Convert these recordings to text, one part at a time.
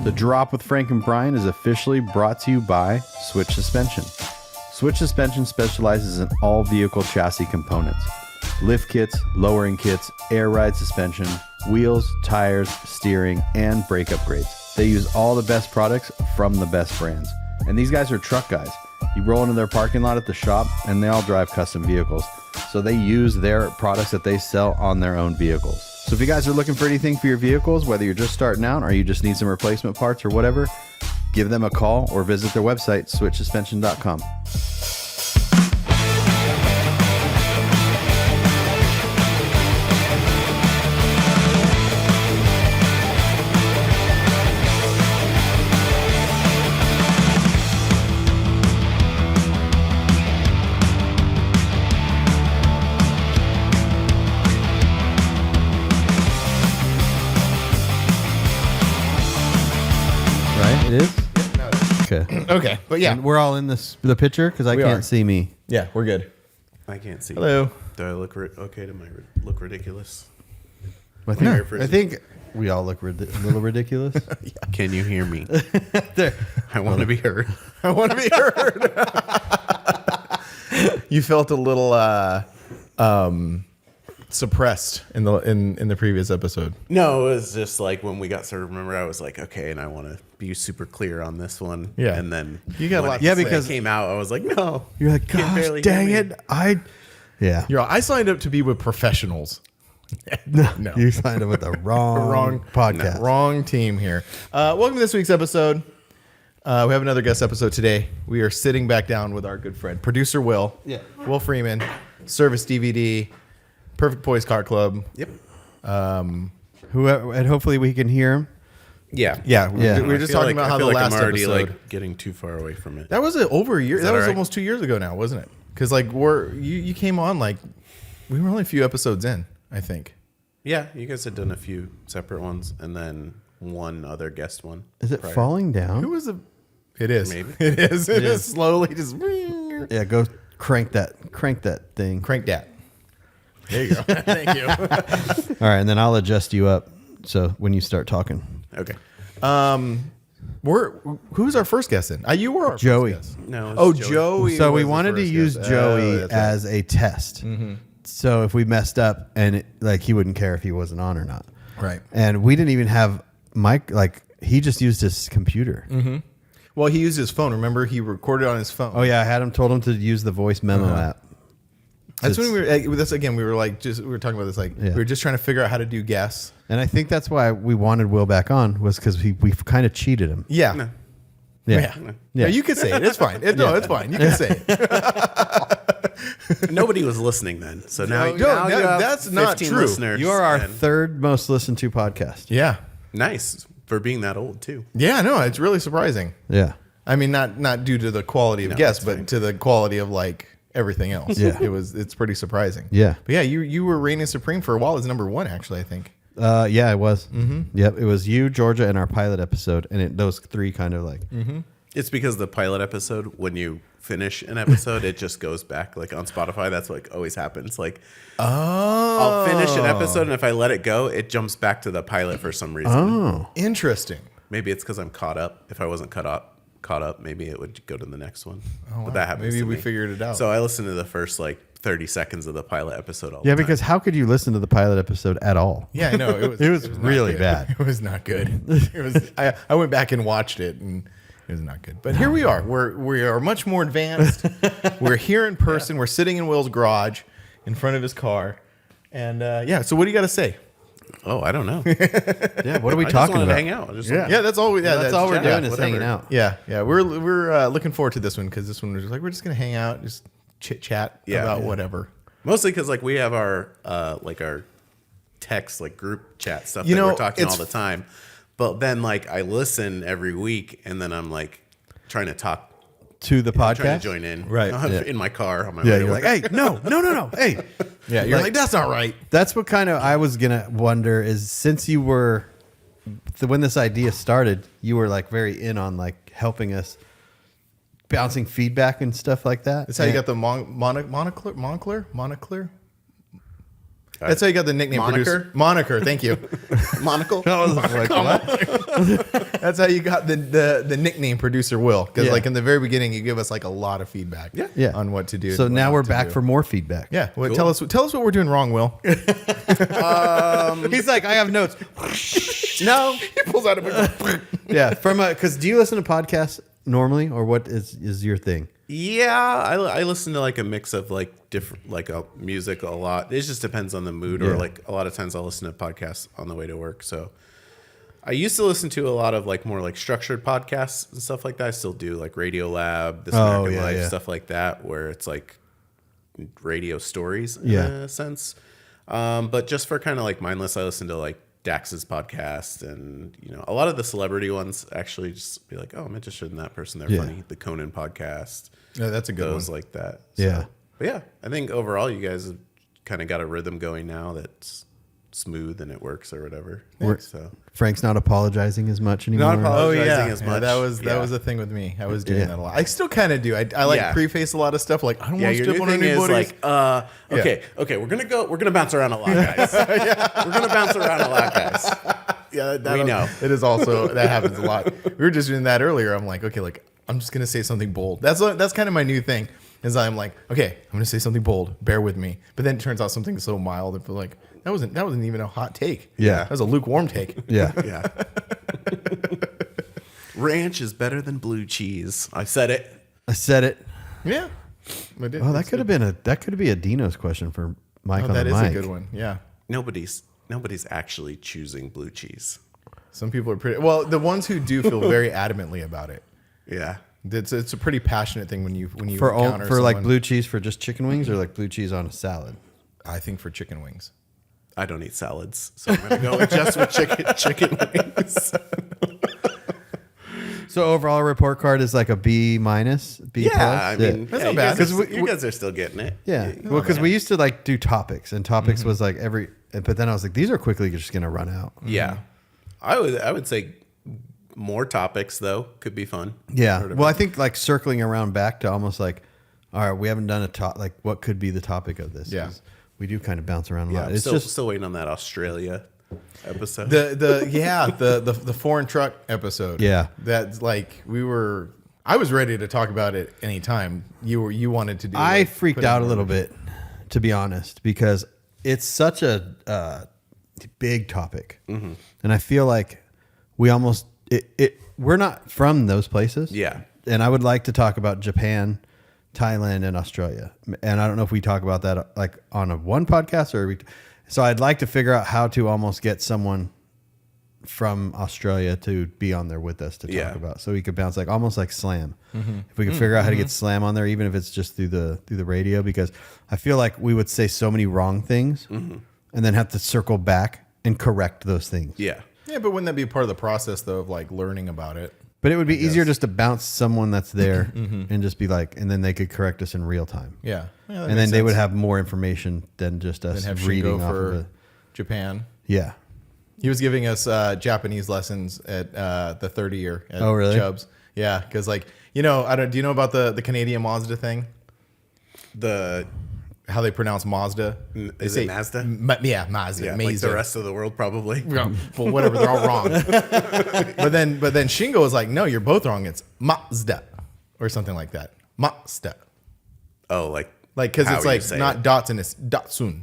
The Drop with Frank and Brian is officially brought to you by Switch Suspension. Switch Suspension specializes in all vehicle chassis components. Lift kits, lowering kits, air ride suspension, wheels, tires, steering, and brake upgrades. They use all the best products from the best brands. And these guys are truck guys. You roll into their parking lot at the shop, and they all drive custom vehicles. So they use their products that they sell on their own vehicles. So if you guys are looking for anything for your vehicles, whether you're just starting out or you just need some replacement parts or whatever, give them a call or visit their website, switchsuspension.com. It is? Okay. Okay, but yeah. And we're all in the picture because I can't see me. Yeah, we're good. I can't see. Hello. Do I look okay? Do I look ridiculous? I think we all look a little ridiculous. Yeah. Can you hear me? There. I want to be heard. I want to be heard. You felt a little suppressed in the previous episode. No, it was just like when we got started. Remember, I was like, okay, and I want to be super clear on this one. Yeah. And then You got a when lot to say. because it came out, I was like, no. You're like, Can gosh, barely dang hear it. me." Yeah. I signed up to be with professionals. No. You signed up with the wrong podcast. Wrong team here. Welcome to this week's episode. We have another guest episode today. We are sitting back down with our good friend, producer Will. Yeah. Will Freeman, Service DVD, Perfect Boys Car Club. Yep. And hopefully we can hear him. Yeah. Yeah. Yeah. We were just talking about how the last I'm already episode. like getting too far away from it. That was over a year. That that was all right? almost 2 years ago now, wasn't it? Because like you came on like we were only a few episodes in, I think. Yeah, you guys had done a few separate ones, and then one other guest one. Is it prior. falling down? Who was the? It is. Maybe. It is. It is slowly just Yeah, go crank that thing. crank that. There you go. Thank you. All right, and then I'll adjust you up so when you start talking. Okay. Who's our first guest in? You were our Joey. First guest. No. Oh, Joey. Joey. So was we the wanted to first use guest. Joey that's right. as a test. So if we messed up and he wouldn't care if he wasn't on or not. Right. And we didn't even have Mike, he just used his computer. Mm-hmm. Well, he used his phone. Remember, he recorded on his phone. Oh yeah, I told him to use the voice memo app. That's when we were talking about this. We were just trying to figure out how to do guests. And I think that's why we wanted Will back on, was because we kind of cheated him. Yeah. No. Yeah. Yeah, you can say it. It's fine. No, it's fine. You can say it. Nobody was listening then. So now, No, now you have that's not 15 true. listeners. You are our and third most listened to podcast. Yeah. nice for being that old too. Yeah, no, it's really surprising. Yeah. I mean, not due to the quality of No, guests, that's but fine. to the quality of everything else. Yeah. It's pretty surprising. Yeah. But yeah, you were reigning supreme for a while as number one, actually, I think. Yeah, it was. Mm-hmm. Yep. It was you, Georgia, and our pilot episode. And those three kind of It's because the pilot episode, when you finish an episode, it just goes back on Spotify. That's what always happens. I'll finish an episode, and if I let it go, it jumps back to the pilot for some reason. Oh. Interesting. Maybe it's because I'm caught up. If I wasn't caught up, maybe it would go to the next one. wow. But that happens. Maybe to we me. figured it out. So I listened to the first 30 seconds of the pilot episode all the Yeah, time. because how could you listen to the pilot episode at all? Yeah, I know. It was not really good. bad. It was not good. It was. I went back and watched it, and it was not good. But here we are. We are much more advanced. We're here in person. We're sitting in Will's garage, in front of his car, and So what do you got to say? Oh, I don't know. Yeah, what are we I just talking wanted about? to hang out. Yeah, that's all. That's all we're doing is whatever. hanging out. Yeah. We're looking forward to this one because this one was just we're just gonna hang out, just chit chat about whatever. Mostly because we have our our text group chat stuff You that know, we're talking all it's- the time. But then I listen every week, and then I'm trying to talk, To the trying to podcast? join in, Right. in my car on my Yeah, way to you're work. like, hey, no. Hey. Yeah, you're like that's not right. That's what kind of I was going to wonder is since you were, when this idea started, you were very in on helping us, bouncing feedback and stuff like that. That's how you got the Montclair. That's how you got the nickname producer. Moniker. Thank you. Monocle. I was like, what? That's how you got the nickname producer Will. Because Yeah. like in the very beginning, you give us like a lot of feedback. Yeah. On what to do. So and what now not we're to back do. for more feedback. Yeah. Well, Cool. tell us what we're doing wrong, Will. He's like, I have notes. No. He pulls out a big. Yeah. Because do you listen to podcasts normally, or what is your thing? Yeah, I listen to like a mix of like different like music a lot. It just depends on the mood, Yeah. or like a lot of times I'll listen to podcasts on the way to work. So I used to listen to a lot of like more like structured podcasts and stuff like that. I still do like Radio Lab, This American yeah, Life, yeah. stuff like that, where it's like radio stories in Yeah. a sense. But just for kind of like mindless, I listen to like Dax's podcast, and a lot of the celebrity ones actually just be like, oh, I'm interested in that person. They're Yeah. funny. The Conan podcast. Yeah, that's a good Those one. like that. Yeah. But yeah, I think overall you guys have kind of got a rhythm going now that's smooth and it works or whatever. So Frank's not apologizing as much anymore. Not Oh apologizing yeah, as Yeah, much. that was a thing with me. I was doing Yeah. that a lot. I still kind of do. I like Yeah. preface a lot of stuff. Like I don't yeah, want to your step new on thing is anybody's. like, okay, we're gonna bounce around a lot, guys. We're gonna bounce around a lot, guys. Yeah, We know. It is also that happens a lot. We were just doing that earlier. I'm like, okay, like I'm just gonna say something bold. That's kind of my new thing. Is I'm like, okay, I'm gonna say something bold. Bear with me. But then it turns out something so mild. And like that wasn't even a hot take. Yeah. That was a lukewarm take. Yeah. Yeah. Ranch is better than blue cheese. I said it. I said it. Yeah. Oh, that could be a Dino's question for Mike on That the is mic. a good one. Yeah. Nobody's actually choosing blue cheese. Some people are pretty well. The ones who do feel very adamantly about it. Yeah. It's a pretty passionate thing when you For encounter like someone- blue cheese for just chicken wings, or like blue cheese on a salad. I think for chicken wings. I don't eat salads, so I'm gonna go with just with chicken wings. So overall report card is like a B minus, B plus. Yeah, I mean, That's yeah, not bad. you guys are still getting it. Yeah, well, because we used to like do topics, and topics was like but then I was like, these are quickly just gonna run out. Yeah, I would say more topics though could be fun. Yeah, well, I think like circling around back to almost like, all right, we haven't done a top, like what could be the topic of this? Yeah. 'Cause we do kind of bounce around a lot. I'm It's still, just still waiting on that Australia episode. The foreign truck episode. Yeah. That's like I was ready to talk about it anytime. You wanted to do I like, freaked put it out a in- little bit, to be honest, because it's such a big topic, and I feel like we almost we're not from those places. Yeah. and I would like to talk about Japan, Thailand, and Australia, and I don't know if we talk about that like on one podcast or so I'd like to figure out how to almost get someone from Australia to be on there with us to talk Yeah. about, so we could bounce like almost like Slam. If we could figure out how to get Slam on there, even if it's just through the radio, because I feel like we would say so many wrong things and then have to circle back and correct those things. Yeah. Yeah, but wouldn't that be part of the process though of like learning about it? But it would be easier just to bounce someone that's there and just be like, and then they could correct us in real time. Yeah. And then they would have more information than just us have reading Shingo off for of it. Japan. Yeah. He was giving us Japanese lessons at the 30 year at Oh, really? Chubb's. Yeah, because like do you know about the Canadian Mazda thing? How they pronounce Mazda? They Is it Mazda? Yeah, Mazda. Yeah. Mazda. Like the rest of the world, probably. Yeah, well, whatever, they're all wrong. but then Shingo was like, no, you're both wrong. It's Mazda or something like that. Mazda. Oh, like Because how it's you like say not it. Datsun, it's Datsun.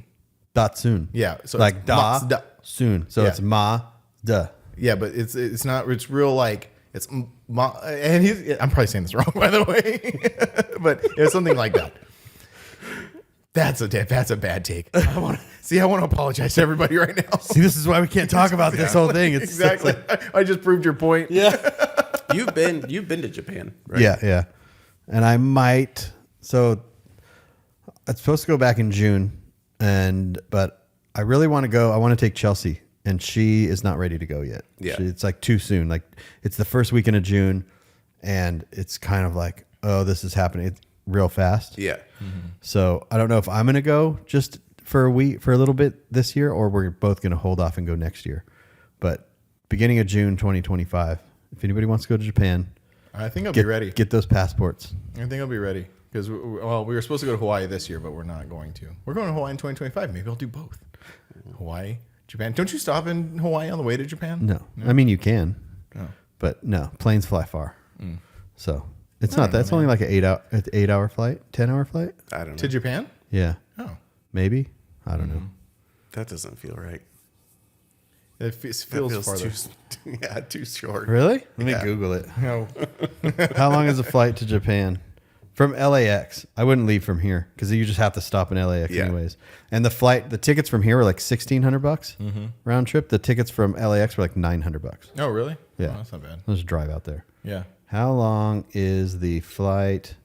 Datsun. Yeah, so like it's da Mazda. soon. So Yeah. it's ma da. Yeah, but it's not. It's real like it's and I'm probably saying this wrong, by the way, but it's something like that. That's a bad take. I want to apologize to everybody right now. See, this is why we can't talk about this whole thing. It's Exactly. I just proved your point. Yeah. You've been to Japan, right? Yeah. And I might. So it's supposed to go back in June, but I really want to go. I want to take Chelsea, and she is not ready to go yet. Yeah. It's like too soon. Like it's the first weekend of June, and it's kind of like, oh, this is happening. It's real fast. Yeah. So I don't know if I'm going to go just for a little bit this year, or we're both going to hold off and go next year. But beginning of June 2025, if anybody wants to go to Japan, I think I'll be ready. Get those passports. I think I'll be ready because we were supposed to go to Hawaii this year, but we're not going to. We're going to Hawaii in 2025. Maybe I'll do both. Hawaii, Japan. Don't you stop in Hawaii on the way to Japan? No. I mean, you can, Oh. but no, planes fly far. So it's not, that's only like an 8-hour flight, 10-hour flight. I don't know. To Japan? Yeah. Oh. Maybe. I don't know. That doesn't feel right. It feels farther. Too short. Really? Let me Yeah. Google it. No. How long is a flight to Japan? From LAX. I wouldn't leave from here because you just have to stop in LAX Yeah. anyways. And the tickets from here were like $1,600 round trip. The tickets from LAX were like $900. Oh, really? Yeah. Oh, that's not bad. Let's drive out there. Yeah. How long is the flight?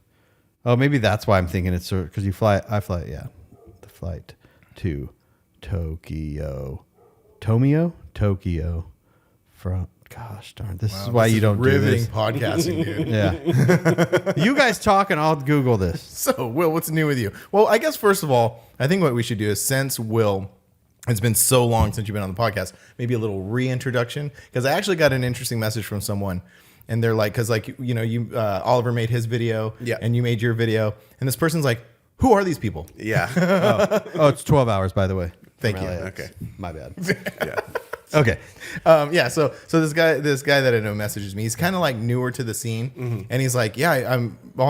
Oh, maybe that's why I'm thinking it's because I fly, yeah. The flight to Tokyo. Tokyo. From, gosh darn. This is why you don't do riveting this. podcasting, dude. Yeah. You guys talk and I'll Google this. So, Will, what's new with you? Well, I guess first of all, I think what we should do is, since Will, it's been so long since you've been on the podcast, maybe a little reintroduction, because I actually got an interesting message from someone, and they're like, because like you Oliver made his video, Yeah. and you made your video, and this person's like, who are these people? Yeah. Oh, it's 12 hours, by the way. Thank From you. LAX. Okay. My bad. Yeah. Okay. Yeah, so this guy that I know messages me. He's kind of like newer to the scene, and he's like, yeah, I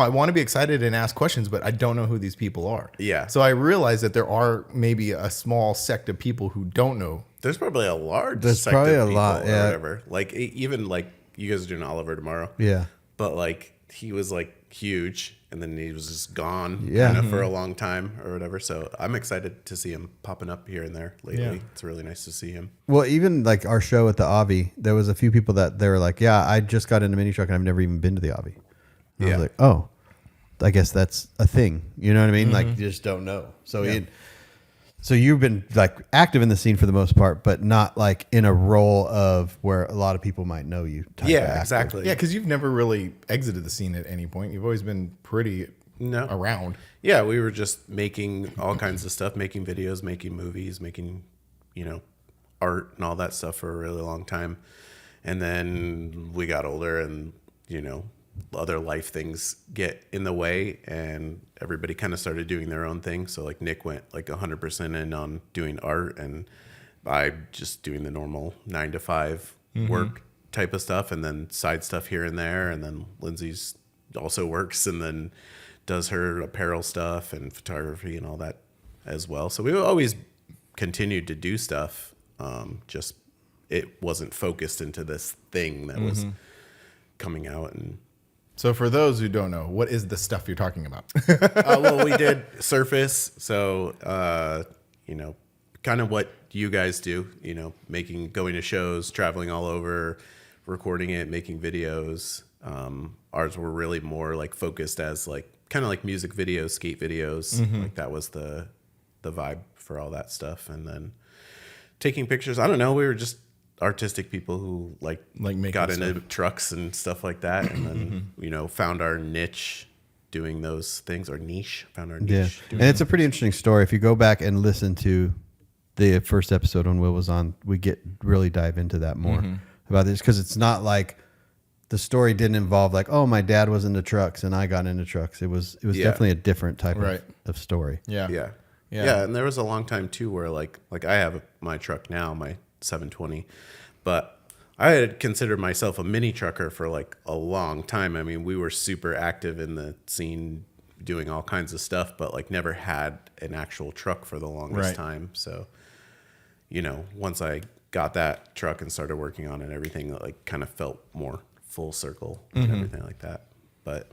want to be excited and ask questions, but I don't know who these people are. Yeah. So I realized that there are maybe a small sect of people who don't know. There's probably a large There's sect probably of a people lot, or yeah. whatever. Like even like you guys are doing Oliver tomorrow. Yeah. But like he was like huge and then he was just gone Yeah. kind of for a long time or whatever. So I'm excited to see him popping up here and there lately. Yeah. It's really nice to see him. Well, even like our show at the Avi, there was a few people that they were like, yeah, I just got into mini truck and I've never even been to the Avi. And I Yeah. was like, oh, I guess that's a thing. You know what I mean? Like you just don't know. So so you've been like active in the scene for the most part, but not like in a role of where a lot of people might know you. Type of Yeah, actor. exactly. Yeah, because you've never really exited the scene at any point. You've always been pretty around. Yeah, we were just making all kinds of stuff, making videos, making movies, making, art and all that stuff for a really long time. And then we got older and, other life things get in the way and everybody kind of started doing their own thing. So like Nick went like 100% in on doing art and I just doing the normal 9 to 5 work type of stuff and then side stuff here and there. And then Lindsay's also works and then does her apparel stuff and photography and all that as well. So we always continued to do stuff. Just it wasn't focused into this thing that was coming out. And So for those who don't know, what is the stuff you're talking about? well, we did Surface. So, kind of what you guys do, going to shows, traveling all over, recording it, making videos. Ours were really more like focused as like kind of like music videos, skate videos. Like that was the vibe for all that stuff. And then taking pictures. I don't know. We were just artistic people who like making got into stuff. trucks and stuff like that. And then, found our niche doing those things, or niche, found our Yeah. niche. And it's a pretty interesting story. If you go back and listen to the first episode when Will was on, we really dive into that more about this because it's not like the story didn't involve like, oh, my dad was into trucks and I got into trucks. It was definitely a different type Right. of story. Yeah. Yeah. And there was a long time too where like I have my truck now, my 720, but I had considered myself a mini trucker for like a long time. I mean, we were super active in the scene doing all kinds of stuff, but like never had an actual truck for the longest Right. time. So, once I got that truck and started working on it, everything like kind of felt more full circle and everything like that. But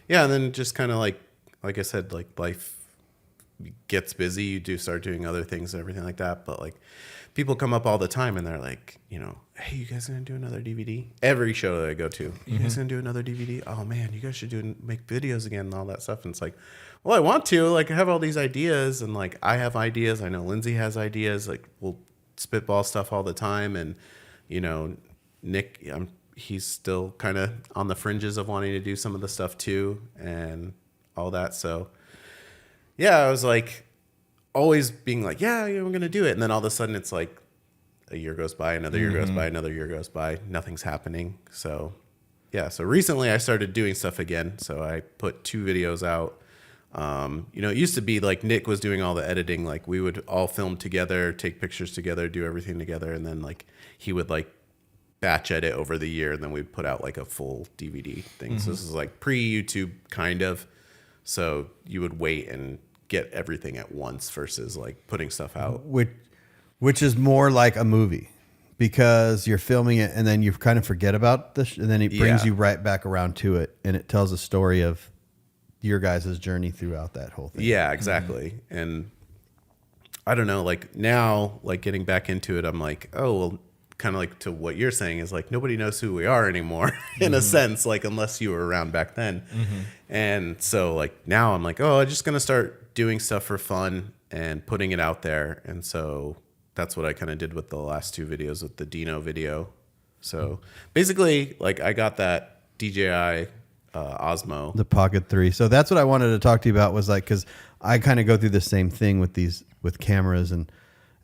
yeah, and then just kind of like I said, like life gets busy, you do start doing other things and everything like that. But like people come up all the time and they're like, hey, you guys gonna do another DVD? Every show that I go to, you guys gonna do another DVD? Oh man, you guys should make videos again and all that stuff. And it's like, well, I want to, like I have all these ideas and like I have ideas. I know Lindsay has ideas. Like we'll spitball stuff all the time. And Nick, he's still kind of on the fringes of wanting to do some of the stuff too and all that. So yeah, I was like always being like, yeah, we're going to do it. And then all of a sudden it's like a year goes by, another year goes by, another year goes by, nothing's happening. So yeah, so recently I started doing stuff again. So I put 2 videos out It used to be like Nick was doing all the editing. Like we would all film together, take pictures together, do everything together. And then like he would like batch edit over the year. And then we'd put out like a full DVD thing. So this is like pre-YouTube kind of. So you would wait and get everything at once versus like putting stuff out. Which is more like a movie because you're filming it and then you kind of forget about this. And then it brings you right back around to it. And it tells a story of your guys' journey throughout that whole thing. Yeah, exactly. And I don't know, like now, like getting back into it, I'm like, oh, well, kind of like to what you're saying is like, nobody knows who we are anymore in a sense, like unless you were around back then. And so like now I'm like, oh, I'm just going to start doing stuff for fun and putting it out there. And so that's what I kind of did with the last 2 videos with the Dino video. So basically like I got that DJI Osmo. The Pocket 3. So that's what I wanted to talk to you about was like, because I kind of go through the same thing with cameras and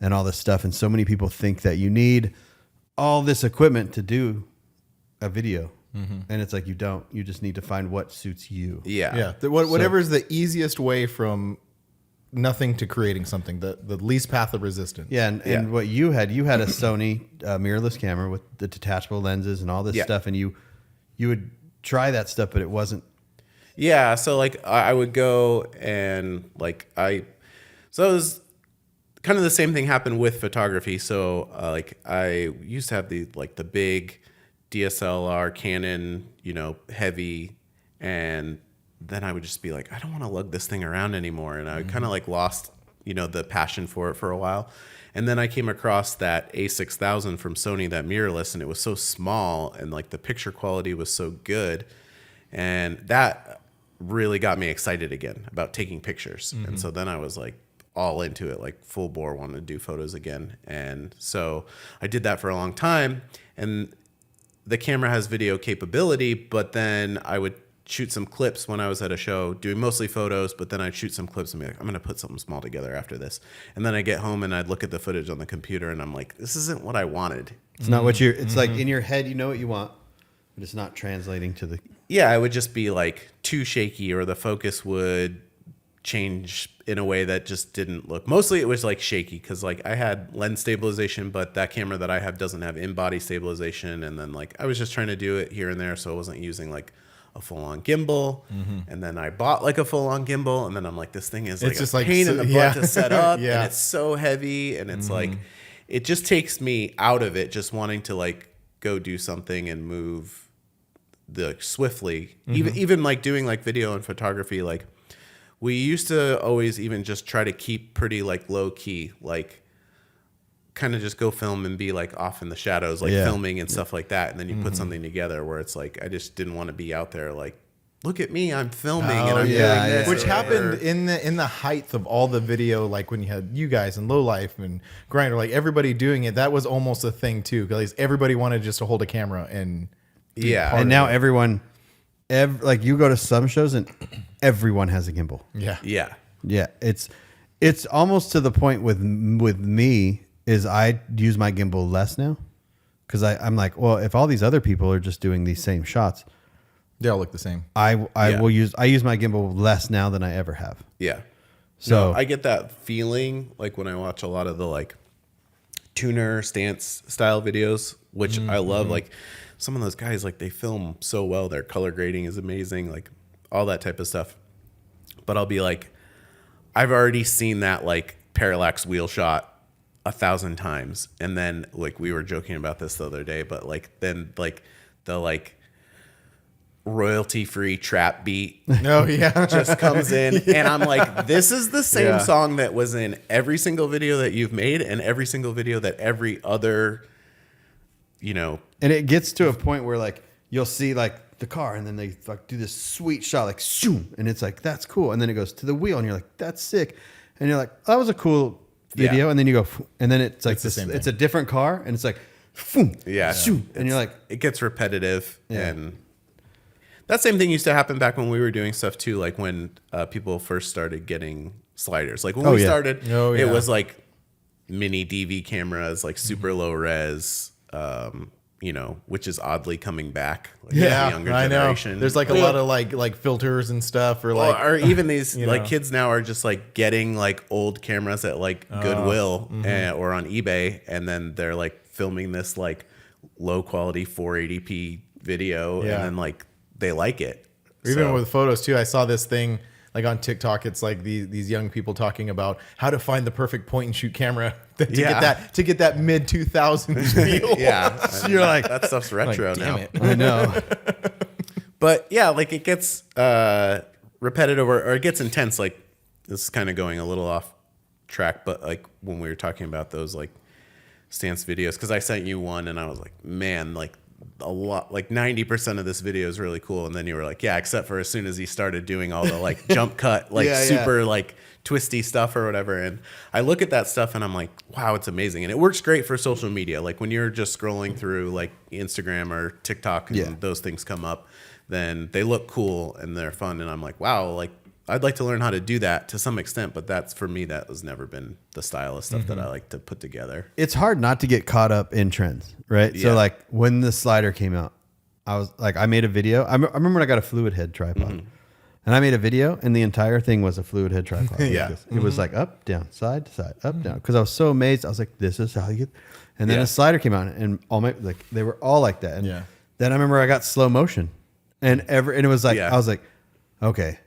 all this stuff. And so many people think that you need all this equipment to do a video. And it's like, you don't. You just need to find what suits you. Yeah. Whatever is the easiest way from nothing to creating something, the least path of resistance. Yeah. And what you had a Sony mirrorless camera with the detachable lenses and all this stuff. And you would try that stuff, but it wasn't. Yeah. So like I would go and like so it was kind of the same thing happened with photography. So like I used to have the big DSLR Canon, heavy, and then I would just be like, I don't want to lug this thing around anymore. And I kind of like lost, the passion for it for a while. And then I came across that A6000 from Sony, that mirrorless, and it was so small and like the picture quality was so good. And that really got me excited again about taking pictures. And so then I was like all into it, like full bore, wanted to do photos again. And so I did that for a long time. And the camera has video capability, but then I would shoot some clips when I was at a show doing mostly photos, but then I'd shoot some clips and be like, I'm going to put something small together after this. And then I get home and I'd look at the footage on the computer and I'm like, this isn't what I wanted. It's not what it's like in your head, you know what you want, but it's not translating to the. Yeah, it would just be like too shaky or the focus would change in a way that just didn't look. Mostly it was like shaky because like I had lens stabilization, but that camera that I have doesn't have in-body stabilization. And then like I was just trying to do it here and there, so I wasn't using like a full-on gimbal. And then I bought like a full-on gimbal, and then I'm like, this thing is like a pain in the butt to set up, and it's so heavy, and it's like it just takes me out of it, just wanting to like go do something and move swiftly. Even like doing like video and photography, like we used to always even just try to keep pretty like low key, like kind of just go film and be like off in the shadows, like filming and stuff like that. And then you put something together where it's like, I just didn't want to be out there like, look at me, I'm filming and I'm doing this. Which happened in the height of all the video, like when you had you guys and Low Life and Grindr, like everybody doing it, that was almost a thing too. Because everybody wanted just to hold a camera and and now everyone, like you go to some shows and everyone has a gimbal. Yeah. It's almost to the point with me is I use my gimbal less now because I'm like, well, if all these other people are just doing these same shots, they all look the same. I use my gimbal less now than I ever have. Yeah. So I get that feeling like when I watch a lot of the like tuner stance style videos, which I love. Like some of those guys, like they film so well. Their color grading is amazing, like all that type of stuff. But I'll be like, I've already seen that like parallax wheel shot 1,000 times. And then like we were joking about this the other day, but like then like the like royalty free trap beat just comes in and I'm like, this is the same song that was in every single video that you've made and every single video that every other, and it gets to a point where like you'll see like the car and then they like do this sweet shot like shoo, and it's like that's cool, and then it goes to the wheel and you're like that's sick, and you're like that was a cool video, and then you go and then it's like it's a different car and it's like shoo, and you're like it gets repetitive. And that same thing used to happen back when we were doing stuff too, like when people first started getting sliders. Like when we started, it was like mini DV cameras, like super low res. which is oddly coming back. Like Yeah, the younger I know. generation. There's like a lot of like filters and stuff, or even these like know. kids now are just like getting like old cameras at like Goodwill or on eBay, and then they're like filming this like low quality 480p video, Yeah. and then like they like it. Or even So- with photos too. I saw this thing like on TikTok. It's like these young people talking about how to find the perfect point and shoot camera to get that mid 2000s feel. yeah, So you're like, that stuff's retro like, now. damn it. I know. But yeah, like it gets repetitive or it gets intense. Like this is kind of going a little off track, but like when we were talking about those like stance videos, because I sent you one and I was like, man, like a lot, like 90% of this video is really cool. And then you were like, yeah, except for as soon as he started doing all the like jump cut, like super like twisty stuff or whatever. And I look at that stuff and I'm like, wow, it's amazing. And it works great for social media. Like when you're just scrolling through like Instagram or TikTok and those things come up, then they look cool and they're fun. And I'm like, wow, like I'd like to learn how to do that to some extent, but that's for me, that has never been the style of stuff that I like to put together. It's hard not to get caught up in trends, right? Yeah. So like when the slider came out, I was like, I made a video. I remember when I got a fluid head tripod, and I made a video, and the entire thing was a fluid head tripod. Yeah. It was like up, down, side to side, up, down. Because I was so amazed. I was like, this is how you get. And then Yeah. a slider came out, and all my like they were all like that. And Yeah. then I remember I got slow motion, and it was like Yeah. I was like, okay.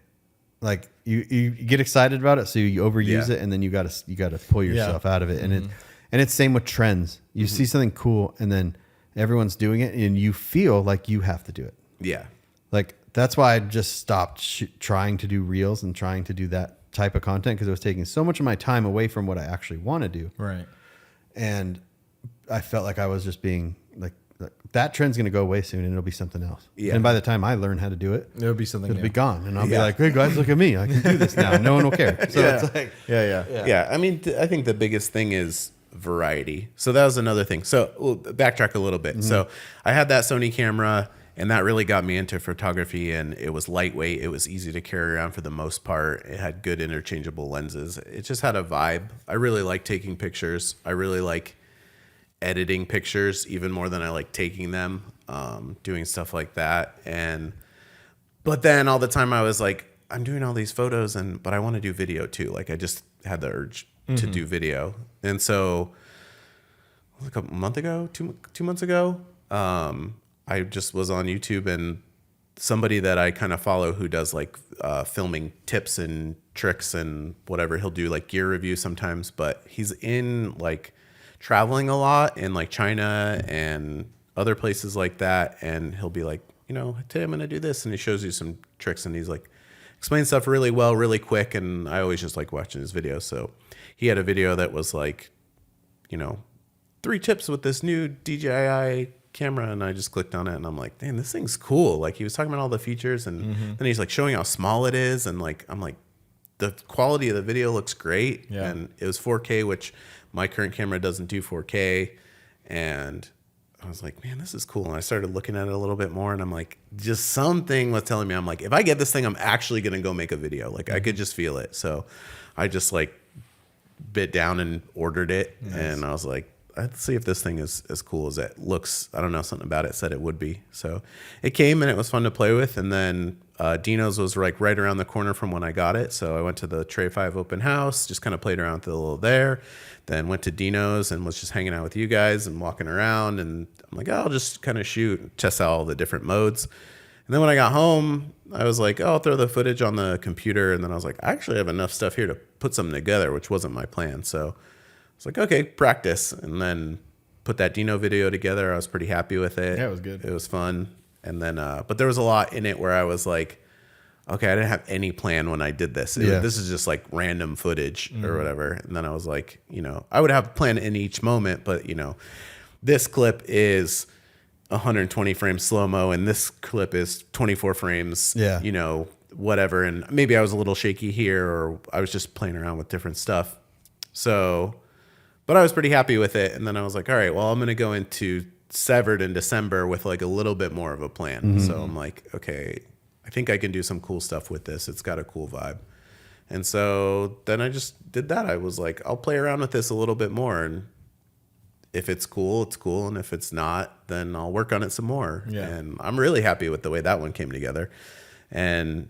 Like you get excited about it, so you overuse Yeah. it, and then you gotta pull yourself out of it. And it's same with trends. You see something cool, and then everyone's doing it, and you feel like you have to do it. Yeah. Like that's why I just stopped trying to do reels and trying to do that type of content, because it was taking so much of my time away from what I actually want to do. Right. And I felt like I was just being like that trend's gonna go away soon, and it'll be something else. Yeah. And by the time I learn how to do it, It'll be something it'll new. be gone, and I'll be Yeah. like, "Hey guys, look at me! I can do this now. No one will care." So it's like, Yeah. I mean, I think the biggest thing is variety. So that was another thing. So we'll backtrack a little bit. So I had that Sony camera, and that really got me into photography, and it was lightweight. It was easy to carry around for the most part. It had good interchangeable lenses. It just had a vibe. I really like taking pictures. I really like editing pictures even more than I like taking them, doing stuff like that. But then all the time I was like, I'm doing all these photos, but I want to do video too. Like I just had the urge to do video. And so a month ago, 2 months ago, I just was on YouTube, and somebody that I kind of follow who does like filming tips and tricks and whatever, he'll do like gear reviews sometimes, but he's in like traveling a lot in like China and other places like that. And he'll be like, today I'm going to do this. And he shows you some tricks, and he's like, explains stuff really well, really quick. And I always just like watching his videos. So he had a video that was like, 3 tips with this new DJI camera. And I just clicked on it, and I'm like, damn, this thing's cool. Like he was talking about all the features, and then he's like showing how small it is. And like, I'm like, the quality of the video looks great. Yeah. And it was 4K, which my current camera doesn't do 4K. And I was like, man, this is cool. And I started looking at it a little bit more, and I'm like, just something was telling me, I'm like, if I get this thing, I'm actually going to go make a video. Like I could just feel it. So I just like bit down and ordered it. And I was like, let's see if this thing is as cool as it looks. I don't know, something about it said it would be. So it came, and it was fun to play with. And then Dino's was like right around the corner from when I got it. So I went to the Tray 5 open house, just kind of played around with it a little there. Then went to Dino's and was just hanging out with you guys and walking around. And I'm like, I'll just kind of shoot, test out all the different modes. And then when I got home, I was like, I'll throw the footage on the computer. And then I was like, I actually have enough stuff here to put something together, which wasn't my plan. So I was like, okay, practice. And then put that Dino video together. I was pretty happy with it. Yeah, it was good. It was fun. And then, but there was a lot in it where I was like, okay, I didn't have any plan when I did this. This is just like random footage or whatever. And then I was like, I would have a plan in each moment, but this clip is 120 frames slow-mo, and this clip is 24 frames, whatever. And maybe I was a little shaky here, or I was just playing around with different stuff. So, but I was pretty happy with it. And then I was like, all right, well, I'm going to go into Severed in December with like a little bit more of a plan. So I'm like, okay, I think I can do some cool stuff with this. It's got a cool vibe. And so then I just did that. I was like, I'll play around with this a little bit more. And if it's cool, it's cool. And if it's not, then I'll work on it some more. Yeah. And I'm really happy with the way that one came together. And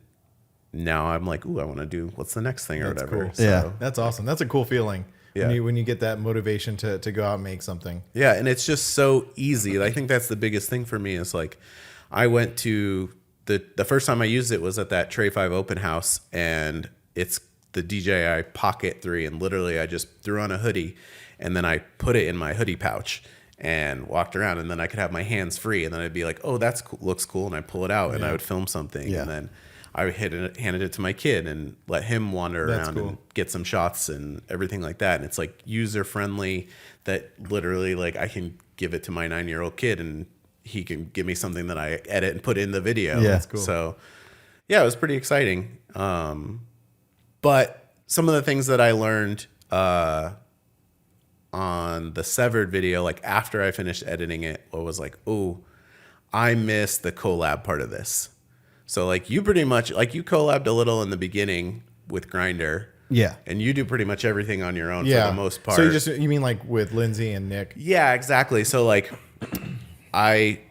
now I'm like, ooh, I want to do what's the next thing or That's whatever. cool. So, Yeah. That's awesome. That's a cool feeling. Yeah. When you get that motivation to go out and make something. Yeah, and it's just so easy. I think that's the biggest thing for me is like I went to the first time I used it was at that Tray 5 open house, and it's the DJI Pocket 3, and literally I just threw on a hoodie and then I put it in my hoodie pouch and walked around, and then I could have my hands free, and then I'd be like, oh, that's cool, looks cool, and I pull it out and I would film something, Yeah. and then I handed it to my kid and let him wander That's around cool. and get some shots and everything like that. And it's like user friendly that literally like I can give it to my 9-year-old kid and he can give me something that I edit and put in the video. Yeah. That's cool. So yeah, it was pretty exciting. But some of the things that I learned on the Severed video, like after I finished editing it, I was like, oh, I missed the collab part of this. So like you pretty much like you collabed a little in the beginning with Grindr. Yeah. And you do pretty much everything on your own Yeah. for the most part. So you mean like with Lindsay and Nick? Yeah, exactly. So like I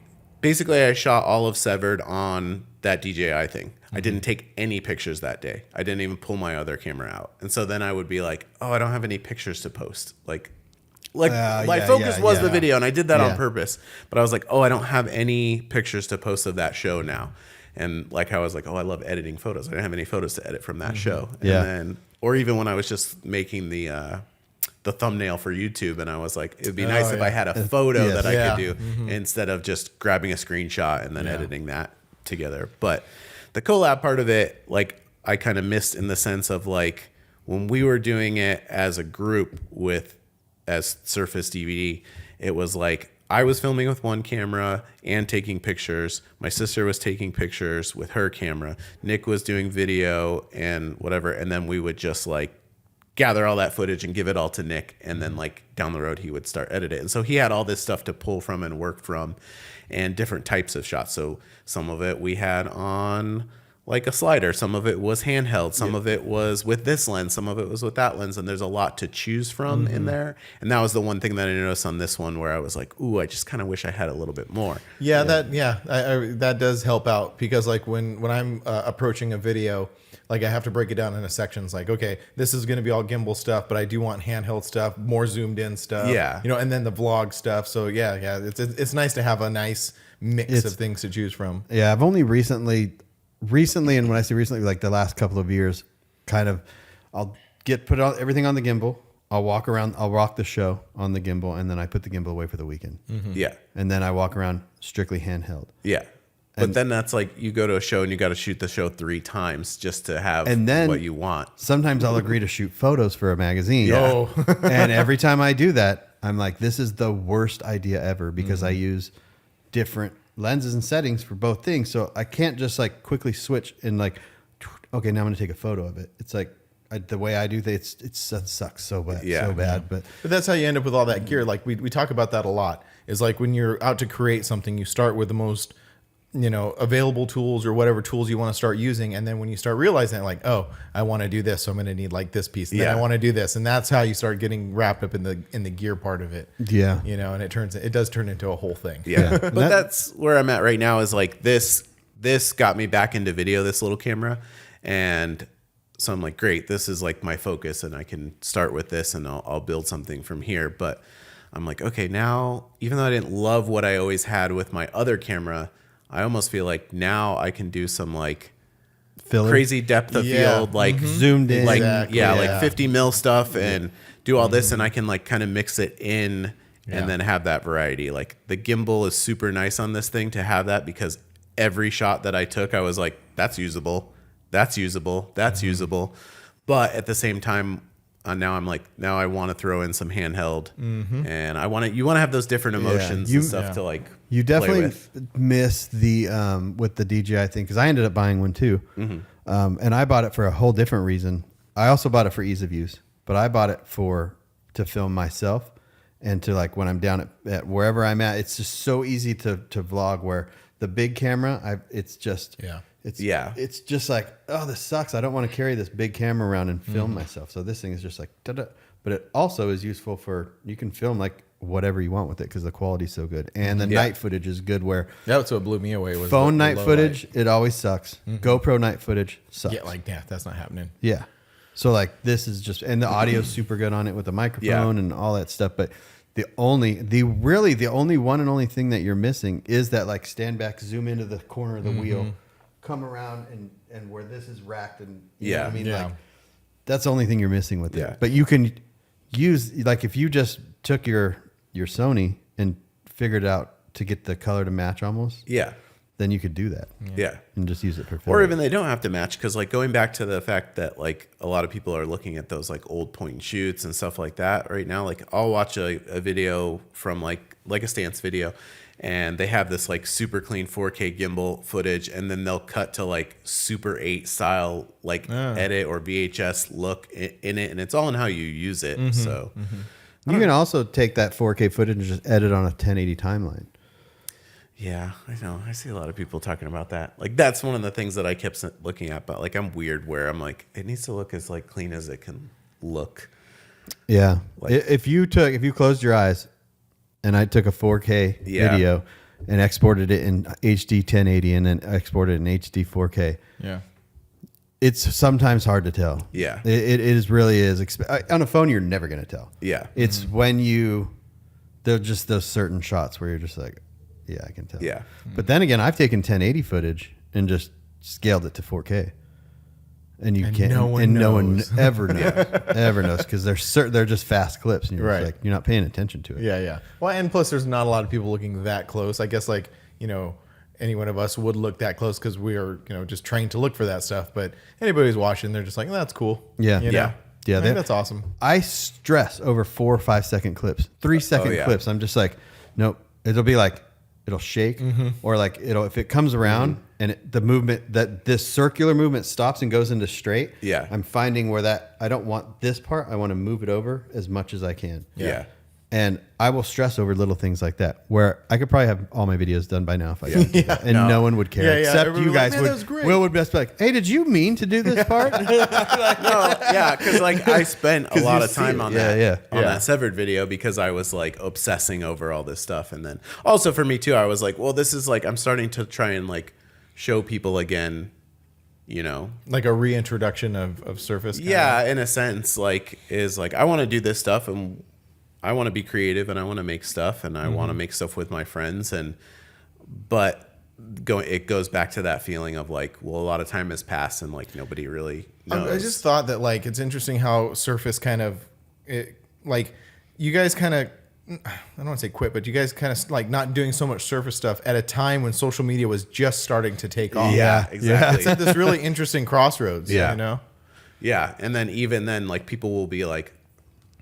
shot all of Severed on that DJI thing. I didn't take any pictures that day. I didn't even pull my other camera out. And so then I would be like, oh, I don't have any pictures to post. Like my focus was the video, and I did that on purpose. But I was like, oh, I don't have any pictures to post of that show now. And like I was like, oh, I love editing photos. I didn't have any photos to edit from that show. And Yeah. then, or even when I was just making the thumbnail for YouTube, and I was like, it'd be nice if I had a photo yes. that I Yeah. could do instead of just grabbing a screenshot and then editing that together. But the collab part of it, like I kind of missed in the sense of like when we were doing it as a group as Surface DVD, it was like I was filming with one camera and taking pictures. My sister was taking pictures with her camera. Nick was doing video and whatever. And then we would just like gather all that footage and give it all to Nick. And then like down the road, he would start edit it. And so he had all this stuff to pull from and work from and different types of shots. So some of it we had on like a slider. Some of it was handheld. Some of it was with this lens. Some of it was with that lens. And there's a lot to choose from in there. And that was the one thing that I noticed on this one where I was like, ooh, I just kind of wish I had a little bit more. Yeah, that does help out because like when I'm approaching a video, like I have to break it down into sections. Like, okay, this is going to be all gimbal stuff, but I do want handheld stuff, more zoomed in stuff. Yeah. and then the vlog stuff. So yeah, it's nice to have a nice mix of things to choose from. Yeah, I've only recently, and when I say recently, like the last couple of years, kind of, I'll put everything on the gimbal. I'll walk around, I'll rock the show on the gimbal, and then I put the gimbal away for the weekend. Yeah. And then I walk around strictly handheld. Yeah. But then that's like you go to a show and you got to shoot the show 3 times just to have And then what you want. Sometimes I'll agree to shoot photos for a magazine. Oh. And every time I do that, I'm like, this is the worst idea ever because I use different lenses and settings for both things. So I can't just like quickly switch and like, okay, now I'm going to take a photo of it. It's like the way I do things, it sucks so bad. Yeah. So bad. But But that's how you end up with all that gear. Like we talk about that a lot. Is like when you're out to create something, you start with the most available tools or whatever tools you want to start using. And then when you start realizing like, oh, I want to do this, so I'm going to need like this piece. And then I want to do this. And that's how you start getting wrapped up in the gear part of it. yeah. And it does turn into a whole thing. Yeah. But that's where I'm at right now is like this got me back into video, this little camera. And so I'm like, great, this is like my focus and I can start with this and I'll build something from here. But I'm like, okay, now, even though I didn't love what I always had with my other camera, I almost feel like now I can do some like Filler. crazy depth of Yeah. field, like Zoomed in. like Exactly. like 50 mil stuff and do all this, and I can like kind of mix it in and then have that variety. Like the gimbal is super nice on this thing to have that because every shot that I took, I was like, that's usable, that's usable, that's usable. But at the same time, now I'm like, now I want to throw in some handheld, and you want to have those different emotions and stuff to like. You play definitely with. miss the with the DJI thing because I ended up buying one too, and I bought it for a whole different reason. I also bought it for ease of use, but I bought it to film myself and to like when I'm down at wherever I'm at. It's just so easy to vlog. Where the big camera, it's just it's just like, oh, this sucks. I don't want to carry this big camera around and film myself. So this thing is just like, da-da. But it also is useful for, you can film like whatever you want with it because the quality's so good. And the Yeah. night footage is good where That's what blew me away. Was phone the night low footage, light. it always sucks. GoPro night footage sucks. Yeah, that's not happening. Yeah. So like this is just, and the audio's super good on it with the microphone and all that stuff. But the only one and only thing that you're missing is that like stand back, zoom into the corner of the wheel, come around and where this is racked and you know what I mean, like that's the only thing you're missing with Yeah. it. But you can use like if you just took your Sony and figured out to get the color to match almost, Yeah. then you could do that. Yeah. And just use it for Or even they don't have to match because like going back to the fact that like a lot of people are looking at those like old point and shoots and stuff like that right now. Like I'll watch a video from like a stance video and they have this like super clean 4K gimbal footage and then they'll cut to like Super 8 style like edit or VHS look in it and it's all in how you use it. So You can also take that 4K footage and just edit on a 1080 timeline. yeah, I know. I see a lot of people talking about that. Like that's one of the things that I kept looking at. But like I'm weird where I'm like, it needs to look as like clean as it can look. Yeah. Like- If you closed your eyes and I took a 4K Yeah. video and exported it in HD 1080 and then exported it in HD 4K, Yeah. it's sometimes hard to tell. Yeah. It is really is. On a phone, you're never going to tell. Yeah. It's when they're just those certain shots where you're just like, yeah, I can tell. Yeah. But then again, I've taken 1080 footage and just scaled it to 4K. And you can't, no one and no one knows. ever knows because they're just fast clips, and you're just Right. like you're not paying attention to it. Yeah. Well, and plus, there's not a lot of people looking that close. I guess like any one of us would look that close because we are just trained to look for that stuff. But anybody who's watching, they're just like, that's cool. Yeah. You know? Yeah. Yeah, I think that's awesome. I stress over 4 or 5 second clips, 3-second yeah. clips. I'm just like, nope. It'll be like it'll shake, or like if it comes around and the movement that this circular movement stops and goes into straight. Yeah. I'm finding where that I don't want this part. I want to move it over as much as I can. Yeah. And I will stress over little things like that, where I could probably have all my videos done by now if I got to do that. And no one would care, Yeah, yeah. except Everybody you would be like, guys "Man, would. that was great." Will would best be like, "Hey, did you mean to do this part?" No, yeah, because like I spent a lot you of time see it. on Yeah, that yeah. on Yeah. that severed video because I was like obsessing over all this stuff, and then also for me too, I was like, well, this is like I'm starting to try and like show people again, Like a reintroduction of Surface. kinda. yeah, in a sense, like is like I want to do this stuff and I want to be creative and I want to make stuff and I want to make stuff with my friends but it goes back to that feeling of like, well, a lot of time has passed and like nobody really knows. I just thought that like it's interesting how Surface kind of like you guys kind of I don't want to say quit, but you guys kind of like not doing so much Surface stuff at a time when social media was just starting to take off. Yeah, exactly. It's at this really interesting crossroads. Yeah. Yeah, and then even then, like people will be like,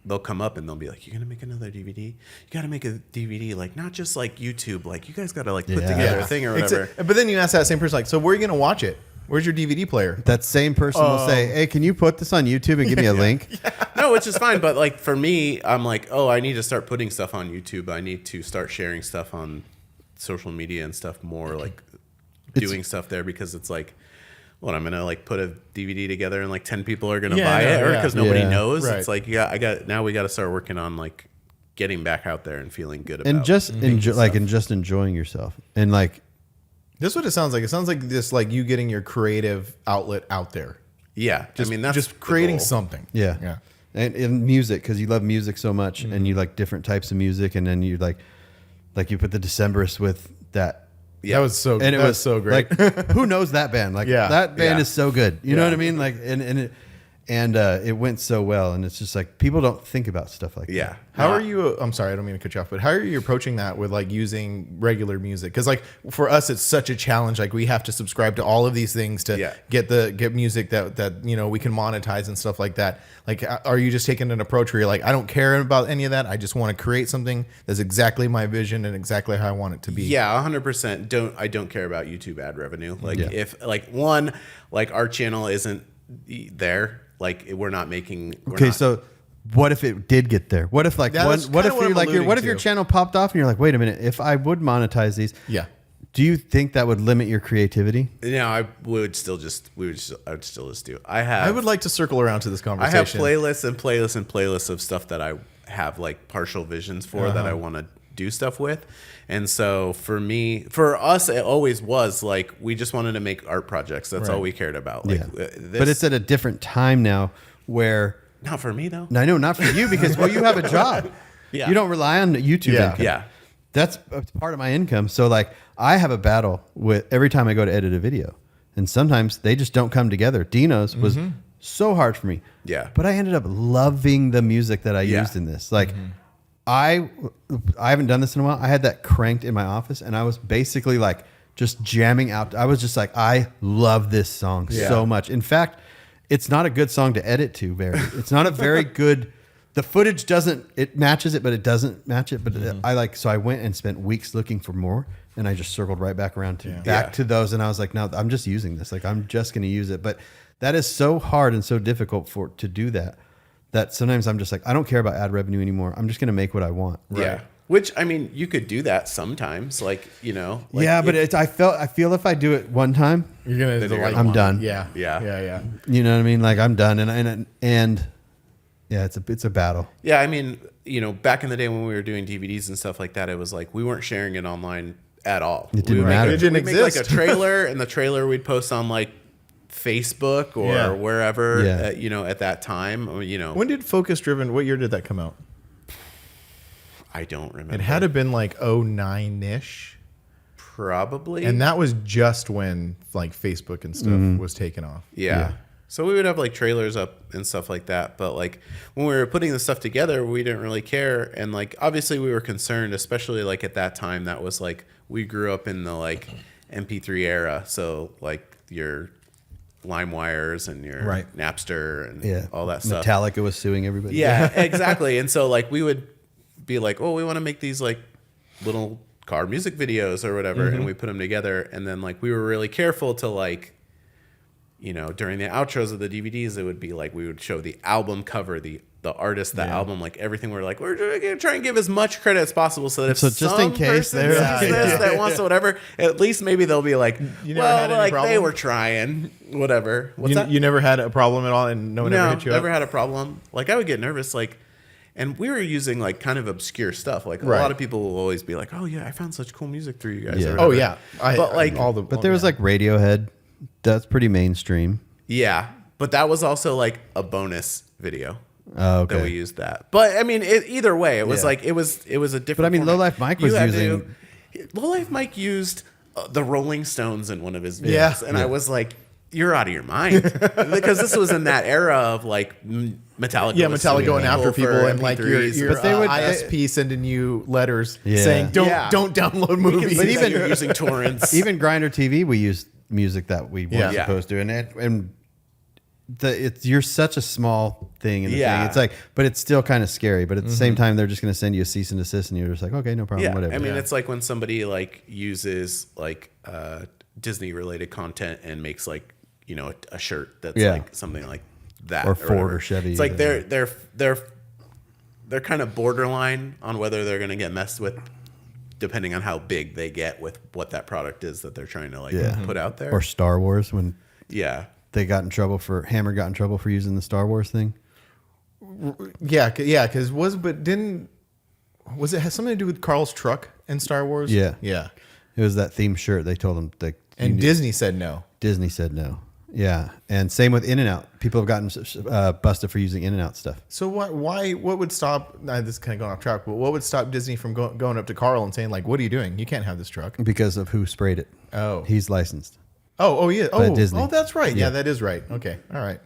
they'll come up and they'll be like, "You're gonna make another DVD? You gotta make a DVD, like not just like YouTube. Like you guys gotta like put Yeah. together a thing or whatever." But then you ask that same person like, so where are you gonna watch it? Where's your DVD player? That same person will say, "Hey, can you put this on YouTube and give me a link?" No, which is fine. But like for me, I'm like, oh, I need to start putting stuff on YouTube. I need to start sharing stuff on social media and stuff more, like doing stuff there because it's like, what, I'm gonna like put a DVD together and like 10 people are gonna Yeah, buy no, it, or yeah. because nobody Yeah. knows. Right. It's like, now we got to start working on like getting back out there and feeling good about And just making stuff. just enjoying yourself and like This is what it sounds like. It sounds like this like you getting your creative outlet out there. Yeah, Just, I mean that's just the creating goal. something. yeah. Yeah. And music, because you love music so much and you like different types of music, and then you like you put the Decemberists with that. That was so. And it that was so great. Like, who knows that band? Like, Yeah. that band Yeah. is so good. You know Yeah. what I mean? Like, and it went so well. And it's just like people don't think about stuff like Yeah. that. How are you? I'm sorry, I don't mean to cut you off, but how are you approaching that with like using regular music? Because like for us, it's such a challenge. Like we have to subscribe to all of these things to Yeah. get music that we can monetize and stuff like that. Like, are you just taking an approach where you're like, I don't care about any of that. I just want to create something that's exactly my vision and exactly how I want it to be. Yeah, 100%. I don't care about YouTube ad revenue. Like Yeah. if like our channel isn't there, like we're not making. Okay, so what if it did get there? What if like Yeah, what that's if kinda what you're I'm like alluding what if your to. channel popped off and you're like, wait a minute, if I would monetize these, Yeah. do you think that would limit your creativity? I would still just do. I would like to circle around to this I have conversation. playlists and playlists and playlists of stuff that I have like partial visions for that I want to do stuff with. And so for us, it always was like we just wanted to make art projects. That's all we cared about. Like, but it's at a different time now where. Not for me though. I know, not for you because you have a job. Yeah. You don't rely on YouTube income. Yeah. That's part of my income. So like I have a battle with every time I go to edit a video, and sometimes they just don't come together. Dino's was so hard for me. Yeah. But I ended up loving the music that I used in this. Like I haven't done this in a while. I had that cranked in my office and I was basically like just jamming out. I was just like, I love this song so much. In fact, it's not a good song to edit to. It's not a very good. The footage it matches it, but it doesn't match it. But so I went and spent weeks looking for more, and I just circled right back around to those. And I was like, no, I'm just using this. Like I'm just going to use it. But that is so hard and so difficult to do that sometimes I'm just like, I don't care about ad revenue anymore. I'm just going to make what I want. Yeah. Which, I mean, you could do that sometimes, like, you know. Like but I feel if I do it one time, you're gonna. I'm done. Yeah. You know what I mean? Like I'm done, and yeah, it's a battle. Yeah, I mean, you know, back in the day when we were doing DVDs and stuff like that, it was like we weren't sharing it online at all. It didn't matter. It didn't exist. Like a trailer, and the trailer we'd post on like Facebook or wherever, you know, at that time, or, you know. When did Focus Driven? What year did that come out? I don't remember. It had to have been like 09-ish. Probably. And that was just when like Facebook and stuff was taken off. Yeah. So we would have like trailers up and stuff like that. But like when we were putting the stuff together, we didn't really care. And like obviously we were concerned, especially like at that time, that was like we grew up in the like MP3 era. So like your LimeWires and your Napster and all that stuff. Metallica was suing everybody. Yeah, exactly. And so like we would be like, oh, we want to make these like little car music videos or whatever, and we put them together. And then like we were really careful to like, you know, during the outros of the DVDs, it would be like we would show the album cover, the artist, the album, like everything. We're like, we're gonna try and give as much credit as possible, so that if just in case sees this that wants to whatever, at least maybe they'll be like, well, like they were trying, whatever. What's that? You never had a problem at all, and no one ever hit you up? Never had a problem. Like I would get nervous, like. And we were using like kind of obscure stuff. Like a lot of people will always be like, "Oh yeah, I found such cool music through you guys." Yeah. Oh yeah, But there was like Radiohead. That's pretty mainstream. Yeah, but that was also like a bonus video. Oh, okay. That we used that. But I mean, either way, it was like it was a different. But I mean, format. Low Life Mike was using. Low Life Mike used the Rolling Stones in one of his videos, and I was like, "You're out of your mind," because this was in that era of like Metallica. Yeah, Metallica going after people and like your but they would ISP sending you letters saying don't download movies. But even you're using torrents, even Grindr TV, we used music that we weren't supposed to, and you're such a small thing in the thing. It's like, but it's still kind of scary. But at the same time, they're just going to send you a cease and desist, and you're just like, okay, no problem, whatever. I mean, it's like when somebody like uses like Disney related content and makes like, you know, a shirt that's like something like that, or Ford or Chevy. It's like they're kind of borderline on whether they're going to get messed with, depending on how big they get with what that product is that they're trying to like put out there. Or Star Wars, when they got in trouble Hammer got in trouble for using the Star Wars thing. Yeah, because was it has something to do with Carl's truck in Star Wars? Yeah. It was that theme shirt. They told him Disney said no. Disney said no. Yeah, and same with In-N-Out. People have gotten busted for using In-N-Out stuff. So what would stop? This is kind of going off track, but what would stop Disney from going up to Carl and saying like, "What are you doing? You can't have this truck." Because of who sprayed it. Oh, he's licensed. Oh yeah. Disney. Oh, that's right. Yeah, that is right. Okay, all right.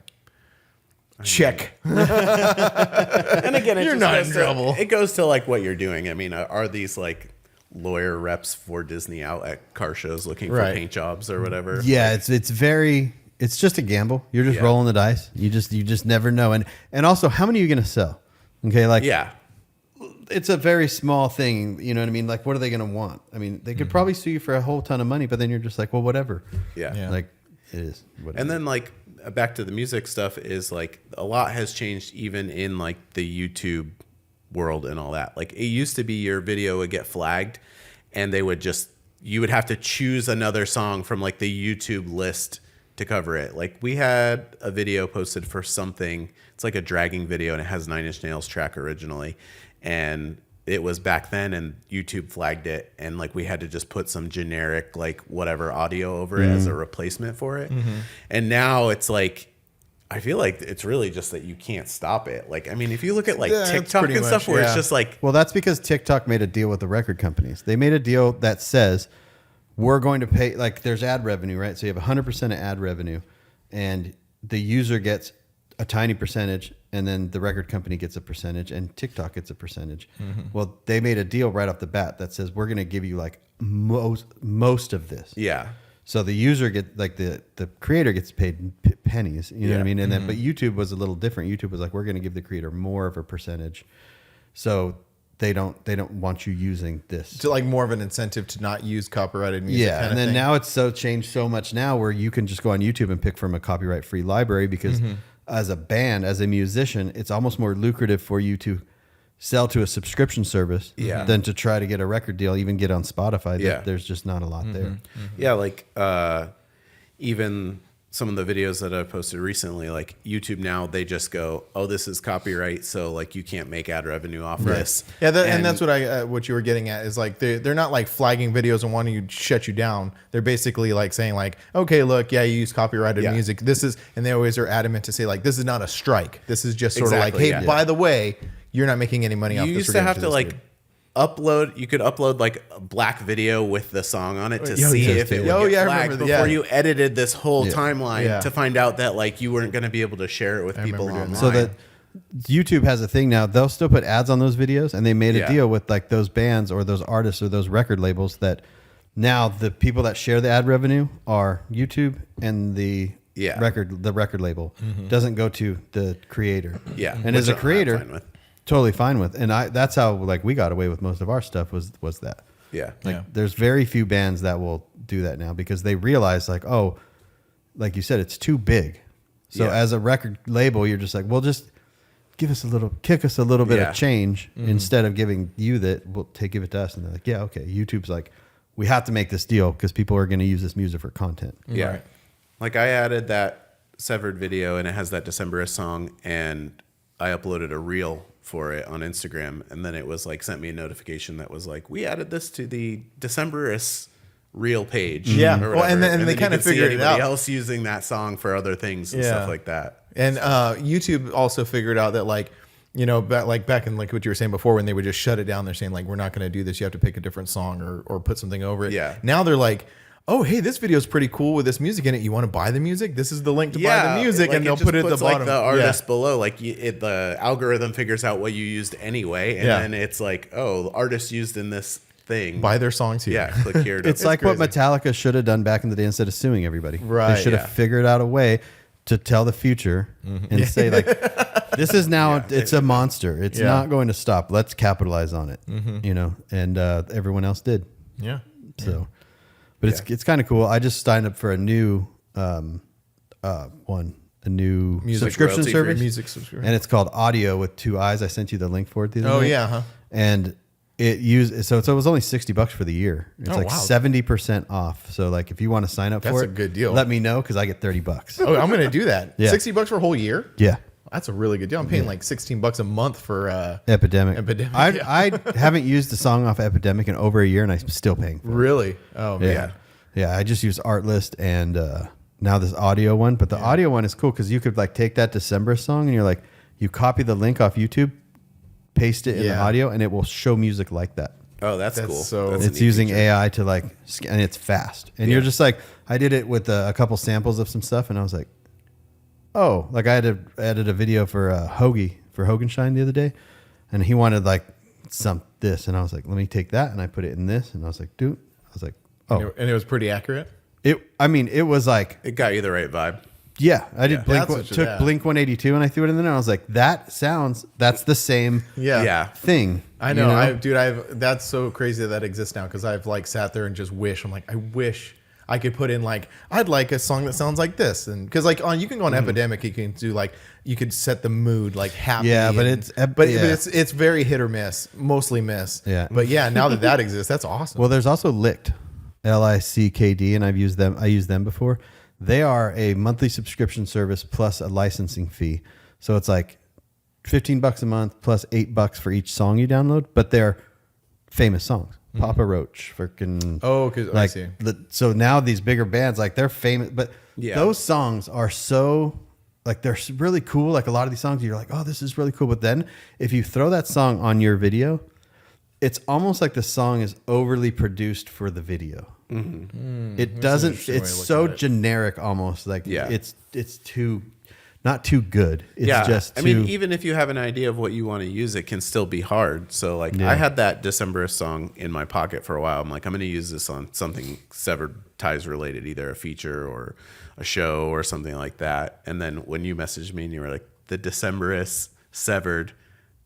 Check. And again, you're not in trouble. It goes to like what you're doing. I mean, are these like lawyer reps for Disney out at car shows looking for paint jobs or whatever? Yeah, it's just a gamble. You're just rolling the dice. You just never know. And also, how many are you going to sell? Okay, like it's a very small thing. You know what I mean? Like, what are they going to want? I mean, they could probably sue you for a whole ton of money, but then you're just like, well, whatever. Yeah. Like it is. Whatever. And then like back to the music stuff is like a lot has changed even in like the YouTube world and all that. Like it used to be your video would get flagged, and you would have to choose another song from like the YouTube list to cover it. Like we had a video posted for something. It's like a dragging video, and it has Nine Inch Nails track originally, and it was back then, and YouTube flagged it, and like we had to just put some generic like whatever audio over it as a replacement for it. And now it's like, I feel like it's really just that you can't stop it. Like, I mean, if you look at like TikTok and stuff where it's just like, well, that's because TikTok made a deal with the record companies. They made a deal that says we're going to pay, like there's ad revenue, right? So you have 100% of ad revenue, and the user gets a tiny percentage, and then the record company gets a percentage, and TikTok gets a percentage. Well, they made a deal right off the bat that says we're going to give you like most of this. yeah. So the user like the creator gets paid pennies, you know what I mean? And then, but YouTube was a little different. YouTube was like, we're going to give the creator more of a percentage. So they don't want you using this. To like more of an incentive to not use copyrighted music. Yeah. And then now it's changed so much now where you can just go on YouTube and pick from a copyright free library, because as a band, as a musician, it's almost more lucrative for you to sell to a subscription service than to try to get a record deal, even get on Spotify. Yeah. There's just not a lot there. Yeah, like even some of the videos that I've posted recently, like YouTube now, they just go, oh, this is copyright, so like you can't make ad revenue off this. Yeah, and that's what what you were getting at is like they're not like flagging videos and wanting to shut you down. They're basically like saying like, okay, look, you use copyrighted music. This is, and they always are adamant to say like, this is not a strike. This is just sort of like, hey, by the way, you're not making any money off this. You used to have to like upload. You could upload like a black video with the song on it to see if it would get flagged before you edited this whole timeline to find out that like you weren't going to be able to share it with people online. So that YouTube has a thing now. They'll still put ads on those videos, and they made a deal with like those bands or those artists or those record labels that now the people that share the ad revenue are YouTube and the record label. Doesn't go to the creator. Yeah, and as a creator, totally fine with. And that's how like we got away with most of our stuff was that. Yeah. Like there's very few bands that will do that now because they realize like, oh, like you said, it's too big. So as a record label, you're just like, well, just kick us a little bit of change instead of giving you that. We'll give it to us. And they're like, yeah, okay. YouTube's like, we have to make this deal because people are going to use this music for content. Yeah. Right. Like I added that Severed video and it has that Decemberist song, and I uploaded a reel for it on Instagram, and then it was like sent me a notification that was like, we added this to the Decemberist reel page. Yeah. Well, and they kind of figured it out. Else using that song for other things and stuff like that. And YouTube also figured out that like, you know, back in like what you were saying before, when they would just shut it down, they're saying like, we're not going to do this. You have to pick a different song or put something over it. Yeah. Now they're like, oh, hey, this video is pretty cool with this music in it. You want to buy the music? This is the link to buy the music, and they'll put it at the bottom. Like the artist below, like the algorithm figures out what you used anyway, and then it's like, oh, the artist used in this thing. Buy their songs here. Yeah, click here. It's like crazy. What Metallica should have done back in the day instead of suing everybody. Right. They should have figured out a way to tell the future and say like, this is now it's a monster. It's not going to stop. Let's capitalize on it. You know, and everyone else did. Yeah. So. But it's kind of cool. I just signed up for a new music subscription service. Music subscription. And it's called Audio with 2 eyes. I sent you the link for it the other night. Oh yeah, huh? And it was only $60 for the year. It's 70% off. So like if you want to sign up for it, that's a good deal. Let me know because I get $30. Oh, I'm gonna do that. $60 for a whole year? Yeah. That's a really good deal. I'm paying like $16 a month for Epidemic. I haven't used a song off Epidemic in over a year, and I'm still paying for it. Really? Oh man. Yeah, I just use Artlist and now this audio one. But the audio one is cool because you could like take that December song and you're like, you copy the link off YouTube, paste it in the audio, and it will show music like that. Oh, that's cool. So it's using AI to like, and it's fast. And you're just like, I did it with a couple samples of some stuff, and I was like, oh, like I added a video for Hoagie for Hogenshine the other day, and he wanted like this, and I was like, let me take that, and I put it in this, and I was like, dude, I was like, oh, and it was pretty accurate. It was like it got you the right vibe. Yeah, I did Blink 182 and I threw it in there, and I was like, that's the same thing. I know, that's so crazy that exists now because I've like sat there and just I'm like, I wish I could put in like, I'd like a song that sounds like this, and because like you can go on Epidemic, you can do like, you could set the mood like happy. Yeah, but it's very hit or miss, mostly miss. Yeah, but now that exists, that's awesome. Well, there's also Lickd, LICKD, and I used them before. They are a monthly subscription service plus a licensing fee. So it's like $15 a month plus $8 for each song you download, but they're famous songs. Papa Roach, freaking. Oh, because I see. So now these bigger bands, like they're famous, but Yeah. those songs are so like they're really cool. Like a lot of these songs, you're like, oh, this is really cool. But then if you throw that song on your video, it's almost like the song is overly produced for the video. It doesn't. interesting way It's to look so at it. generic, almost like Yeah. it's too. Not too good. It's just too. I mean, even if you have an idea of what you want to use, it can still be hard. So, like, Yeah. I had that Decemberist song in my pocket for a while. I'm like, I'm going to use this on something Severed Ties related, either a feature or a show or something like that. And then when you messaged me and you were like, the Decemberist Severed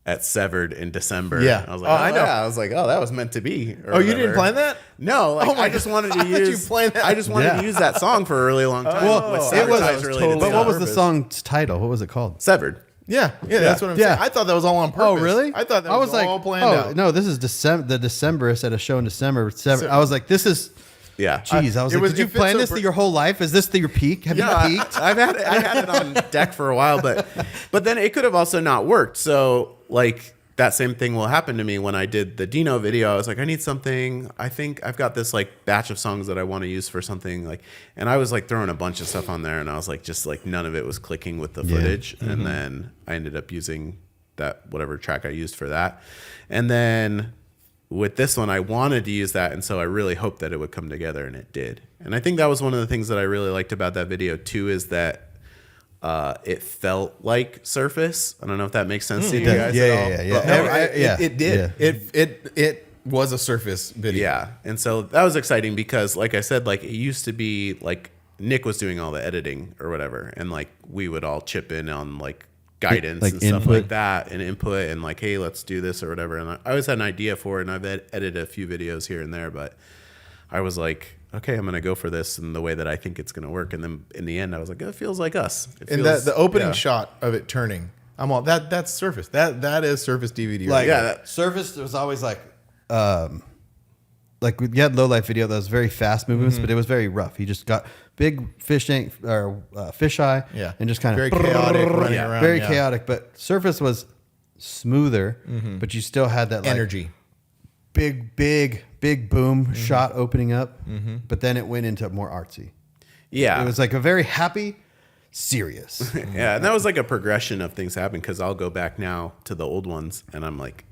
at Severed in December. Yeah. I was like, Oh, I know. Yeah. I was like, oh, that was meant to be. Or Oh, you didn't whatever. plan that? No, like, Oh my I just wanted God. to I thought you use. planned that. I just wanted Yeah. to use that song for a really long time. Oh, with it Severed was Ties related totally but stuff. what was the purpose. song's title? What was it called? Severed? Yeah, that's what I'm Yeah. saying. I thought that was all on purpose. Oh, really? I thought that was all planned oh, out. no, this is the Decemberist at a show in December. I was like, this is. Yeah. Jeez, I was it like, was- did you it fits plan so this your whole life? Is this your peak? Have Yeah, you peaked? I had it on deck for a while, but then it could have also not worked. So like that same thing will happen to me when I did the Dino video. I was like, I need something. I think I've got this like batch of songs that I want to use for something like, and I was like throwing a bunch of stuff on there, and I was like, just like none of it was clicking with the footage, and then I ended up using that whatever track I used for that, and then with this one, I wanted to use that, and so I really hoped that it would come together, and it did. And I think that was one of the things that I really liked about that video too, is that it felt like Surface. I don't know if that makes sense to you guys at all. Yeah. But no, Yeah. it did. Yeah. It was a Surface video. Yeah, and so that was exciting because, like I said, like it used to be like Nick was doing all the editing or whatever, and like we would all chip in on like guidance Like and stuff input. like that, and input, and like, hey, let's do this or whatever. And I always had an idea for it, and I've edited a few videos here and there, but I was like, okay, I'm gonna go for this in the way that I think it's gonna work. And then in the end, I was like, it feels like us. It And feels, the opening yeah. shot of it turning, I'm all that's Surface. That is Surface DVD. Like, Yeah, that- Surface was always like you had low life video that was very fast movements, but it was very rough. He just got big fish tank or fish eye, Yeah. and just kind Very of chaotic running Yeah. around. very yeah. chaotic. But Surface was smoother, but you still had that like, energy. big boom shot opening up. But then it went into more artsy. yeah, It was like a very happy, serious. yeah, and that was like a progression of things happening because I'll go back now to the old ones, and I'm like,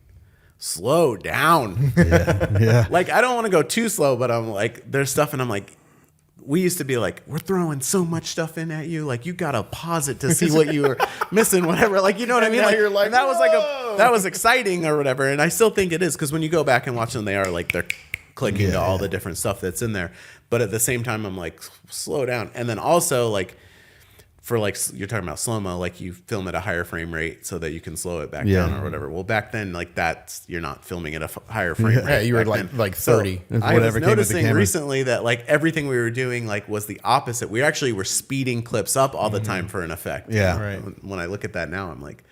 slow down. Yeah. Like, I don't want to go too slow, but I'm like, there's stuff, and I'm like, we used to be like, we're throwing so much stuff in at you, like you gotta pause it to see what you were missing, whatever. Like, you know what I And mean? now Like, you're like, and that was like "Whoa." that was exciting or whatever, and I still think it is because when you go back and watch them, they are like they're clicking to all the different stuff that's in there. But at the same time, I'm like, slow down, and then also like. For like you're talking about slow-mo, like you film at a higher frame rate so that you can slow it back down or whatever. Well, back then, like that's you're not filming at a higher frame rate. Yeah, you were back then. like So 30. I Whatever was came with the noticing camera. recently that like everything we were doing like was the opposite. We actually were speeding clips up all the time for an effect. Yeah. Right. When I look at that now, I'm like,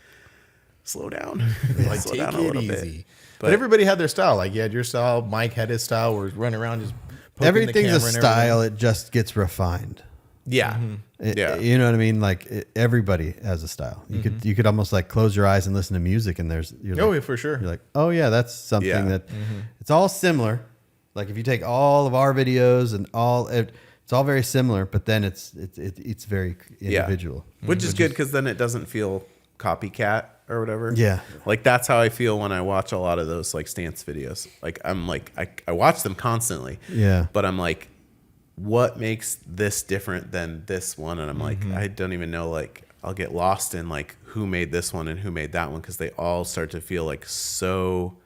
slow down, Like slow take down a it little easy. bit. But everybody had their style. Like you had your style. Mike had his style. We're running around just poking Everything's the a camera and everything. style. It just gets refined. Yeah, yeah. You know what I mean? Like everybody has a style. You could almost like close your eyes and listen to music, and you're Oh, like, yeah, for sure. You're like, oh yeah, that's something Yeah. that it's all similar. Like if you take all of our videos and it's all very similar, but then it's very individual. Which is good because then it doesn't feel copycat or whatever. Yeah. Like that's how I feel when I watch a lot of those like stance videos. Like I'm like I watch them constantly. Yeah. But I'm like, what makes this different than this one? And I'm like, I don't even know. Like I'll get lost in like who made this one and who made that one because they all start to feel like so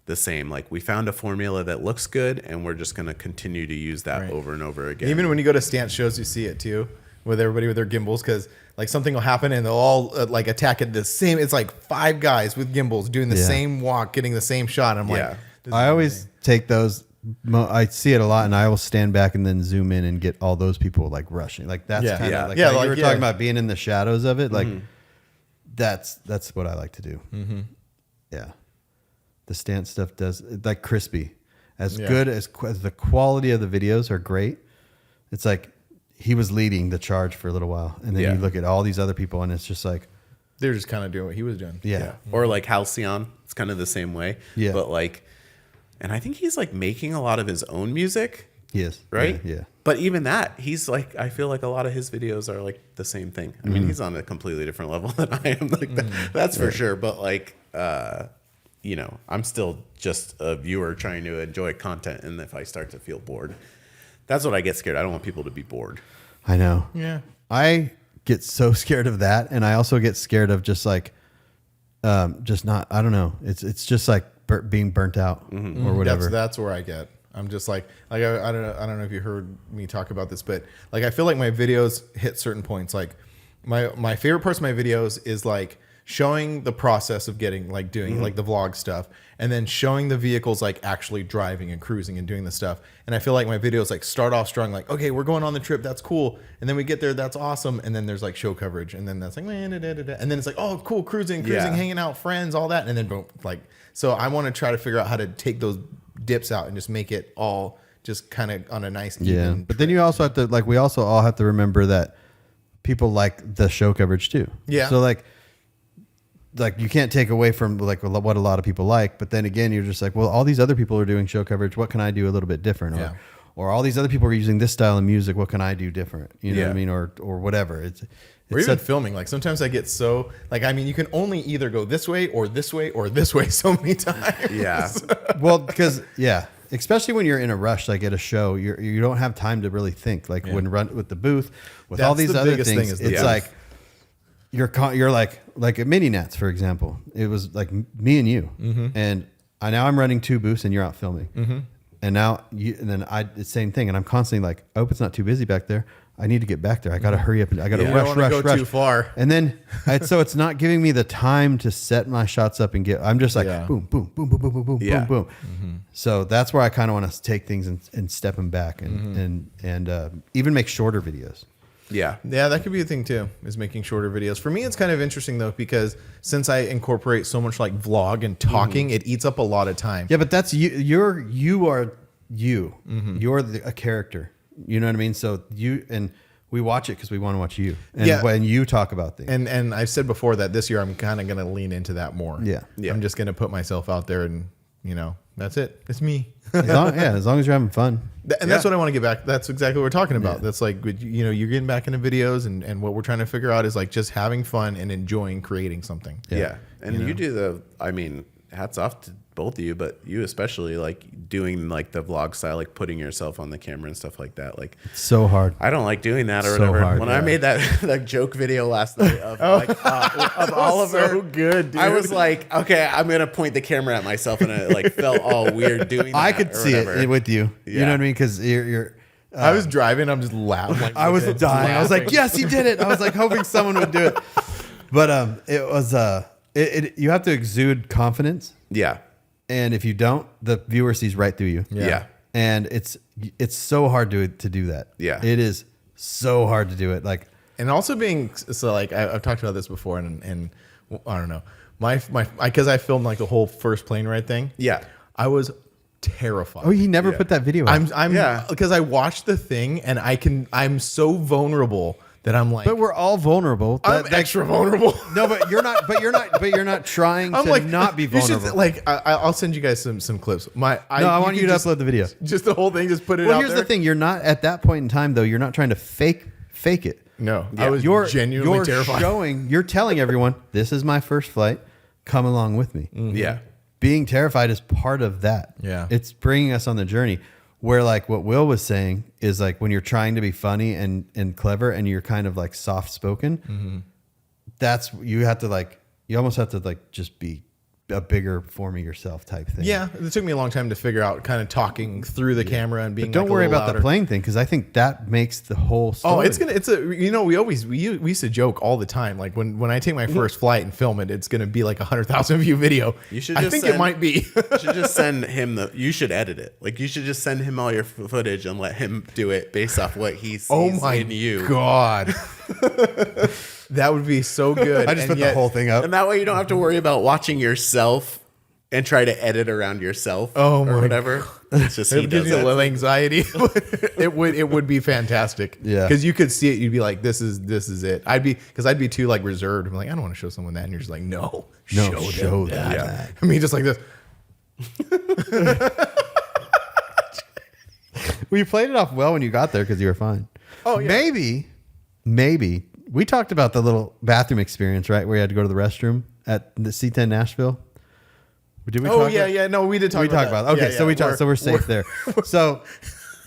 the same. Like we found a formula that looks good and we're just going to continue to use that over and over again. Even when you go to stance shows, you see it too with everybody with their gimbals because like something will happen and they'll all like attack at the same. It's like 5 guys with gimbals doing the Yeah. same walk, getting the same shot. I'm Yeah. like, this I is always amazing. take those. I see it a lot, and I will stand back and then zoom in and get all those people like rushing. Like that's Yeah. kind of Yeah. like Yeah, how like, you were yeah. talking about being in the shadows of it. Like that's what I like to do. Yeah, the stance stuff does like crispy, as Yeah. good as the quality of the videos are great. It's like he was leading the charge for a little while, and then Yeah. you look at all these other people, and it's just like, They're just kind of doing what he was doing. yeah. Or like Halcyon, it's kind of the same way. Yeah. But like, and I think he's like making a lot of his own music, He is. right? Yeah. But even that, he's like, I feel like a lot of his videos are like the same thing. I mean, he's on a completely different level than I am. Like that's for sure. But like, you know, I'm still just a viewer trying to enjoy content. And if I start to feel bored, that's what I get scared. I don't want people to be bored. I know. Yeah. I get so scared of that, and I also get scared of just like, just not. I don't know. It's just like being burnt out or whatever. That's where I get. I'm just like I don't know if you heard me talk about this, but like I feel like my videos hit certain points. Like my favorite parts of my videos is like showing the process of getting like doing like the vlog stuff, and then showing the vehicles like actually driving and cruising and doing the stuff. And I feel like my videos like start off strong, like, okay, we're going on the trip, that's cool, and then we get there, that's awesome, and then there's like show coverage, and then that's like and then it's like, oh cool, cruising, Yeah. hanging out, friends, all that, and then boom, like, so I want to try to figure out how to take those dips out and just make it all just kind of on a nice even But then you also have to like, we also all have to remember that people like the show coverage too. Yeah. So like you can't take away from like what a lot of people like, but then again, you're just like, well, all these other people are doing show coverage. What can I do a little bit different? Yeah. Or all these other people are using this style of music. What can I do different? You know Yeah. what I mean? Or whatever. It's or even filming. Like sometimes I get so like, I mean, you can only either go this way or this way or this way so many times. Yeah. well, because especially when you're in a rush, like at a show, you don't have time to really think. Like when run with the booth, with all That's these the other biggest thing things, is the it's booth. like you're like at Mini Nats, for example. It was like me and you, and now I'm running 2 booths, and you're out filming, and now and then it's the same thing, and I'm constantly like, I hope it's not too busy back there. I need to get back there. I got to hurry up and I got to You rush, don't wanna go too far. and then so it's not giving me the time to set my shots up and get. I'm just like boom, boom, boom, boom, boom, boom, boom, Yeah. boom, boom. So that's where I kind of want to take things and step them back and even make shorter videos. Yeah. Yeah, that could be a thing too, is making shorter videos. For me, it's kind of interesting though, because since I incorporate so much like vlog and talking, it eats up a lot of time. Yeah, but that's you. You are you. You're a character. You know what I mean? So we watch it because we want to watch you. And Yeah. when you talk about things. And I've said before that this year I'm kind of going to lean into that more. Yeah. Yeah. I'm just going to put myself out there, and you know, that's it. It's me. as long as you're having fun. And that's what I want to get back. That's exactly what we're talking about. That's like, you know, you're getting back into videos, and what we're trying to figure out is like just having fun and enjoying creating something. Yeah. And you do I mean, hats off to both of you, but you especially like doing like the vlog style, like putting yourself on the camera and stuff like that. Like So hard. I don't like doing that or So whatever. hard, When I made that joke video last night of of Oliver, so good, dude. I was like, okay, I'm gonna point the camera at myself, and it like felt all weird doing that. I could or see whatever. it with you. You Yeah. know what I mean? Because you're I was driving. I'm just laughing. Like, I was dying. I was like, yes, he did it. I was like hoping someone would do it. But it was you have to exude confidence. Yeah. And if you don't, the viewer sees right through you. Yeah. And it's so hard to do that. Yeah. It is so hard to do it. Like, And also being so like I've talked about this before, and I don't know, because I filmed like the whole first plane ride thing. Yeah. I was terrified. oh, he never put that video up. I'm Yeah. because I watched the thing, and I'm so vulnerable that I'm like, But we're all vulnerable. I'm That- extra vulnerable. No, but you're not. But you're not trying I'm to like, not be you should, vulnerable. like I'll send you guys some clips. I want you to upload the video. Just the whole thing. Just put it Well, out here's there. the thing: you're not at that point in time, though. You're not trying to fake it. No, I was You're genuinely terrified. You're telling everyone, this is my first flight. Come along with me. Yeah. Being terrified is part of that. Yeah. It's bringing us on the journey. Where like what Will was saying is like when you're trying to be funny and clever and you're kind of like soft spoken, that's you almost have to like just be a bigger form of yourself type thing. Yeah, it took me a long time to figure out kind of talking through the camera and being. But don't like, a worry little about louder. the playing thing because I think that makes the whole story. Oh, it's a we used to joke all the time, like when I take my first flight and film it, it's gonna be like 100,000 view video. You should I just think send- it might be. You should just send him you should edit it. Like you should just send him all your footage and let him do it based off what he sees Oh my in you. god, that would be so good. I just And put the yet- whole thing up. And that way you don't have to worry about watching yourself and try to edit around yourself Oh or my whatever. It's just he It gives does you a that. little anxiety. it would be fantastic. Yeah. Because you could see it, you'd be like, this is it. I'd be too like reserved. I'm like, I don't want to show someone that. And you're just like, no, show them that. Yeah. I mean, just like this. Well, you played it off well when you got there because you were fine. Oh, yeah. Maybe we talked about the little bathroom experience, right? Where you had to go to the restroom at the C10 Nashville. Did we? Oh, talk yeah, about, yeah. No, we did talk we about talked that. about it. Okay, Yeah, so we yeah. talked. So we're safe there. So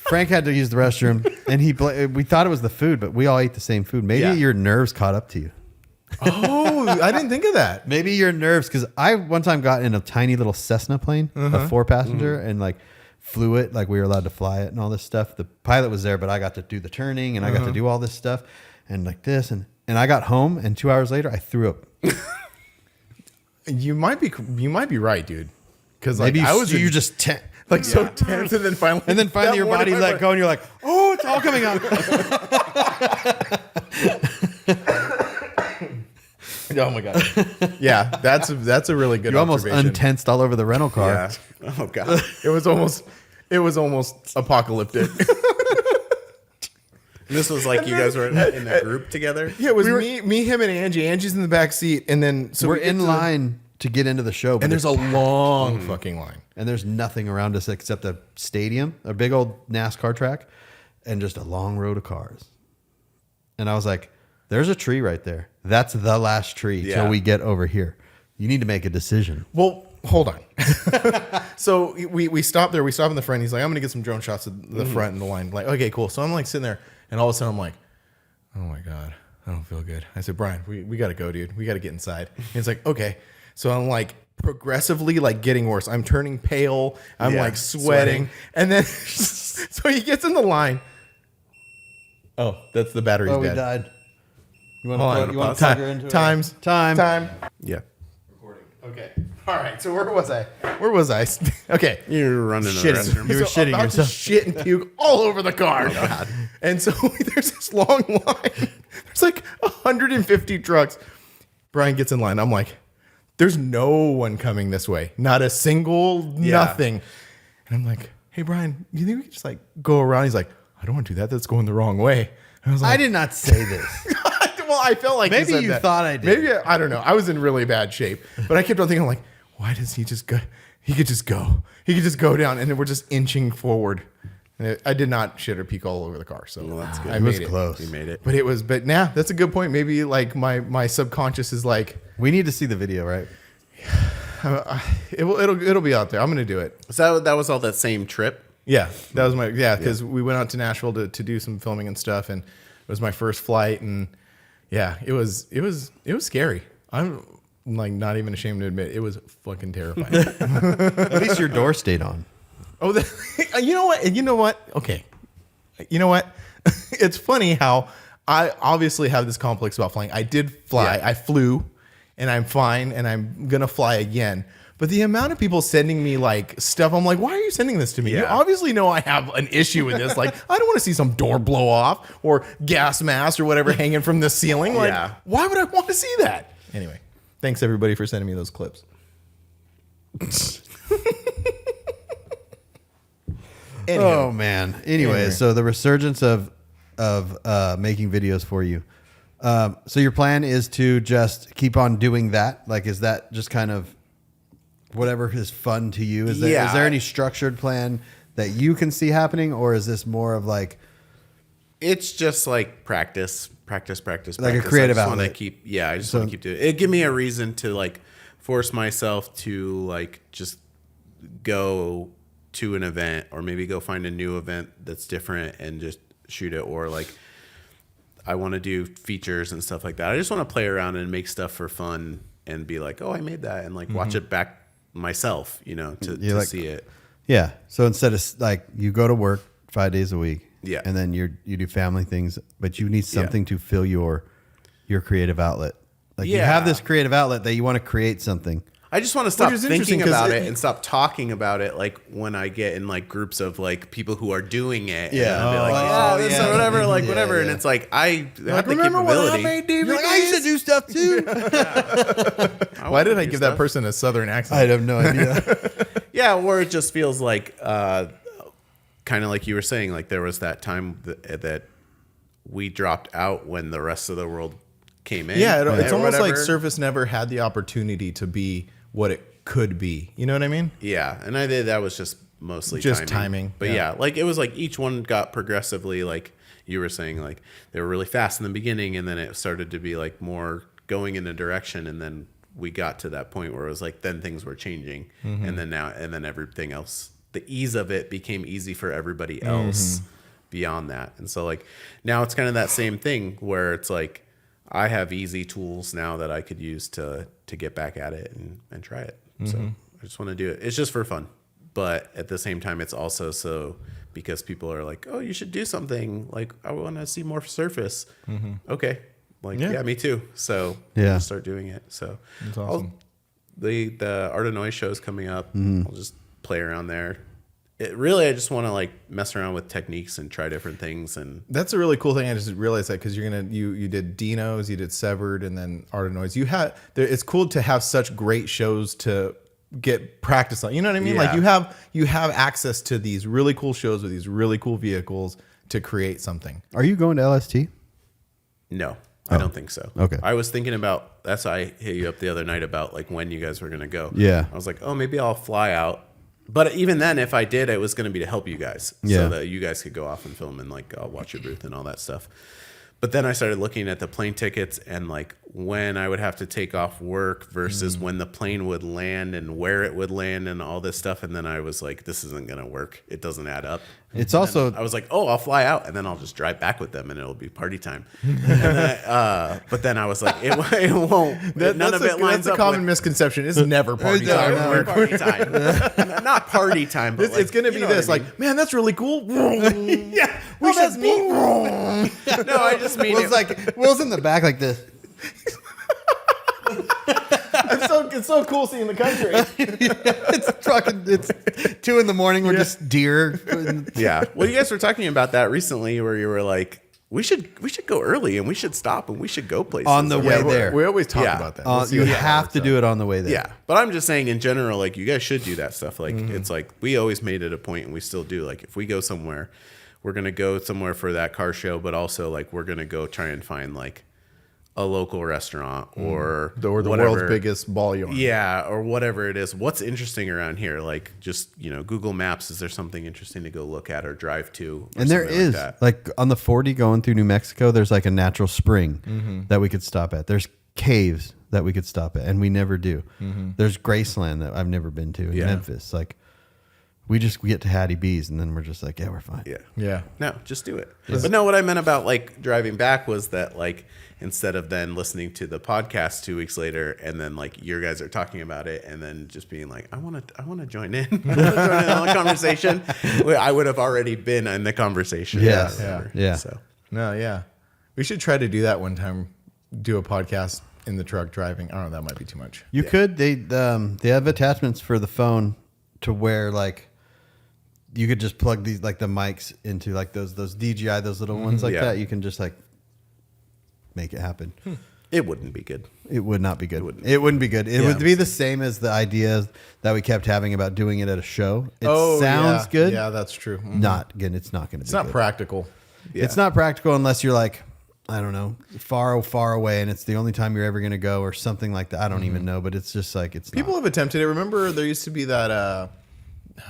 Frank had to use the restroom, and we thought it was the food, but we all ate the same food. Maybe Yeah. your nerves caught up to you. Oh, I didn't think of that. Maybe your nerves, because I one time got in a tiny little Cessna plane, a 4-passenger, and like flew it, like we were allowed to fly it and all this stuff. The pilot was there, but I got to do the turning and I got to do all this stuff and like this, and I got home, and 2 hours later I threw up. You might be right, dude. Because like Maybe I was you're just so tense, and then finally that your morning body I let went, go, and you're like, oh, it's all coming out. Oh my god. Yeah, that's a really good You almost observation. untensed all over the rental car. Yeah. Oh god. It was almost apocalyptic. This was like you guys were in a group together. Yeah, it was me, him, and Angie. Angie's in the back seat, and then so We're we get in to line to get into the show, but and there's a long fucking line. and there's nothing around us except a stadium, a big old NASCAR track, and just a long row of cars. And I was like, there's a tree right there. That's the last tree till Yeah. we get over here. You need to make a decision. Well, hold on. So we stop there. We stop in the front. He's like, I'm going to get some drone shots of the front and the line. Like, okay, cool. So I'm like sitting there, and all of a sudden I'm like, oh my God, I don't feel good. I said, Brian, we got to go, dude. We got to get inside. And he's like, okay. So I'm like progressively like getting worse. I'm turning pale. I'm Yeah, like sweating. And then, so he gets in the line. Oh, that's the battery's Oh, we dead. died. You want Hold on. to plug Time. her into it? Time. Yeah. Recording. Okay. All right. So where was I? Okay. You're running to the Shitting. restroom. You were So shitting about yourself. to shit and puke all over the car. And so there's this long line. There's like 150 trucks. Brian gets in line. I'm like, there's no one coming this way. Not a single nothing. And I'm like, hey, Brian, you think we could just like go around? He's like, I don't want to do that. That's going the wrong way. And I was I like, did not say this. well, I felt like Maybe he said you that. thought I did. Maybe I don't know. I was in really bad shape, but I kept on thinking, like, why does he just go? He could just go. He could just go down, and then we're just inching forward. And I did not shit or puke all over the car, so that's good. I It was made close. You made it. But it was. But now that's a good point. Maybe like my subconscious is like, We need to see the video, right? it'll be out there. I'm gonna do it. So that was all that same trip. Yeah, that was my because we went out to Nashville to do some filming and stuff, and it was my first flight, and yeah, it was scary. I'm like not even ashamed to admit it was fucking terrifying. At least your door stayed on. Oh, you know what? You know what? Okay, you know what? It's funny how I obviously have this complex about flying. I did fly. Yeah. I flew, and I'm fine, and I'm gonna fly again. But the amount of people sending me like stuff, I'm like, why are you sending this to me? You Yeah. obviously know I have an issue with this. Like, I don't want to see some door blow off or gas mask or whatever hanging from the ceiling. Like, Yeah. why would I want to see that? Anyway, thanks everybody for sending me those clips. Oh man. Anyway, Anyway. so the resurgence of making videos for you. So your plan is to just keep on doing that. Like, is that just kind of whatever is fun to you? Is there Yeah. any structured plan that you can see happening, or is this more of like It's just like practice. Like a practice. creative I just wanna outlet. I just want to keep doing it. It give me a reason to like force myself to like just go to an event, or maybe go find a new event that's different and just shoot it, or like I want to do features and stuff like that. I just want to play around and make stuff for fun and be like, oh, I made that, and like watch it back myself, to like- see it. Yeah. So instead of like you go to work 5 days a week, Yeah. and then you do family things, but you need something to fill your creative outlet. Like you Yeah. have this creative outlet that you want to create something. I just want to stop is interesting thinking 'cause about it and stop talking about it. Like when I get in like groups of like people who are doing it, Yeah. and I'll be like, Oh, this yeah. or whatever, like Yeah, whatever, and yeah. it's like I have the remember when I capability. made You're like, I used to do stuff too. Why did I do give stuff. that person a southern accent? I have no idea. Yeah, or it just feels like kind of like you were saying, like there was that time that we dropped out when the rest of the world came in. Yeah, it's or almost like whatever. Surface never had the opportunity to be what it could be. You know what I mean? Yeah, and I think that was just mostly Just timing, But yeah. yeah, like it was like each one got progressively, like you were saying, like they were really fast in the beginning, and then it started to be like more going in a direction, and then we got to that point where it was like then things were changing, and then everything else, the ease of it became easy for everybody else beyond that. And so like now it's kind of that same thing where it's like I have easy tools now that I could use to get back at it and try it. So I just want to do it. It's just for fun. But at the same time, it's also so because people are like, oh, you should do something. Like, I want to see more Surface. Okay. Like, yeah, me too. So Yeah. I'll start doing it. So That's awesome. the Art of Noise show is coming up. I'll just play around there. I just want to like mess around with techniques and try different things. And That's a really cool thing. I just realized that because you did Dino's, you did Severed, and then Art of Noise. It's cool to have such great shows to get practice on. You know what I mean? Like Yeah. you have access to these really cool shows with these really cool vehicles to create something. Are you going to LST? no, I don't think so. Okay. I was thinking about, that's why I hit you up the other night about like when you guys were going to go. Yeah. I was like, oh, maybe I'll fly out. But even then, if I did, it was going to be to help you guys, Yeah. so that you guys could go off and film and like I'll watch your booth and all that stuff. But then I started looking at the plane tickets and like when I would have to take off work versus when the plane would land and where it would land and all this stuff. And then I was like, this isn't going to work. It doesn't add up. It's And also then I was like, oh, I'll fly out and then I'll just drive back with them and it'll be party time. And then, but then I was like, it won't. None of it lines That's a up common with misconception. It's never party Yeah, time. I know. We're party time. Not party time, but It's going to be this, like, man, that's really cool. yeah, we should be. No, I just mean Will's like Will's in the back like this. It's so cool seeing the country. It's 2 a.m. We're just deer. yeah. Well, you guys were talking about that recently, where you were like, we should go early and we should stop and we should go places On the way there. We always talk Yeah. about that. We'll see You what have to happens. do it on the way there. Yeah, but I'm just saying in general, like you guys should do that stuff. Like it's like we always made it a point, and we still do. Like if we go somewhere, we're gonna go somewhere for that car show, but also like we're gonna go try and find like a local restaurant or the whatever. world's biggest ball yarn. Yeah, or whatever it is. What's interesting around here? Like just Google Maps. Is there something interesting to go look at or drive to? Or And there something is that? like on the 40 going through New Mexico, there's like a natural spring that we could stop at. There's caves that we could stop at, and we never do. There's Graceland that I've never been to in Yeah. Memphis. Like we get to Hattie B's, and then we're just like, yeah, we're fine. Yeah. No, just do it. But no, what I meant about like driving back was that like instead of then listening to the podcast 2 weeks later and then like your guys are talking about it and then just being like, I want to join in. I wanna join in on the conversation. I would have already been in the conversation. Yeah. or whatever. Yeah. So No, yeah. We should try to do that one time. Do a podcast in the truck driving. I don't know. That might be too much. You could. They have attachments for the phone to where like you could just plug these like the mics into like those DJI, those little ones like Yeah. that. You can just like make it happen. it wouldn't be good. It would not be good. It wouldn't be good. It would be the same as the idea that we kept having about doing it at a show. It sounds good. Yeah, that's true. Mhm. Not good. It's not going to be. It's not good. practical. It's not practical unless you're like, I don't know, far away, and it's the only time you're ever going to go, or something like that. I don't even know, but it's just like it's People not. have attempted it. Remember, there used to be that.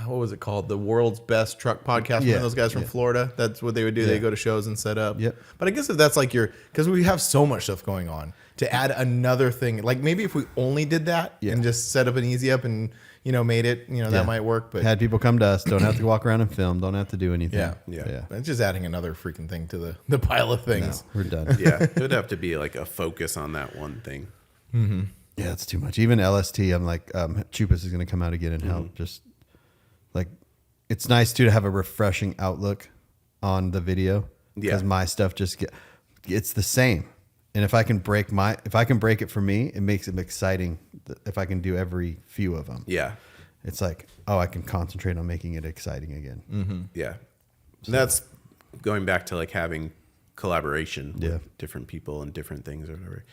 What was it called? The World's Best Truck Podcast. Yeah. One of those guys from Florida. That's what they would do. Yeah. They go to shows and set up. Yep. But I guess if that's like because we have so much stuff going on, to add another thing, like maybe if we only did that and just set up an easy up and made it, that might work. But Had people come to us. Don't have to walk around and film. Don't have to do anything. yeah. It's just adding another freaking thing to the pile of things. We're done. Yeah. It would have to be like a focus on that one thing. Yeah, it's too much. Even LST, I'm like, Chupas is going to come out again and help. Just like, it's nice too to have a refreshing outlook on the video because my stuff it's the same. And if I can break it for me, it makes it exciting. If I can do every few of them, Yeah. it's like, oh, I can concentrate on making it exciting again. Yeah. That's going back to like having collaboration with different people and different things or whatever.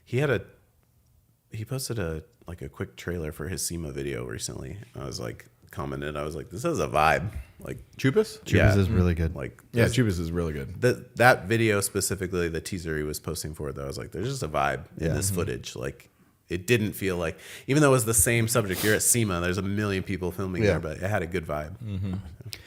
He posted a quick trailer for his SEMA video recently. I was like, commented, I was like, this is a vibe. Like Chupas? Chupas is really good. Like Yeah, Chupas is really good. that video specifically, the teaser he was posting for it, though, I was like, there's just a vibe in this footage. Like it didn't feel like, even though it was the same subject, you're at SEMA, there's a million people filming there, but it had a good vibe.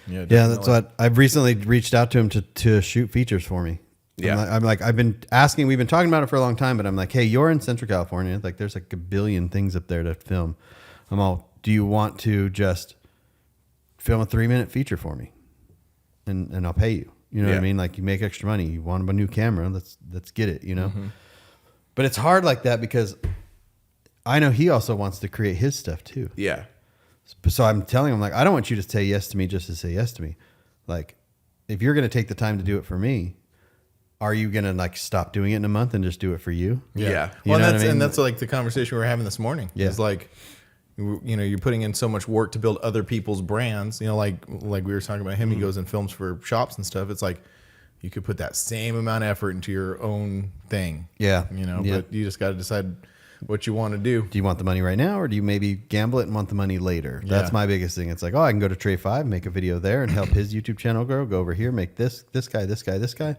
Yeah, That's what I've recently reached out to him to shoot features for me. Yeah. I'm like, I've been asking, we've been talking about it for a long time, but I'm like, hey, you're in Central California. Like there's like a billion things up there to film. I'm all, do you want to just film a 3-minute feature for me? And I'll pay you. You know what I mean? Like you make extra money. You want a new camera. Let's get it, you know? But it's hard like that because I know he also wants to create his stuff too. Yeah. So I'm telling him, like, I don't want you to say yes to me just to say yes to me. Like, if you're going to take the time to do it for me, are you going to like stop doing it in a month and just do it for you? Yeah. Well, know what I mean? and that's like the conversation we were having this morning. Yeah. It's like, you know, you're putting in so much work to build other people's brands. You know, like we were talking about him, he goes and films for shops and stuff. It's like you could put that same amount of effort into your own thing. Yeah. You know, Yeah. but you just got to decide what you want to do. Do you want the money right now or do you maybe gamble it and want the money later? That's my biggest thing. It's like, oh, I can go to Tray 5, make a video there and help his YouTube channel grow. Go over here, make this guy.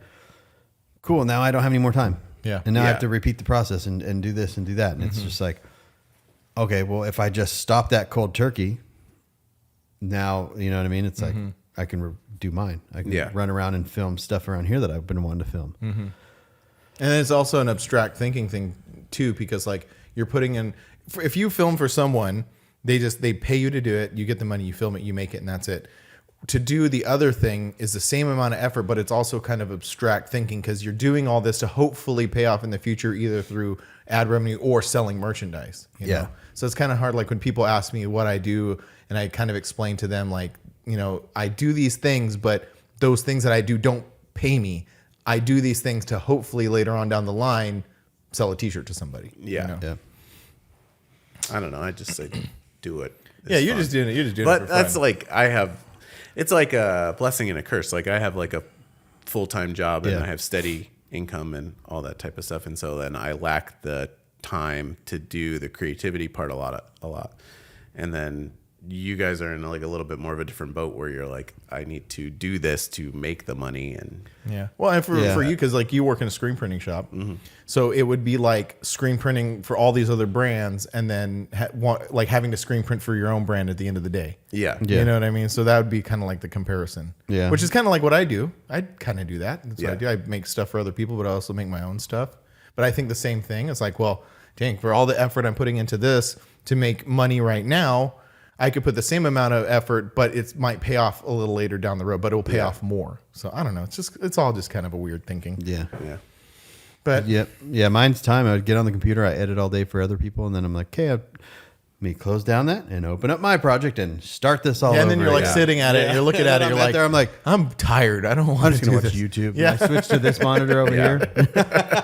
Cool. Now I don't have any more time. Yeah. And now I have to repeat the process and do this and do that. And it's just like, okay, well, if I just stop that cold turkey, now, you know what I mean? It's like, I can do mine. I can run around and film stuff around here that I've been wanting to film. And it's also an abstract thinking thing too, because like you're putting in, if you film for someone, they pay you to do it. You get the money, you film it, you make it, and that's it. To do the other thing is the same amount of effort, but it's also kind of abstract thinking because you're doing all this to hopefully pay off in the future, either through ad revenue or selling merchandise. You know? So it's kind of hard. Like when people ask me what I do and I kind of explain to them, like, you know, I do these things, but those things that I do don't pay me. I do these things to hopefully later on down the line sell a T-shirt to somebody. Yeah. You know? Yeah. I don't know. I just say do it. It's Yeah, you're fun. just doing it. You're just doing it. But for that's fun. like it's like a blessing and a curse. Like I have like a full-time job and I have steady income and all that type of stuff, and so then I lack the time to do the creativity part a lot. And then you guys are in like a little bit more of a different boat where you're like, I need to do this to make the money. And yeah. Well, and for you, because like you work in a screen printing shop, so it would be like screen printing for all these other brands, and then like having to screen print for your own brand at the end of the day. yeah. You know what I mean? So that would be kind of like the comparison. Yeah. Which is kind of like what I do. I kind of do that. That's what I Yeah. do. I make stuff for other people, but I also make my own stuff. But I think the same thing. It's like, well, dang, for all the effort I'm putting into this to make money right now, I could put the same amount of effort, but it might pay off a little later down the road, but it will pay off more. So I don't know. It's all just kind of a weird thinking. Yeah. Yeah. But Yeah. Mine's time. I would get on the computer. I edit all day for other people. And then I'm like, okay, let me close down that and open up my project and start this all over. and then you're like again. sitting at it and you're looking at it. I'm You're at like, there, I'm like, I'm tired. I don't want I'm to just do going to watch this. YouTube. Yeah. And I switch to this monitor over here.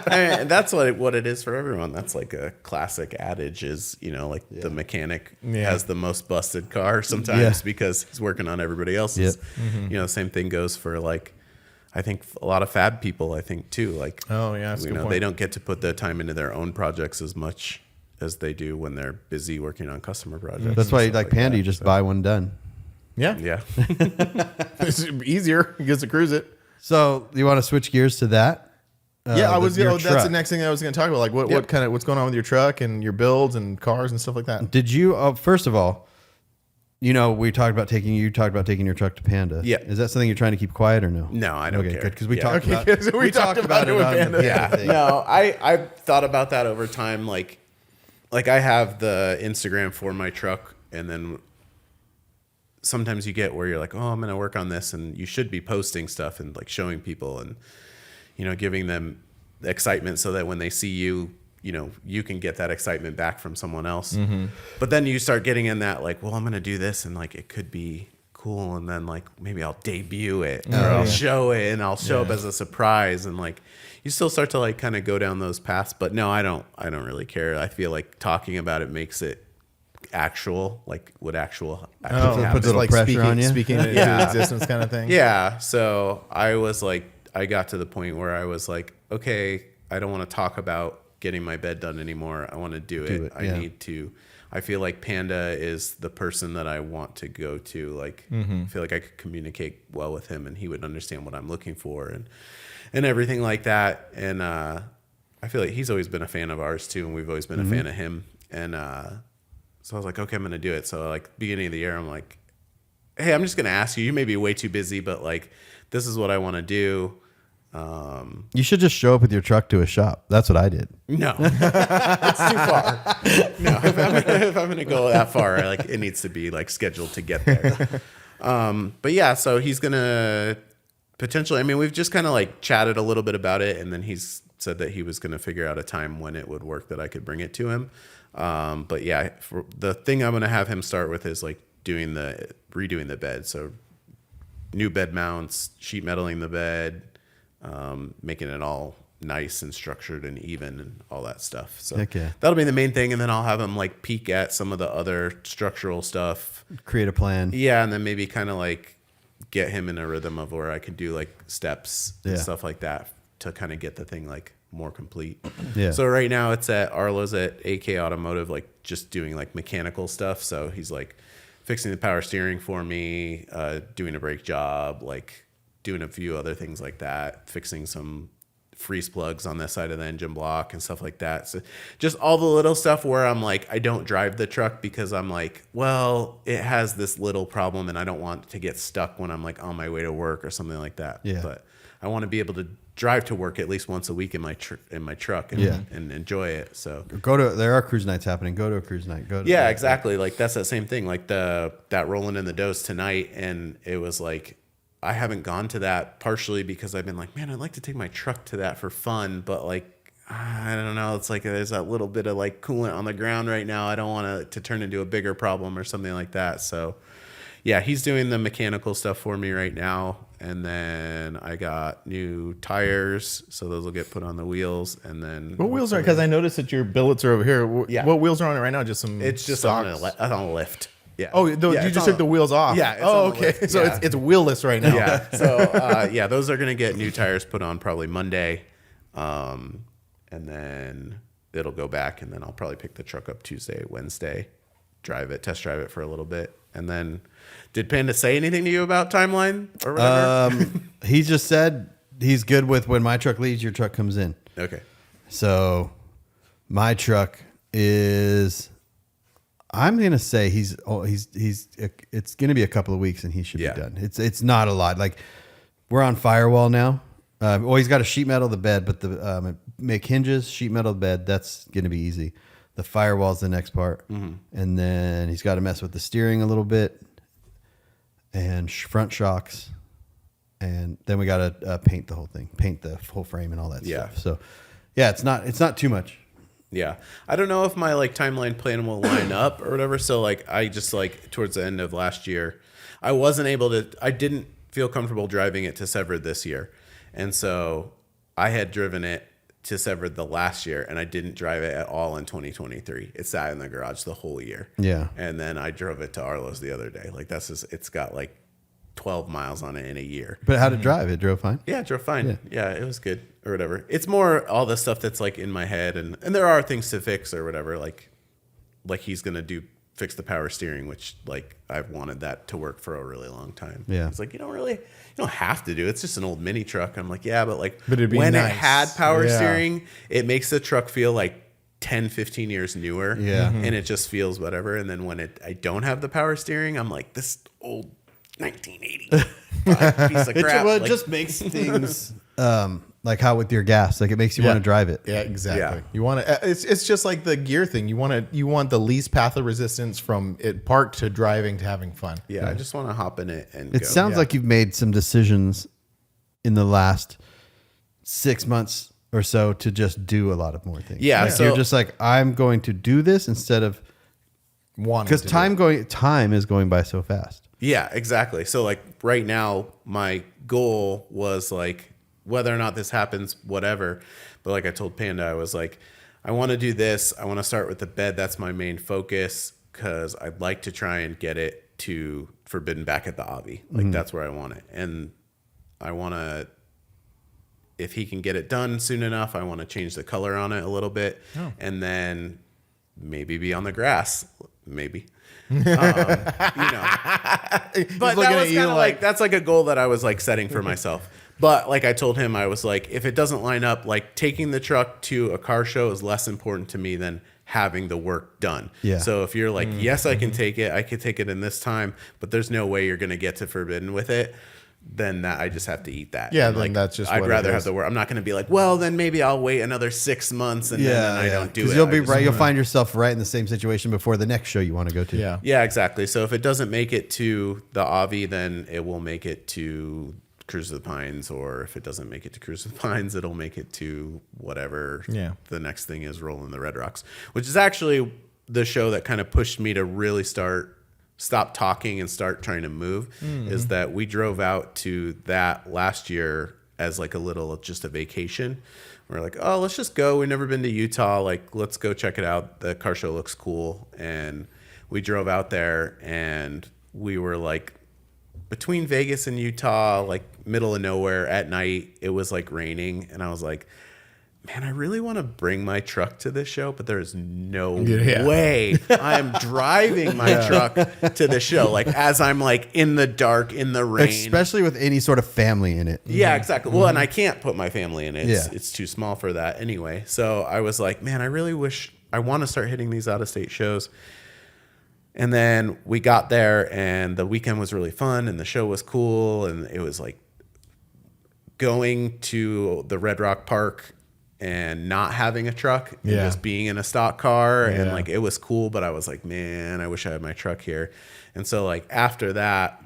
And that's what it is for everyone. That's like a classic adage is, you know, like the mechanic has the most busted car sometimes because he's working on everybody else's. You know, same thing goes for like, I think a lot of fab people, I think too, like, Oh, yeah, that's a you good know, point. they don't get to put the time into their own projects as much as they do when they're busy working on customer projects. That's and why, stuff like Panda, that. you just So, buy one done. Yeah. Yeah. It's easier. You get to cruise it. So you want to switch gears to that? I was. your That's the truck. next thing I was going to talk about. Like, what's going on with your truck and your builds and cars and stuff like that. Did you? First of all, you know, you talked about taking your truck to Panda. Yeah. Is that something you're trying to keep quiet or no? No, I don't okay, care. good because we Yeah. talked Okay, about good. So we talked about it with on Panda. the Yeah. thing. No, I thought about that over time. Like I have the Instagram for my truck, and then sometimes you get where you're like, oh, I'm going to work on this, and you should be posting stuff and like showing people and, you know, giving them the excitement so that when they see you, you know, you can get that excitement back from someone else. But then you start getting in that like, well, I'm going to do this and like it could be cool, and then like maybe I'll debut it or I'll show it and I'll show up as a surprise, and like you still start to like kind of go down those paths. But no, I don't really care. I feel like talking about it makes it actual, like what actually So it happen. puts a little like pressure on you? speaking it into existence kind of thing. Yeah. So I was like, I got to the point where I was like, okay, I don't want to talk about getting my bed done anymore. I want to do it. it, yeah. I feel like Panda is the person that I want to go to. Like, I feel like I could communicate well with him, and he would understand what I'm looking for, and everything like that. And I feel like he's always been a fan of ours too, and we've always been a fan of him. And so I was like, okay, I'm gonna do it. So like beginning of the year, I'm like, hey, I'm just gonna ask you. You may be way too busy, but like, this is what I want to do. You should just show up with your truck to a shop. That's what I did. No, it's too far. No, if I'm gonna go that far, like it needs to be like scheduled to get there. But yeah, so he's gonna potentially. I mean, we've just kind of like chatted a little bit about it, and then he's said that he was gonna figure out a time when it would work that I could bring it to him. But yeah, for the thing I'm gonna have him start with is like redoing the bed. So new bed mounts, sheet metaling the bed. Making it all nice and structured and even and all that stuff. So that'll be the main thing. And then I'll have him like peek at some of the other structural stuff. Create a plan. Yeah. And then maybe kind of like get him in a rhythm of where I could do like steps and stuff like that to kind of get the thing like more complete. Yeah. So right now it's at Arlo's at AK Automotive, like just doing like mechanical stuff. So he's like fixing the power steering for me, doing a brake job, like doing a few other things like that, fixing some freeze plugs on this side of the engine block and stuff like that. So just all the little stuff where I'm like, I don't drive the truck because I'm like, well, it has this little problem and I don't want to get stuck when I'm like on my way to work or something like that. Yeah. But I want to be able to drive to work at least once a week in my truck and enjoy it. So there are cruise nights happening. Go to a cruise night. Exactly. Like that's that same thing. Like that rolling in the Does tonight, and it was like, I haven't gone to that partially because I've been like, man, I'd like to take my truck to that for fun. But like, I don't know. It's like there's that little bit of like coolant on the ground right now. I don't want it to turn into a bigger problem or something like that. So yeah, he's doing the mechanical stuff for me right now. And then I got new tires. So those will get put on the wheels. And then what wheels are, because I noticed that your billets are over here. Yeah. What wheels are on it right now? Just some It's just on a lift. Yeah. Oh, you just took the wheels off. Yeah. Oh, okay. So it's wheelless right now. Yeah. So those are gonna get new tires put on probably Monday, and then it'll go back, and then I'll probably pick the truck up Tuesday, Wednesday, test drive it for a little bit, and then. Did Panda say anything to you about timeline or whatever? He just said he's good with when my truck leaves, your truck comes in. Okay. So my truck is. I'm gonna say it's gonna be a couple of weeks and he should be done. It's not a lot. Like we're on firewall now. He's got to sheet metal the bed, but make hinges, sheet metal the bed. That's gonna be easy. The firewall's the next part, and then he's got to mess with the steering a little bit, and front shocks, and then we got to paint the whole thing, paint the whole frame and all that stuff. So yeah, it's not too much. Yeah. I don't know if my like timeline plan will line up or whatever. So like I just like towards the end of last year, I didn't feel comfortable driving it to Severed this year. And so I had driven it to Severed the last year and I didn't drive it at all in 2023. It sat in the garage the whole year. Yeah. And then I drove it to Arlo's the other day. Like it's got like 12 miles on it in a year. But how'd it drive? It drove fine? Yeah, it drove fine. Yeah, it was good or whatever. It's more all the stuff that's like in my head and there are things to fix or whatever. Like he's going to fix the power steering, which like I've wanted that to work for a really long time. Yeah. It's like, you don't have to do it. It's just an old mini truck. I'm like, yeah, but like when it had power steering, it makes the truck feel like 10, 15 years newer. Yeah. And it just feels whatever. And then when I don't have the power steering, I'm like this old 1980 piece of crap. It just makes things like how with your gas, like it makes you want to drive it. Yeah, exactly. Yeah. You want to. It's just like the gear thing. You want the least path of resistance from it parked to driving to having fun. Yeah, I just want to hop in it and. It sounds like you've made some decisions in the last 6 months or so to just do a lot of more things. Yeah, like so you're just like I'm going to do this instead of wanting because time is going by so fast. Yeah, exactly. So like right now, my goal was like whether or not this happens, whatever. But like I told Panda, I was like, I want to do this. I want to start with the bed. That's my main focus because I'd like to try and get it to Forbidden back at the Avi. Like that's where I want it. And I want to, if he can get it done soon enough, I want to change the color on it a little bit. Oh. And then maybe be on the grass, maybe. But that was kind of like that's like a goal that I was like setting for myself. But like I told him, I was like, if it doesn't line up, like taking the truck to a car show is less important to me than having the work done. Yeah. So if you're like, yes, I can take it. I could take it in this time, but there's no way you're going to get to Forbidden with it. Then that I just have to eat that. Yeah, and then like, that's just I'd what rather it have is. the work. I'm not going to be like, well, then maybe I'll wait another 6 months and then I don't do it. You'll be I just- right. You'll find yourself right in the same situation before the next show you want to go to. Yeah. Yeah, exactly. So if it doesn't make it to the Avi, then it will make it to Cruise of the Pines, or if it doesn't make it to Cruise of the Pines, it'll make it to whatever the next thing is, Rolling the Red Rocks, which is actually the show that kind of pushed me to really stop talking and start trying to move. Is that we drove out to that last year as like just a vacation. We're like, oh, let's just go. We've never been to Utah. Like, let's go check it out. The car show looks cool. And we drove out there and we were like between Vegas and Utah, like middle of nowhere at night. It was like raining. And I was like, man, I really want to bring my truck to this show, but there's no way I'm driving my truck to the show. Like as I'm like in the dark, in the rain. Especially with any sort of family in it. Yeah, exactly. Well, and I can't put my family in it. It's too small for that anyway. So I was like, man, I really wish I want to start hitting these out-of-state shows. And then we got there and the weekend was really fun and the show was cool. And it was like going to the Red Rock Park and not having a truck and just being in a stock car. And like, it was cool, but I was like, man, I wish I had my truck here. And so like after that,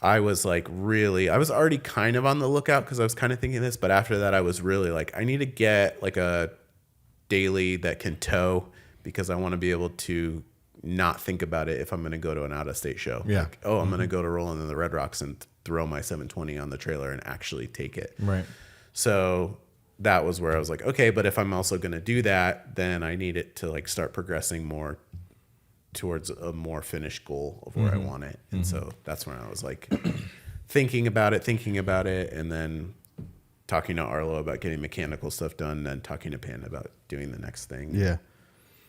I was like, I was already kind of on the lookout because I was kind of thinking this, but after that I was really like, I need to get like a daily that can tow because I want to be able to not think about it if I'm going to go to an out of state show. Yeah. Like, oh, I'm going to go to Rolling in the Red Rocks and throw my 720 on the trailer and actually take it. Right. So that was where I was like, okay, but if I'm also going to do that, then I need it to like start progressing more towards a more finished goal of where I want it. And so that's when I was like thinking about it, and then talking to Arlo about getting mechanical stuff done, and then talking to Pan about doing the next thing. Yeah.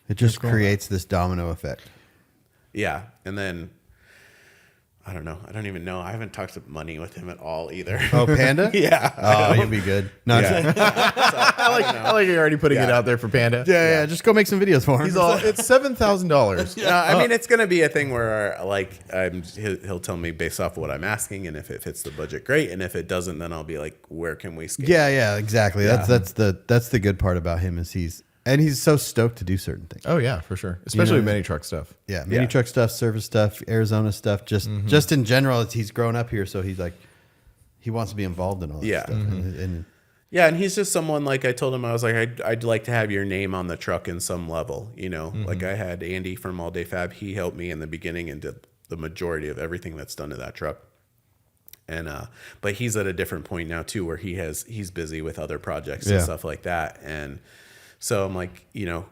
It just creates this domino effect. Yeah. And then I don't know. I don't even know. I haven't talked to money with him at all either. Oh, Panda? Yeah. Oh, you'll be good. No, Yeah. I like you're already putting it out there for Panda. yeah. Just go make some videos for him. He's all, it's $7,000. Yeah, I mean, it's going to be a thing where, like, he'll tell me based off of what I'm asking, and if it fits the budget, great. And if it doesn't, then I'll be like, where can we scale? Yeah, exactly. That's the good part about him is he's so stoked to do certain things. Oh yeah, for sure. Especially with mini truck stuff. Yeah, mini truck stuff, service stuff, Arizona stuff, just in general. He's grown up here, so he's like, he wants to be involved in all that stuff. And Yeah, and he's just someone, like I told him, I was like, I'd like to have your name on the truck in some level, you know? Like I had Andy from All Day Fab. He helped me in the beginning and did the majority of everything that's done to that truck. And but he's at a different point now too, where he's busy with other projects and stuff like that. And so I'm like, you know,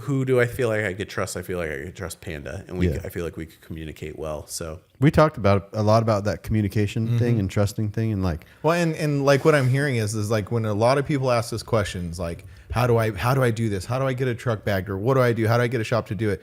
who do I feel like I could trust? I feel like I could trust Panda, and I feel like we could communicate well. So we talked about a lot about that communication thing and trusting thing, and like, well, and like what I'm hearing is like when a lot of people ask us questions like, how do I do this? How do I get a truck bagged? Or what do I do? How do I get a shop to do it?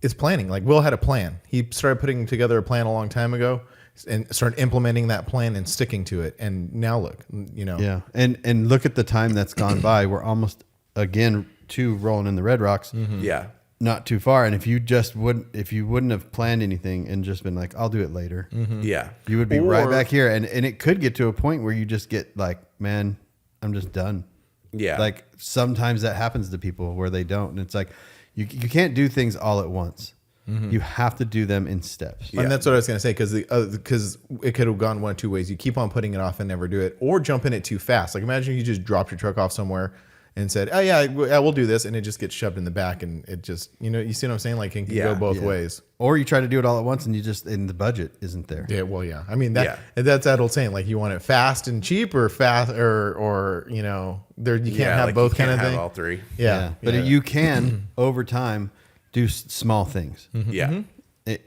It's planning. Like Will had a plan. He started putting together a plan a long time ago and started implementing that plan and sticking to it. And now look, you know. yeah, and look at the time that's gone by. We're almost again to Rolling in the Red Rocks. yeah, Not too far. And if you wouldn't have planned anything and just been like, I'll do it later. yeah, You would be right back here. And it could get to a point where you just get like, man, I'm just done. yeah. Like sometimes that happens to people where they don't. And it's like, you can't do things all at once. You have to do them in steps. And that's what I was going to say, because it could have gone one of two ways. You keep on putting it off and never do it, or jump in it too fast. Like imagine you just dropped your truck off somewhere and said, oh yeah, we'll do this. And it just gets shoved in the back and it just, you know, you see what I'm saying? Like it can go both ways. Or you try to do it all at once and the budget isn't there. Yeah. Well, yeah. I mean, that's that old saying, like you want it fast and cheap or fast or, you know, you can't have like both you kind can't of have thing. all three. Yeah. But you can over time do small things, Yeah,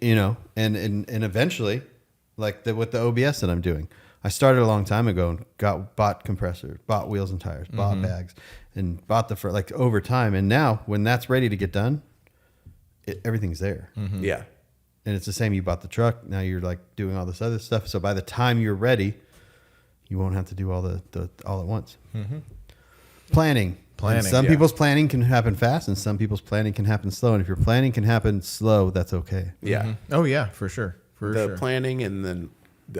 you know, and eventually like with the OBS that I'm doing, I started a long time ago and bought compressors, bought wheels and tires, bought bags, and bought like over time. And now when that's ready to get done, everything's there. Yeah. And it's the same. You bought the truck. Now you're like doing all this other stuff. So by the time you're ready, you won't have to do all the all at once. Planning. And some people's planning can happen fast, and some people's planning can happen slow. And if your planning can happen slow, that's okay. Yeah. Oh yeah, for sure. The planning, and then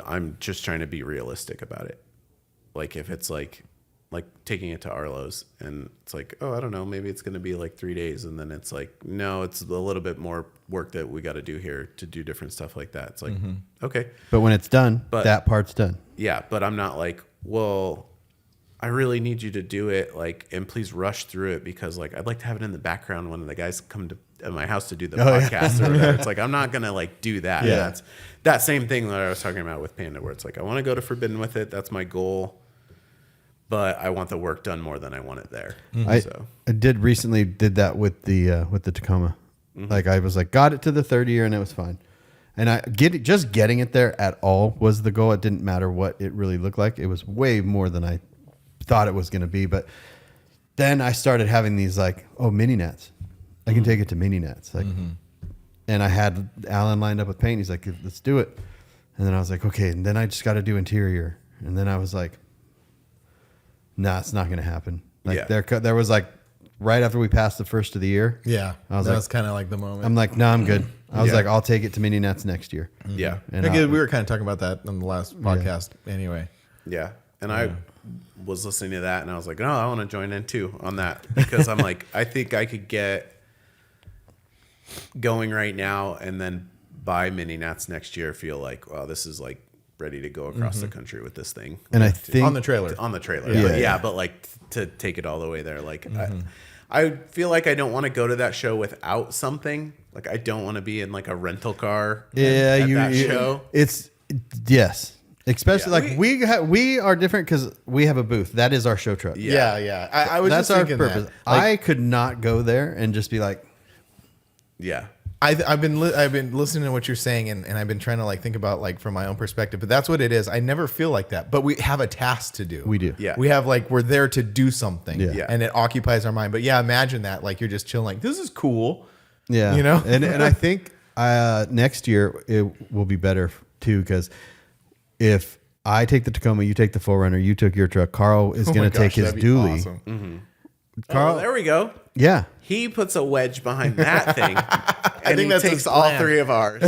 I'm just trying to be realistic about it. Like if it's like taking it to Arlo's and it's like, oh, I don't know, maybe it's going to be like 3 days. And then it's like, no, it's a little bit more work that we got to do here to do different stuff like that. It's like, okay. But when it's done, that part's done. Yeah. But I'm not like, well, I really need you to do it. Like, and please rush through it because like, I'd like to have it in the background when the guys come to my house to do the podcast or whatever. It's like, I'm not going to like do that. Yeah. That's that same thing that I was talking about with Panda, where it's like, I want to go to Forbidden with it. That's my goal. But I want the work done more than I want it there. I recently did that with the Tacoma. Like I was like, got it to the third year and it was fine. And just getting it there at all was the goal. It didn't matter what it really looked like. It was way more than I thought it was going to be. But then I started having these like, mini nets. I can take it to mini nets. Like, and I had Alan lined up with paint. He's like, let's do it. And then I was like, okay. And then I just got to do interior. And then I was like, nah, it's not going to happen. Like there was like right after we passed the first of the year. Yeah. I was that's kind of like the moment. I'm like, no, I'm good. I was like, I'll take it to mini nets next year. Yeah. And we were kind of talking about that on the last podcast anyway. Yeah. And I was listening to that and I was like, no, I want to join in too on that because I'm like, I think I could get going right now and then buy mini nats next year. Feel like, wow, this is like ready to go across the country with this thing. And I think on the trailer. But like to take it all the way there. Like I feel like I don't want to go to that show without something. Like I don't want to be in like a rental car. Yeah, that show. Yes. Especially we are different because we have a booth. That is our show truck. Yeah. I was That's just our thinking purpose. that. Like, I could not go there and just be like, yeah. I've been listening to what you're saying and I've been trying to like think about like from my own perspective, but that's what it is. I never feel like that, but we have a task to do. We do. Yeah. We have like, we're there to do something and it occupies our mind. But yeah, imagine that. Like you're just chilling. Like this is cool. Yeah. You know? and I think next year it will be better too. Cause if I take the Tacoma, you take the 4Runner, you took your truck, Carl is going to take his dually. Awesome. Carl, there we go. Yeah. He puts a wedge behind that thing. I think he that's takes his all plan. 3 of ours.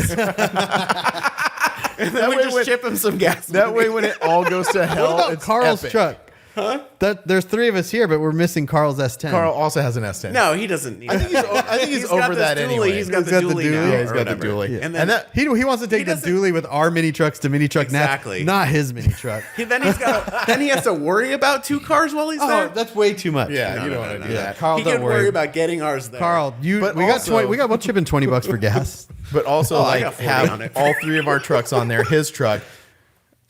And then we just chip him some gas. That way when it all goes to hell, What about it's Carl's epic. truck? Huh? There's 3 of us here, but we're missing Carl's S10. Carl also has an S10. No, he doesn't need I think he's got over this that dually. anyway. He's got the dually now. Yeah, he's or got the whatever. dually. Yeah. And then that, he wants to take the doesn't- dually with our mini trucks to mini truck Exactly. not his mini truck. then he has to worry about 2 cars while he's there. That's way too much. yeah, you don't want to do that. Carl, He don't can worry worry. about getting ours there. Carl, But we'll chip in $20 for gas. But also I like got 40 on have it. all 3 of our trucks on there. His truck.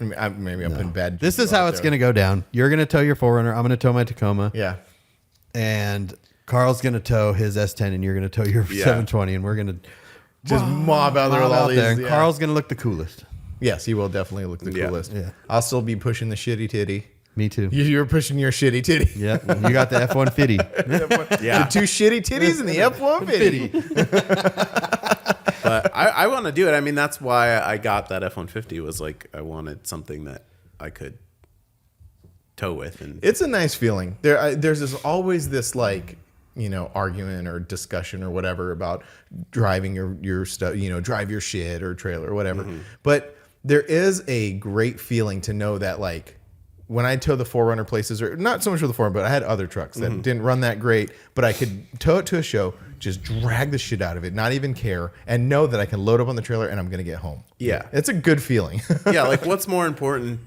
Maybe I'm putting bad. This is how it's going to go down. You're going to tow your 4Runner. I'm going to tow my Tacoma. Yeah. And Carl's going to tow his S10 and you're going to tow your 720 and we're going to Just mob out there with all these. And yeah. Carl's going to look the coolest. Yes, he will definitely look the Yeah. coolest. Yeah. I'll still be pushing the shitty titty. Me too. You're pushing your shitty titty. Yeah. You got the F-150. Yeah. The 2 shitty titties and the F-150. But I want to do it. I mean, that's why I got that F-150 was like I wanted something that I could tow with. And It's a nice feeling. There's always this like, argument or discussion or whatever about driving your stuff, drive your shit or trailer or whatever. But there is a great feeling to know that like when I tow the 4Runner places, or not so much with the 4Runner, but I had other trucks that didn't run that great, but I could tow it to a show, just drag the shit out of it, not even care, and know that I can load up on the trailer and I'm going to get home. Yeah. It's a good feeling. yeah, like what's more important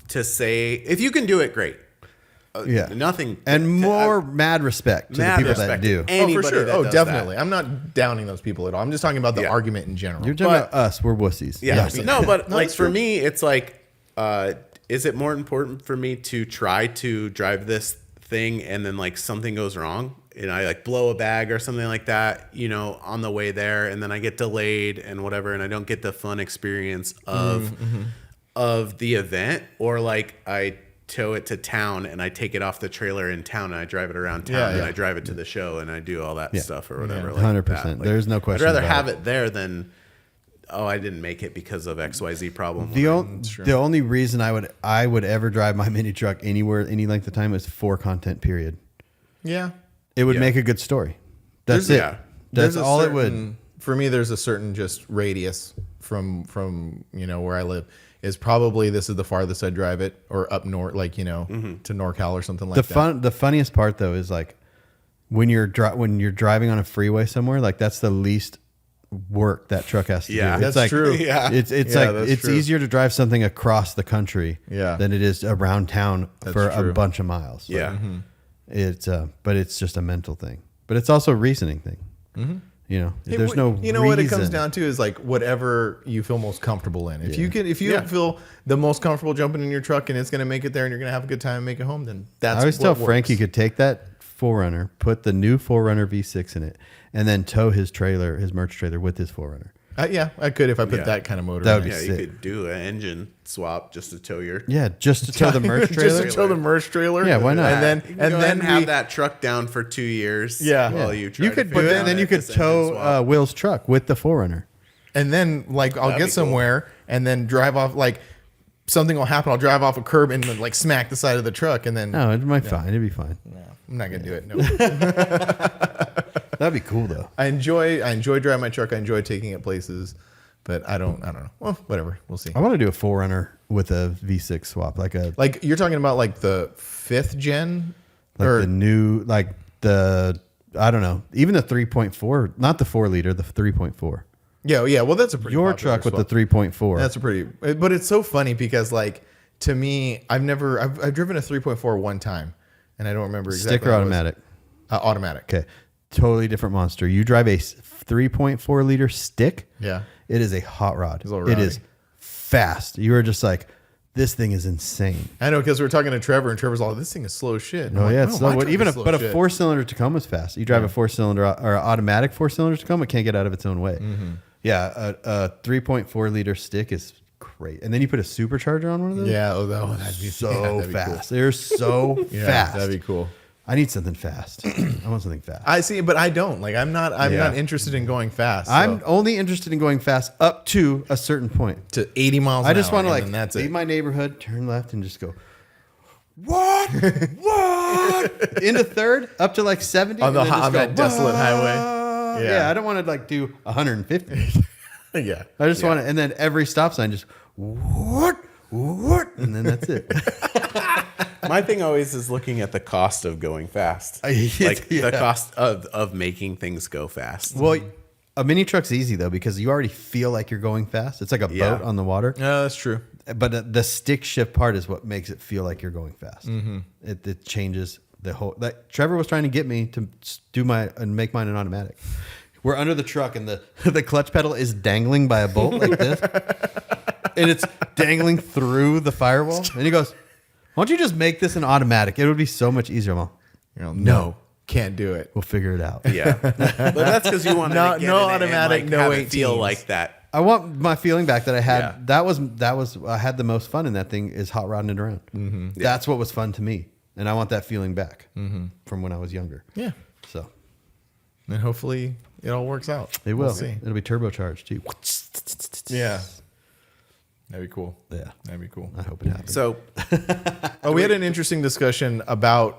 to say? If you can do it, great. Nothing. And more mad respect to the people that do. Anybody for sure. that does Definitely. that. I'm not downing those people at all. I'm just talking about the argument in general. You're talking about us. We're wussies. Yeah. Yes. No, but like that's for true. me, it's like, is it more important for me to try to drive this thing and then like something goes wrong and I like blow a bag or something like that, on the way there, and then I get delayed and whatever, and I don't get the fun experience of of the event, or like I tow it to town and I take it off the trailer in town and I drive it around town and I drive it to the show and I do all that stuff or whatever. 100%. Like, There's no question. I'd rather about have it. it there than, oh, I didn't make it because of XYZ problem. The only reason I would ever drive my mini truck anywhere, any length of time is for content, period. Yeah. It would make a good story. That's There's- it. yeah. That's There's a all it certain- would. For me, there's a certain just radius from where I live. Is probably this is the farthest I drive it, or up north, like to NorCal or something like that. The funniest part though is like when you're driving on a freeway somewhere, like that's the least work that truck has to do. It's that's like, true. Yeah. It's Yeah, like that's it's true. easier to drive something across the country than it is around town for true. a bunch of miles. Yeah. It's but it's just a mental thing. But it's also a reasoning thing. There's no what it comes reason. down to is like whatever you feel most comfortable in. If you feel the most comfortable jumping in your truck and it's going to make it there and you're going to have a good time and make it home, then that's I always what tell works. Frank he could take that 4Runner, put the new 4Runner V6 in it, and then tow his merch trailer with his 4Runner. Yeah, I could if I put Yeah. that kind of motor That in would it. be Yeah, you sick. could do an engine swap just to tow your. Yeah, just to tow the merch trailer. Just to tow the merch trailer. Yeah, why not? And then You can go ahead and we- have that truck down for 2 years. Yeah. while you try You to could, figure but out then you could this engine tow swap. Will's truck with the 4Runner. And then like I'll That'd get be cool. somewhere and then drive off, like something will happen. I'll drive off a curb and then like smack the side of the truck and then No, it might fine. It'd be fine. I'm not gonna do it. No. That'd be cool though. I enjoy driving my truck. I enjoy taking it places, but I don't know. Well, whatever. We'll see. I want to do a 4Runner with a V6 swap, like Like you're talking about like the 5th gen the new, like the, I don't know, even the 3.4, not the 4-liter, the 3.4. yeah. Well, that's a pretty Your popular truck with swap. the 3.4. That's a pretty, but it's so funny because like to me, I've driven a 3.4 one time, and I don't remember exactly. stick or how it was. automatic. Automatic. Okay, totally different monster. You drive a 3.4 liter stick. Yeah. It is a hot rod. a little It rowdy. is fast. You are just like, this thing is insane. I know because we were talking to Trevor, and Trevor's all, "This thing is slow as shit." And I'm Oh like, yeah, "No, it's my slow. truck Even is slow but a as shit." 4-cylinder Tacoma is fast. You drive a 4-cylinder or automatic 4-cylinder Tacoma, it can't get out of its own way. Yeah, a 3.4 liter stick is great. And then you put a supercharger on one of those. Yeah. That'd be So that'd be fast. Cool. They're so Yeah, fast. that'd be cool. I need something fast. I want something fast. I see, but I don't like. I'm not interested in going fast. So I'm only interested in going fast up to a certain point. to 80 miles. I just want to like that's leave it. my neighborhood, turn left, and just go. What? What? Into third, up to like 70 On the and then just on go, that desolate highway. "What?" Yeah. Yeah, I don't want to like do 150. Yeah. I just want to, and then every stop sign just what, and then that's it. My thing always is looking at the cost of going fast, like Yeah. the cost of making things go fast. Well, a mini truck's easy though because you already feel like you're going fast. It's like a Yeah. boat on the water. No, that's true. But the stick shift part is what makes it feel like you're going fast. It changes the whole. Like Trevor was trying to get me to make mine an automatic. We're under the truck and the clutch pedal is dangling by a bolt like this, and it's dangling through the firewall. And he goes, "Why don't you just make this an automatic? It would be so much easier." I'm all, No, can't do it. we'll figure it out. Yeah, but that's because you want to No- get no in it automatic, and, no have it feel 18s. like that. I want my feeling back that I had. Yeah. That was I had the most fun in that thing is hot rodding it around. That's what was fun to me, and I want that feeling back from when I was younger. Yeah. So And hopefully it all works out. it will. We'll see. It'll be turbocharged too. Yeah. That'd be cool. Yeah, That'd be cool. I hope it happens. So Oh, we had an interesting discussion about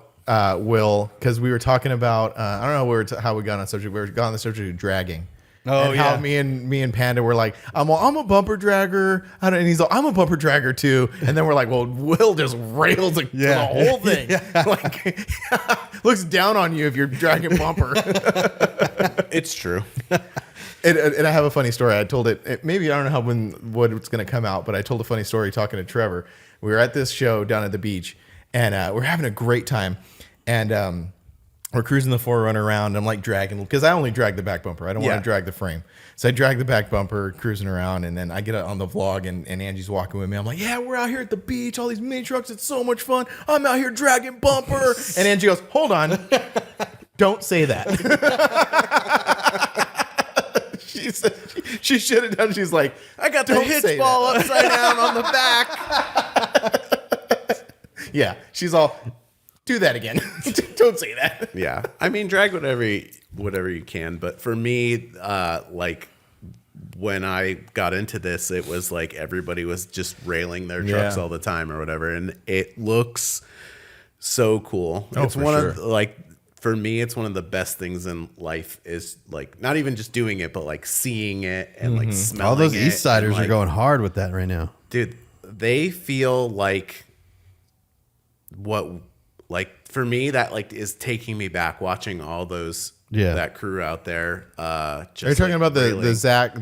Will because we were talking about I don't know how we got on the subject. We were got on the subject of dragging. Oh, and how yeah. me and Panda were like, I'm a bumper dragger. And he's like, I'm a bumper dragger too. And then we're like, well, Will just rails the whole thing. Like looks down on you if you're dragging bumper. it's true. And I have a funny story. I told it maybe I don't know what it's going to come out, but I told a funny story talking to Trevor. We were at this show down at the beach, and we're having a great time. And we're cruising the 4Runner around. I'm like dragging because I only drag the back bumper. I don't want to drag the frame, so I drag the back bumper, cruising around, and then I get on the vlog, and Angie's walking with me. I'm like, yeah, we're out here at the beach, all these mini trucks. It's so much fun. I'm out here dragging bumper, and Angie goes, hold on, don't say that. said she should have done. She's like, I got the "Don't hitch say ball that." upside down on the back. Yeah, she's all, do that again. Don't say that. Yeah, I mean, drag whatever you can. But for me, like when I got into this, it was like everybody was just railing their trucks all the time or whatever, and it looks so cool. It's for one sure. of like for me, it's one of the best things in life is like not even just doing it, but like seeing it and like smelling All those it East Siders and, like, are going hard with that right now. dude, they feel like what, like for me, that like is taking me back watching all those, that crew out there. Just Are you talking about the railing. Zach,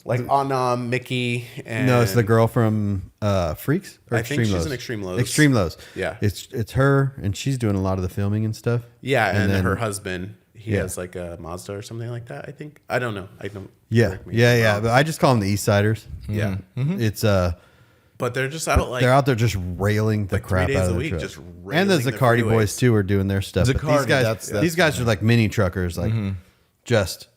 like on Mickey and No, it's the girl from Freaks. Or I think Extreme she's Lows? in Extreme Lows. Extreme Lows. Yeah. It's her, and she's doing a lot of the filming and stuff. Yeah, and then her husband, he Yeah. has like a Mazda or something like that. I think I don't know. I don't. Yeah, correct me if I'm wrong. But I just call them the East Siders. Yeah, It's but they're just out like they're out there just railing the like 3 crap days out a of the week, truck. just And the railing the Zaccardi freeways. boys too are doing their stuff. But Zaccardi, these guys, that's these guys are like mini truckers, like just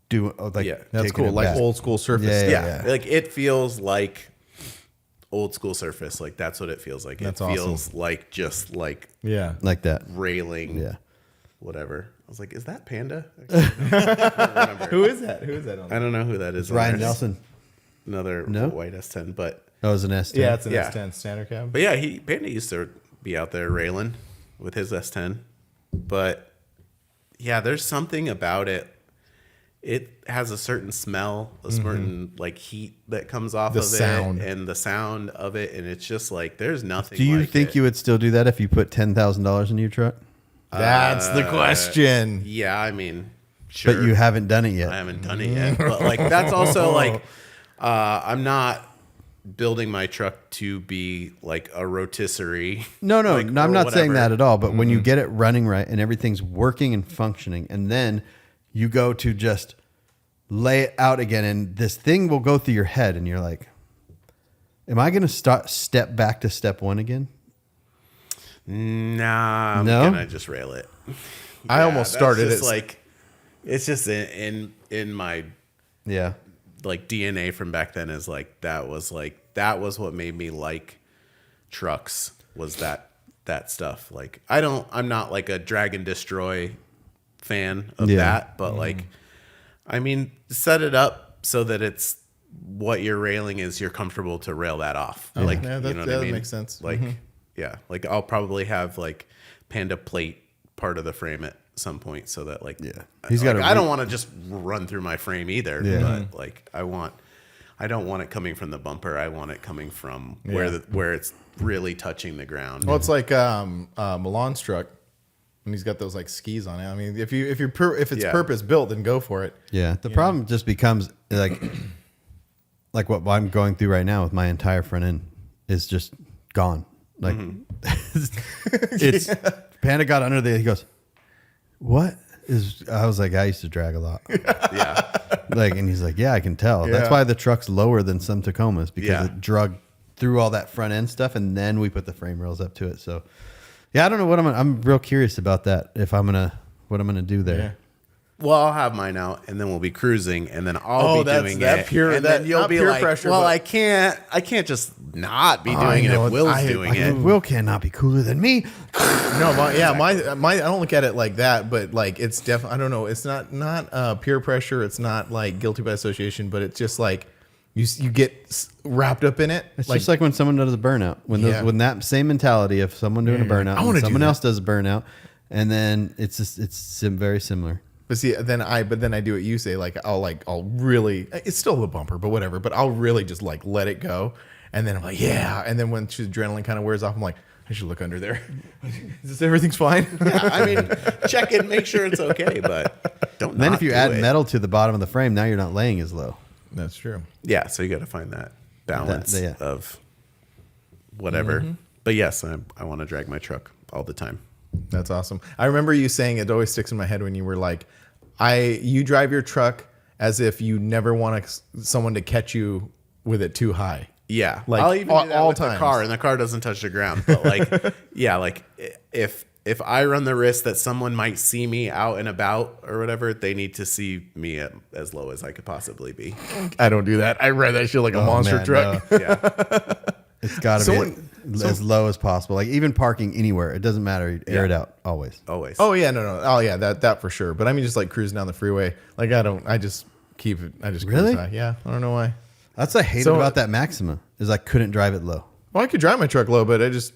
do like Yeah. that's taking cool, it like back. old school surface. Yeah, stuff. Yeah, like it feels like old school surface. Like that's what it feels like. That's it awesome. feels like just like Yeah. like that. railing. Yeah. Whatever. I was like, is that Panda? I don't remember. Who is that? Who is that on? I don't know who that is. on Ryan there. Nelson. Another No? white S10, but That was an S10. Yeah, it's an Yeah. S10 standard cab. But yeah, Panda used to be out there railing with his S10. But yeah, there's something about it. It has a certain smell, a certain like heat that comes off The of sound. it, and the sound of it, and it's just like there's nothing. Do you like think it. you would still do that if you put $10,000 in your truck? That's the question. Yeah, I mean, sure. But you haven't done it I yet. haven't done it yet. But like that's also like I'm not building my truck to be like a rotisserie. No, like, I'm or not saying whatever. that at all. But when you get it running right and everything's working and functioning, and then you go to just lay it out again, and this thing will go through your head, and you're like, "Am I going to step back to step one again?" Nah, I'm No? gonna just rail it. I almost that's started just it. like it's just in my Yeah, like DNA from back then is like that was what made me like trucks was that stuff. Like I'm not like a drag and destroy fan of Yeah. that, but like I mean set it up so that it's what you're railing is you're comfortable to rail that off. Like Yeah, you know what I that mean? makes sense. Like yeah, like I'll probably have like Panda plate part of the frame at some point so that like He's got like, a I don't want to just run through my frame either, Yeah. but like I don't want it coming from the bumper. I want it coming from where it's really touching the ground. Well, it's like Milan's truck, and he's got those like skis on it. I mean, if it's Yeah. purpose built, then go for it. yeah. The problem just becomes like what I'm going through right now with my entire front end is just gone. Like it's Panda got under there. He goes, "What is?" I was like, "I used to drag a lot." Yeah. Like, and he's like, "Yeah, I can tell." That's Yeah. why the truck's lower than some Tacomas because Yeah. it drug through all that front end stuff, and then we put the frame rails up to it. So, yeah, I don't know what I'm real curious about that. What I'm gonna do there. Yeah. Well, I'll have mine out, and then we'll be cruising, and then I'll be doing that it. pure- and that- then you'll not be pure like, pressure, "Well, but- I can't just not be I doing it know, if Will's I- doing it." Will cannot be cooler than me. No, my I don't look at it like that, but like it's definitely I don't know. It's not peer pressure. It's not like guilty by association, but it's just like you get wrapped up in it. It's just like when someone does a burnout. When that same mentality of someone doing a burnout, I wanna and do someone that. else does a burnout, and then it's very similar. But see, then I do what you say. Like I'll really. It's still the bumper, but whatever. But I'll really just like let it go, and then I'm like, yeah. And then when the adrenaline kind of wears off, I'm like, I should look under there. Is this everything's fine? Yeah, I mean, check it, make sure it's okay, but don't. Then not if you do add it. metal to the bottom of the frame, now you're not laying as low. That's true. Yeah, so you got to find that balance yeah. of whatever. But yes, I want to drag my truck all the time. That's awesome. I remember you saying it always sticks in my head when you were like, you drive your truck as if you never want someone to catch you with it too high. Yeah, Like, I'll even all- do that all with times. the car, and the car doesn't touch the ground. But like, yeah, like if if I run the risk that someone might see me out and about or whatever, they need to see me at as low as I could possibly be. I don't do that. I ride that shit like a monster man, truck. Yeah. It's got to be as low as possible. Like even parking anywhere, it doesn't matter. Air it out always. Always. Oh yeah, no. Oh yeah, that for sure. But I mean, just like cruising down the freeway. Like I just keep it. I just Really? cruise high. Yeah, I don't know why. That's what I hated about that Maxima is I couldn't drive it low. Well, I could drive my truck low, but I just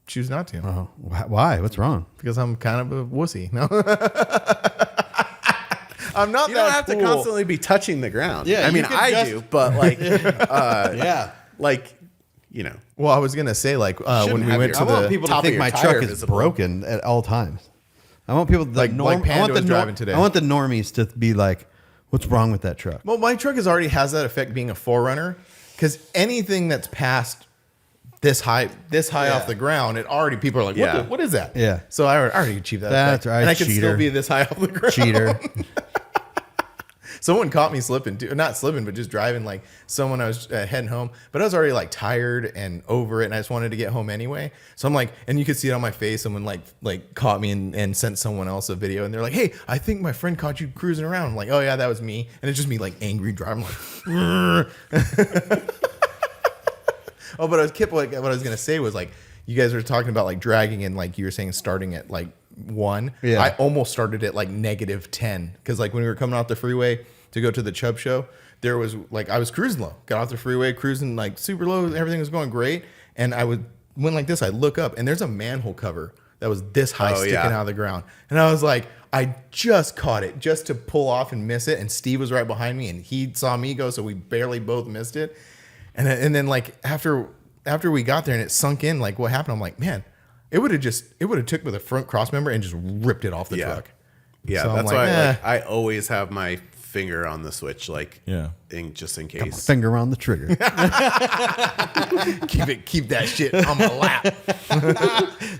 choose not to Oh, why? What's wrong? because I'm kind of a wussy. No, I'm not. You that don't have to cool. constantly be touching the ground. Yeah, I mean, you could I just- do, but like, Yeah. like, you know, Well, I was gonna say like when Shouldn't we have went your- to I want the people to top of think your my tire truck is visible. broken at all times. I want people to, Like Panda was driving today. I want the normies to be like, "What's wrong with that truck?" Well, my truck already has that effect being a 4Runner because anything that's past this high off the ground, it already people are like, Yeah. what is that? Yeah. So I already achieved that. That's effect. right, And I can cheater. still be this high off the ground. Cheater. Someone caught me slipping, too. Not slipping, but just driving like someone I was heading home. But I was already like tired and over it, and I just wanted to get home anyway. So I'm like, and you could see it on my face. Someone like caught me and sent someone else a video, and they're like, "Hey, I think my friend caught you cruising around." I'm like, "Oh yeah, that was me." And it's just me like angry driving, like. Oh, but what I was gonna say was like, you guys were talking about like dragging and like you were saying starting at like 1. Yeah. I almost started at like -10 because like when we were coming off the freeway to go to the Chubb show, there was like I was cruising low, got off the freeway, cruising like super low, everything was going great, and I went like this. I look up and there's a manhole cover that was this high Oh, sticking yeah. out of the ground, and I was like, I just caught it just to pull off and miss it, and Steve was right behind me and he saw me go, so we barely both missed it. And then like after we got there and it sunk in, like what happened, I'm like, man, it would have took with a front cross member and just ripped it off the Yeah. truck. yeah, So I'm that's like, why like, I always have my finger on the switch, like, Yeah. just in Got my case. finger on the trigger. keep that shit on my lap.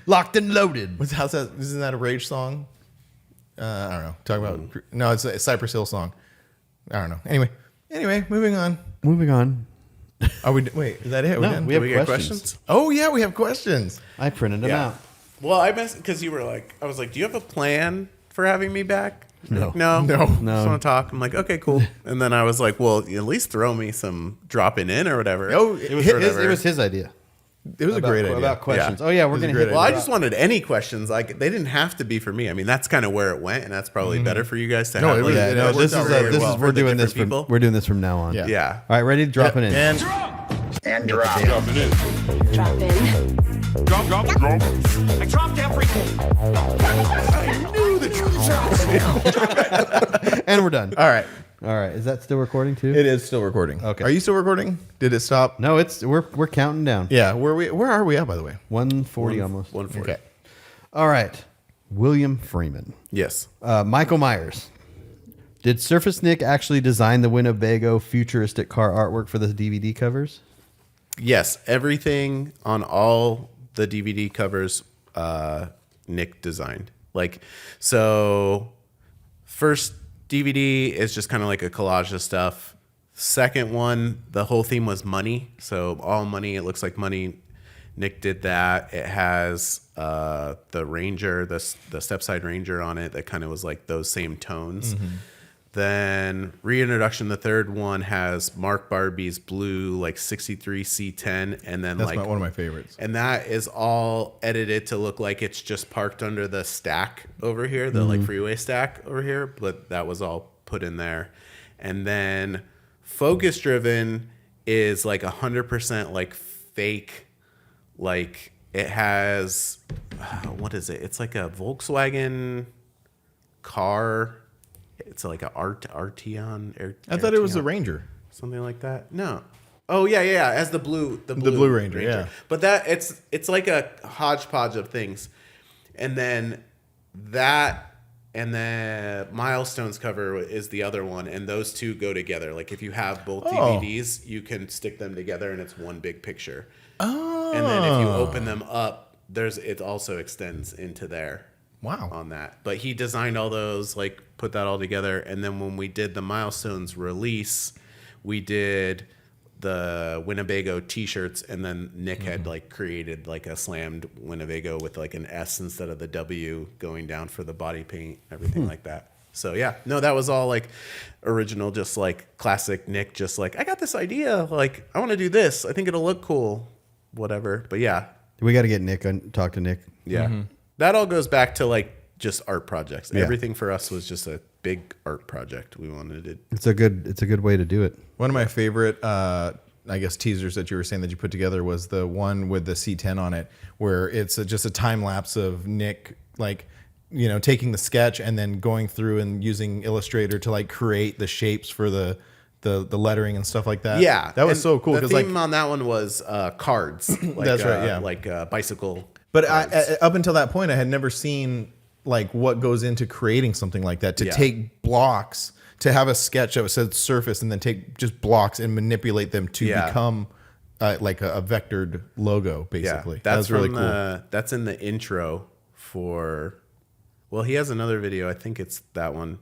Locked and loaded. How's that? Isn't that a Rage song? I don't know. Talk about no, it's a Cypress Hill song. I don't know. Anyway, moving on. Moving on. Are we? Wait, is that it? Are we No, done? we have Do we get questions. questions? Oh yeah, we have questions. I printed them Yeah. out. Well, I missed because you were like, I was like, do you have a plan for having me back? You're No. like, no, No. Just want to talk. I'm like, okay, cool. And then I was like, well, at least throw me some dropping in or whatever. Oh, It was his idea. It was a great idea. About questions. Yeah. Oh yeah, we're was a gonna great hit. Well, I idea. just wanted any questions. Like they didn't have to be for me. I mean, that's kind of where it went, and that's probably better for you guys to No, have. it like, was- Yeah, it no, worked this out is really this well is for we're the doing this different from people. we're doing this from now on. Yeah. Yeah. All right, ready to drop it in. And And drop. Drop in. Drop. I dropped everything. And we're done. all right, All right. Is that still recording too? it is still recording. Okay. Are you still recording? Did it stop? No, it's we're counting down. Yeah. Where are we at, by the way? 140 almost. 140. Okay. All right. William Freeman. Yes. Michael Myers. Did Surface Nick actually design the Winnebago futuristic car artwork for the DVD covers? Yes. Everything on all the DVD covers, Nick designed. Like, so first DVD is just kind of like a collage of stuff. Second one, the whole theme was money. So all money, it looks like money. Nick did that. It has the Ranger, the Stepside Ranger on it that kind of was like those same tones. Then reintroduction, the third one has Mark Barbie's blue like 63 C10, and then That's like one of my favorites. and that is all edited to look like it's just parked under the stack over here, the like freeway stack over here, but that was all put in there. And then focus driven is like 100% like fake, like it has what is it? It's like a Volkswagen car. It's like a Arteon. I thought it was the Ranger. Something like that. No. Oh yeah. As the blue Blue Ranger, yeah. But that it's like a hodgepodge of things, and then that and then Milestones cover is the other one, and those two go together. Like if you have both DVDs, you can stick them together, and it's one big picture. Oh. And then if you open them up, it also extends into there. Wow. On that. But he designed all those, like put that all together. And then when we did the Milestones release, we did the Winnebago t-shirts, and then Nick had like created like a slammed Winnebago with like an S instead of the W going down for the body paint, everything like that. So yeah, no, that was all like original, just like classic Nick, just like, I got this idea, like I want to do this, I think it'll look cool, whatever. But yeah, We got to get Nick on, talk to Nick. yeah, that all goes back to like just art projects. Yeah. Everything for us was just a big art project. We wanted to. It's a good way to do it. One of my favorite, I guess, teasers that you were saying that you put together was the one with the C10 on it, where it's just a time lapse of Nick, like, you know, taking the sketch and then going through and using Illustrator to like create the shapes for the lettering and stuff like that. Yeah, that was and so cool The because like theme on that one was cards. Like, That's right, yeah. like bicycle. But cards. up until that point, I had never seen like what goes into creating something like that. To Yeah. take blocks, to have a sketch that said surface, and then take just blocks and manipulate them to Yeah. become like a vectored logo, basically. Yeah, That was really cool. That's in the intro for. Well, he has another video. I think it's that one,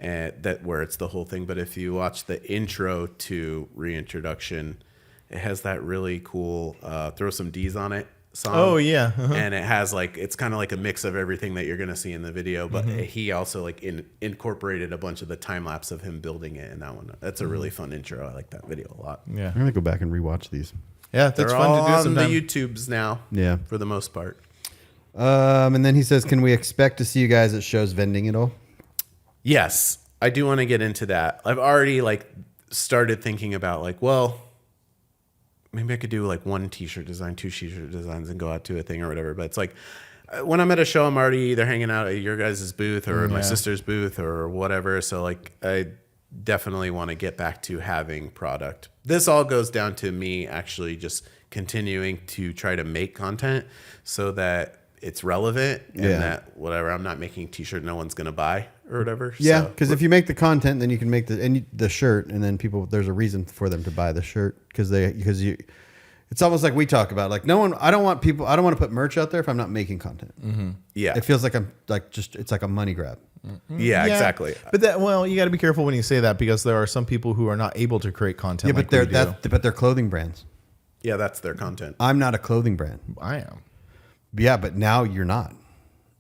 that where it's the whole thing. But if you watch the intro to Reintroduction, it has that really cool "Throw Some D's on It" song. Oh, yeah. Uh-huh. And it has like, it's kind of like a mix of everything that you're gonna see in the video. But he also like incorporated a bunch of the time lapse of him building it in that one. That's a really fun intro. I like that video a lot. Yeah. I'm gonna go back and rewatch these. Yeah, that's They're fun all to do on sometime. the YouTubes now. Yeah. for the most part. And then he says, "Can we expect to see you guys at shows vending it all?" Yes, I do want to get into that. I've already like started thinking about like, well, maybe I could do like one t-shirt design, two t-shirt designs, and go out to a thing or whatever. But it's like when I'm at a show, I'm already either hanging out at your guys' booth or my sister's booth or whatever. So like, I definitely want to get back to having product. This all goes down to me actually just continuing to try to make content so that it's relevant and Yeah. that whatever, I'm not making t-shirt no one's gonna buy or whatever. Yeah, So- because if you make the content, then you can make the shirt, and then people, there's a reason for them to buy the shirt because you. It's almost like we talk about, like, no one. I don't want to put merch out there if I'm not making content. yeah, It feels like I'm like it's like a money grab. yeah, exactly. But you got to be careful when you say that because there are some people who are not able to create content. Yeah, like but they're clothing brands. Yeah, that's their content. I'm not a clothing brand. I am. Yeah, but now you're not.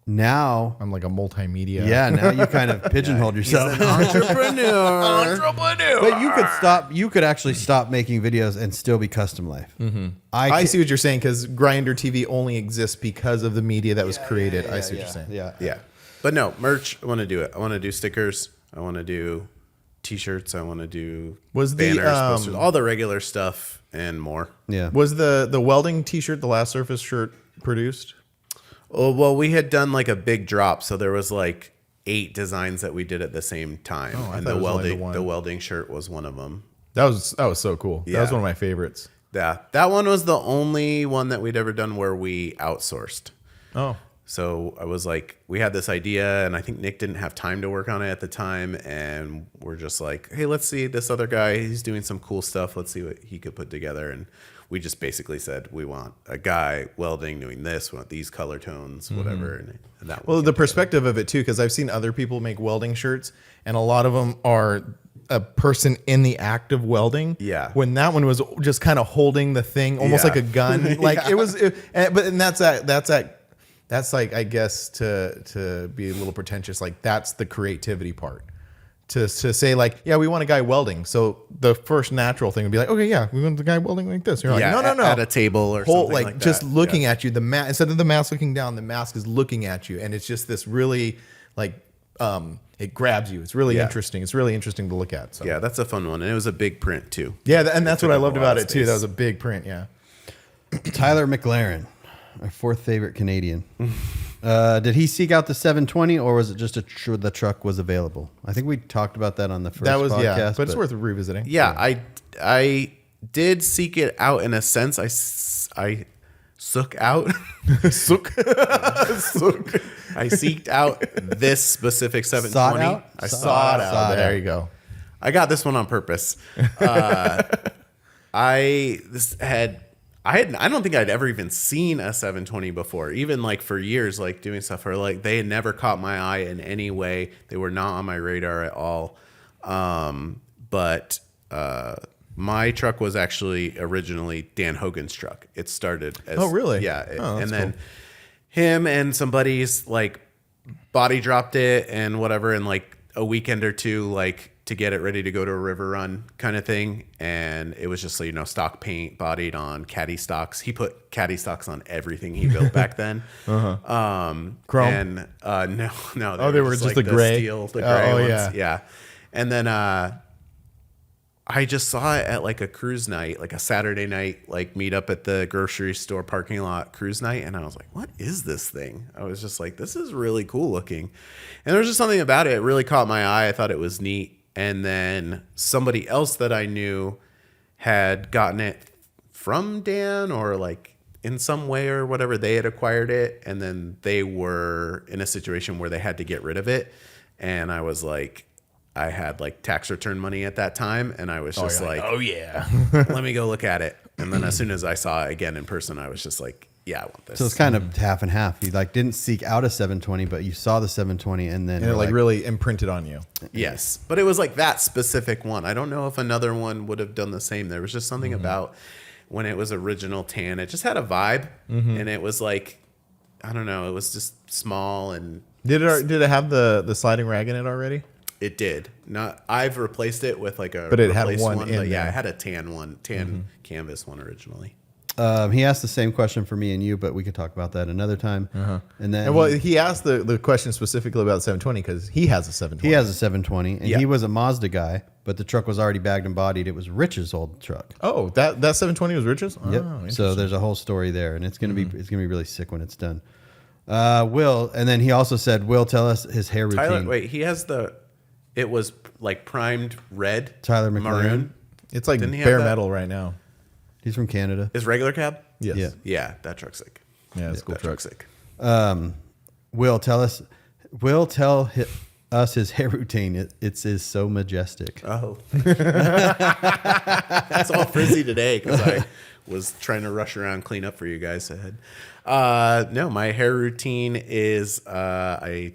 Now, I'm like a multimedia. yeah, now you kind of pigeonholed yourself. Entrepreneur. But you could stop. You could actually stop making videos and still be Custom Life. I see what you're saying because Grinder TV only exists because of the media that was created. I see what you're saying. Yeah, Yeah, but no merch. I want to do it. I want to do stickers. I want to do t-shirts. I want to do Was the, banners, posters, all the regular stuff and more. yeah. Was the welding T-shirt the last Surface shirt produced? Oh, well, we had done like a big drop, so there was like 8 designs that we did at the same time, I and thought it the was only the welding one. the welding shirt was one of them. That was so cool. That was Yeah. one of my favorites. Yeah, that one was the only one that we'd ever done where we outsourced. Oh, So I was like, we had this idea, and I think Nick didn't have time to work on it at the time, and we're just like, hey, let's see this other guy. He's doing some cool stuff. Let's see what he could put together. And we just basically said, we want a guy welding, doing this, we want these color tones, whatever. And that one well, came the together. perspective of it too, because I've seen other people make welding shirts, and a lot of them are a person in the act of welding. Yeah. When that one was just kind of holding the thing, almost Yeah. like a gun. Like it was, that's like, I guess to be a little pretentious, like that's the creativity part. To say like, yeah, we want a guy welding. So the first natural thing would be like, okay, yeah, we want the guy welding like this. You're like, Yeah, no. at a table or something like, like just that. looking Yeah. at you. Instead of the mask looking down, the mask is looking at you, and it's just this really like it grabs you. It's really Yeah. interesting. It's really interesting to look at. So Yeah, that's a fun one. And it was a big print, too. yeah, and that's took what I up a loved lot about of it too. space. That was a big print. Yeah. Tyler McLaren, our 4th favorite Canadian. Did he seek out the 720, or was it just the truck was available? I think we talked about that on the first That was podcast. but it's worth revisiting. Yeah, I did seek it out in a sense. I sook out. Sook. I seeked out this specific 720. Sought out? I Sought saw it out. out. There you go. I got this one on purpose. I don't think I'd ever even seen a 720 before, even like for years, like doing stuff or like they had never caught my eye in any way. They were not on my radar at all. But My truck was actually originally Dan Hogan's truck. It started as really? Yeah. Oh, and that's then cool. him and some buddies like body dropped it and whatever in like a weekend or two, like to get it ready to go to a river run kind of thing. And it was just, stock paint bodied on caddy stocks. He put caddy stocks on everything he built back then. Chrome? And no. They were just the gray? Steel, the gray ones. Yeah. Yeah. And then I just saw it at like a cruise night, like a Saturday night, like meet up at the grocery store parking lot cruise night. And I was like, what is this thing? I was just like, this is really cool looking. And there was just something about it. It really caught my eye. I thought it was neat. And then somebody else that I knew had gotten it from Dan or like in some way or whatever. They had acquired it. And then they were in a situation where they had to get rid of it. And I was like, I had like tax return money at that time. And I was just oh yeah. let me go look at it. And then as soon as I saw it again in person, I was just like, yeah, I want this. So it's kind of half and half. You like didn't seek out a 720, but you saw the 720 and then And it were like really imprinted on you. Yes. But it was like that specific one. I don't know if another one would have done the same. There was just something about when it was original tan. It just had a vibe. And it was like, I don't know. It was just small and Did it have the sliding rag in it already? it did. Not. I've replaced it with like a But it had replaced one in but yeah, there. I had a tan one, canvas one originally. He asked the same question for me and you, but we could talk about that another time. And then And well, he asked the question specifically about the 720 because he has a 720. he has a 720, and Yeah. he was a Mazda guy, but the truck was already bagged and bodied. It was Rich's old truck. Oh, that 720 was Rich's? Yep. Oh, So there's a whole story there, and it's gonna be really sick when it's done. Will, and then he also said, Will, tell us his hair routine. Tyler, wait, he has it was like primed red. Tyler McLaren. Maroon. It's like Didn't he have bare that? metal right now. He's from Canada. Is regular cab? Yes. Yeah. Yeah, that truck's sick. Yeah, it's a cool That truck. truck's sick. Will, tell us his hair routine. It is so majestic. Oh. That's all frizzy today because I was trying to rush around clean up for you guys ahead. No, my hair routine is I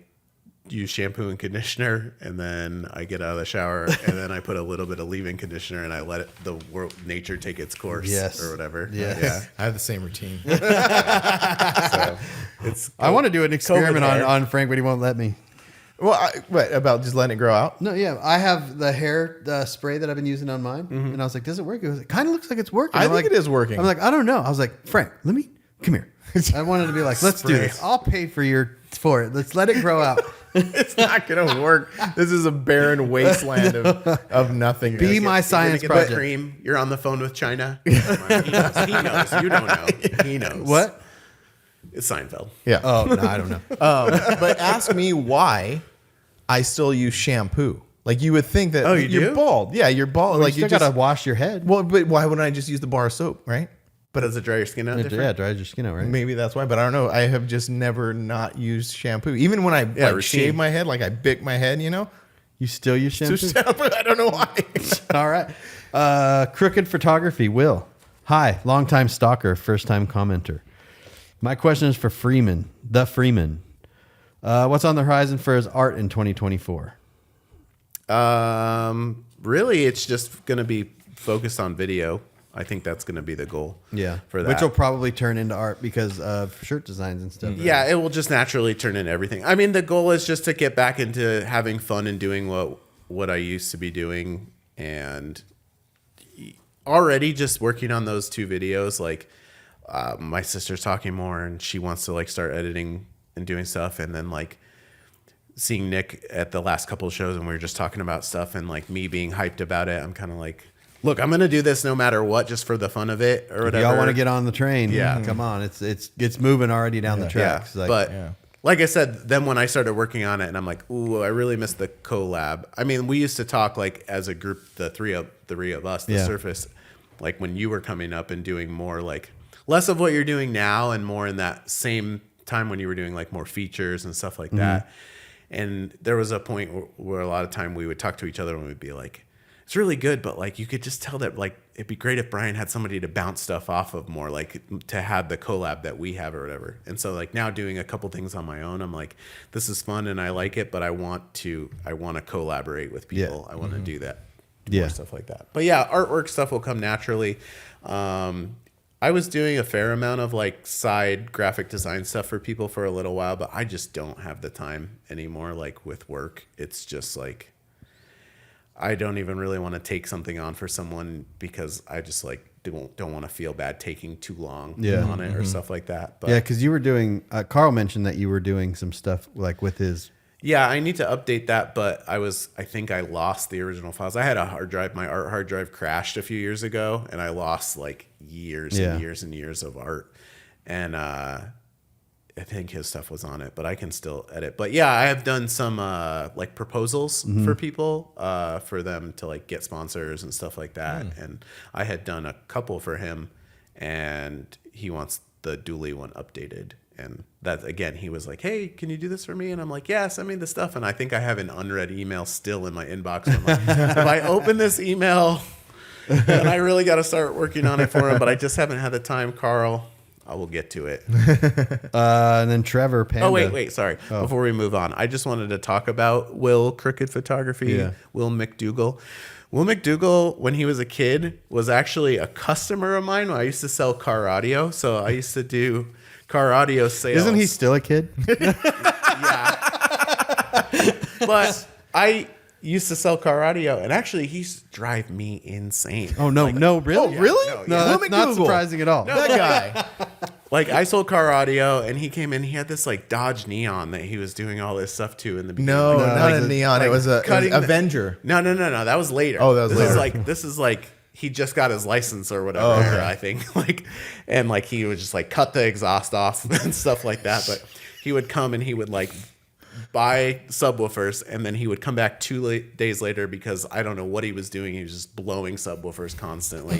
use shampoo and conditioner, and then I get out of the shower, and then I put a little bit of leave-in conditioner, and I let the world nature take its course, Yes. or whatever. Yes. Yeah. I have the same routine. So it's. I want to do an experiment hair. on Frank, but he won't let me. Well, what about just letting it grow out? No, yeah, I have the hair spray that I've been using on mine, and I was like, "Does it work?" It kind of looks like it's working. I I'm think like, it is working. I'm like, I don't know. I was like, Frank, come here. I wanted to be like, let's do Spray. this. I'll pay for it. Let's let it grow out. It's not going to work. This is a barren wasteland of nothingness. Be my You're science gonna get that project. cream. You're on the phone with China. He knows. He knows. You don't know. He knows. What? It's Seinfeld. Yeah. Oh no, I don't know. But ask me why I still use shampoo. Like you would think that you you're do? bald. Yeah, you're bald. Like Like you you still just gotta wash your head. well, but why wouldn't I just use the bar of soap, right? But does it dry your skin out different? Yeah, dries your skin out, right? Maybe that's why, but I don't know. I have just never not used shampoo. Even when I routine. shave my head, like I bick my head, You still use shampoo? I don't know why. All right. Crooked Photography, Will. Hi, longtime stalker, first time commenter. My question is for Freeman, the Freeman. What's on the horizon for his art in 2024? Really, it's just going to be focused on video. I think that's going to be the goal. For that. Which will probably turn into art because of shirt designs and stuff. Yeah, it will just naturally turn into everything. I mean, the goal is just to get back into having fun and doing what I used to be doing, and already just working on those 2 videos. Like my sister's talking more, and she wants to like start editing and doing stuff, and then like seeing Nick at the last couple of shows, and we were just talking about stuff, and like me being hyped about it. I'm kind of like, look, I'm gonna do this no matter what, just for the fun of it or whatever. Y'all want to get on the train? Yeah. Come on, it's moving already down the tracks. Yeah, Like, like I said, then when I started working on it, and I'm like, ooh, I really miss the collab. I mean, we used to talk like as a group, the three of us, the Yeah. Surface, like when you were coming up and doing more like less of what you're doing now, and more in that same time when you were doing like more features and stuff like that. And there was a point where a lot of time we would talk to each other and we'd be like, it's really good, but like you could just tell that like it'd be great if Brian had somebody to bounce stuff off of more, like to have the collab that we have or whatever. And so like now doing a couple things on my own, I'm like, this is fun and I like it, but I want to collaborate with people. I want to do that. do more Yeah. stuff like that. But yeah, artwork stuff will come naturally. I was doing a fair amount of like side graphic design stuff for people for a little while, but I just don't have the time anymore. Like with work, it's just like I don't even really want to take something on for someone because I just like don't want to feel bad taking too long on it or stuff like that. But Yeah, because you were doing. Carl mentioned that you were doing some stuff like with his. yeah, I need to update that, but I think I lost the original files. I had a hard drive. My art hard drive crashed a few years ago, and I lost like years and years and years of art. And I think his stuff was on it, but I can still edit. But yeah, I have done some like proposals for people for them to like get sponsors and stuff like that. And I had done a couple for him, and he wants the Dooley one updated. And that again, he was like, "Hey, can you do this for me?" And I'm like, "Yeah, send me the stuff." And I think I have an unread email still in my inbox. I'm like, if I open this email, and I really got to start working on it for him, but I just haven't had the time, Carl. I will get to it. And then Trevor Panda. Oh, wait, sorry. Before we move on, I just wanted to talk about Will Crooked Photography, Yeah. Will McDougal. Will McDougal, when he was a kid, was actually a customer of mine when I used to sell car audio. So I used to do car audio sales. Isn't he still a kid? Yeah. But I used to sell car audio, and actually, he used to drive me insane. Oh no, no, really? Oh, really? no, No, Will that's not McDougal. surprising at all. That guy. Like, I sold car audio, and he came in. He had this like Dodge Neon that he was doing all this stuff to in the beginning. No, Like, not it was a neon. like it was a cutting the- Avenger. No. That was later. Oh, that was later. This is like he just got his license or whatever. Oh, okay. I think like, and like he would just like cut the exhaust off and stuff like that. But he would come and he would like buy subwoofers, and then he would come back 2 days later because I don't know what he was doing. He was just blowing subwoofers constantly.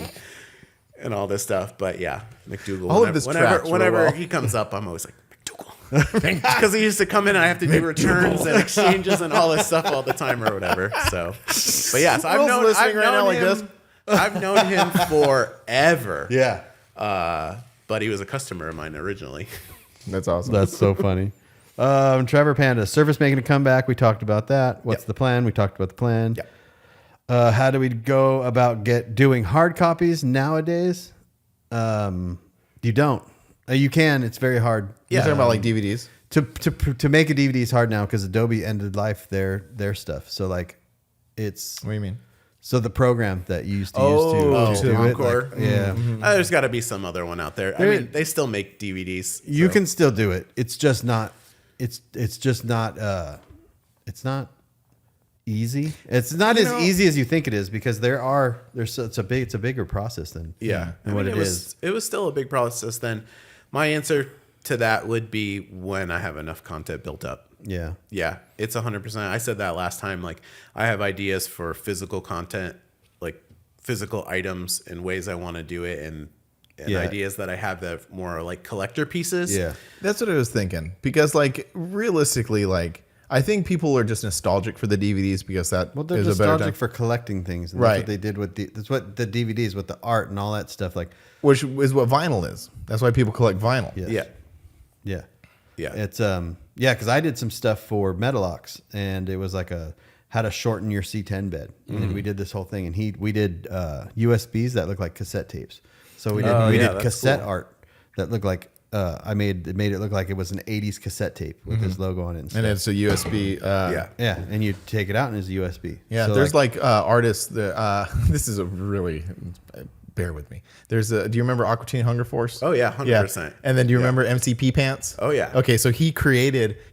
And all this stuff, but yeah, McDougal. All of this tracks real whenever well. he comes up, I'm always like McDougal, because he used to come in and I have to do returns and exchanges and all this stuff all the time or whatever. So, but yeah, so Will's listening I've right now known like him. this. I've known him forever. Yeah, But he was a customer of mine originally. That's awesome. that's so funny. Trevor Panda, Surface making a comeback. We talked about that. What's Yep. the plan? We talked about the plan. Yep. How do we go about doing hard copies nowadays? You don't. You can. It's very hard. You're talking about like DVDs. To make a DVD is hard now because Adobe ended life their stuff. So like, it's What do you mean? so the program that you used to Oh, use to to do it. Encore. Like, yeah, There's got to be some other one out there. I mean, they still make DVDs. you so. can still do it. It's just not. It's just not. It's not easy. It's not as easy as you think it is because it's a bigger process than Yeah, than what it was. It was still a big process then. My answer to that would be when I have enough content built up. Yeah. Yeah, it's 100%. I said that last time. Like, I have ideas for physical content, like physical items and ways I want to do it, and Yeah. ideas that I have that more like collector pieces. Yeah. That's what I was thinking. Because like realistically, like I think people are just nostalgic for the DVDs because that Well, they're is a better time. nostalgic for collecting things. And Right. That's what they did with that's what the DVDs with the art and all that stuff. Like, Which is what vinyl is. That's why people collect vinyl. yeah. Yeah. Yeah. Yeah. It's because I did some stuff for Metalox, and it was like how to shorten your C10 bed, and we did this whole thing, and we did USBs that look like cassette tapes. So we did that's cassette cool. art that looked like I made it look like it was an 80s cassette tape with his logo on it. And, stuff. And it's a USB. Yeah. Yeah, and you take it out and it's a USB. Yeah, So, there's like artists that this is a really bear with me. There's do you remember Aqua Teen Hunger Force? Oh, yeah, 100%. And then do you remember MCP Pants? Oh, yeah. Okay, so he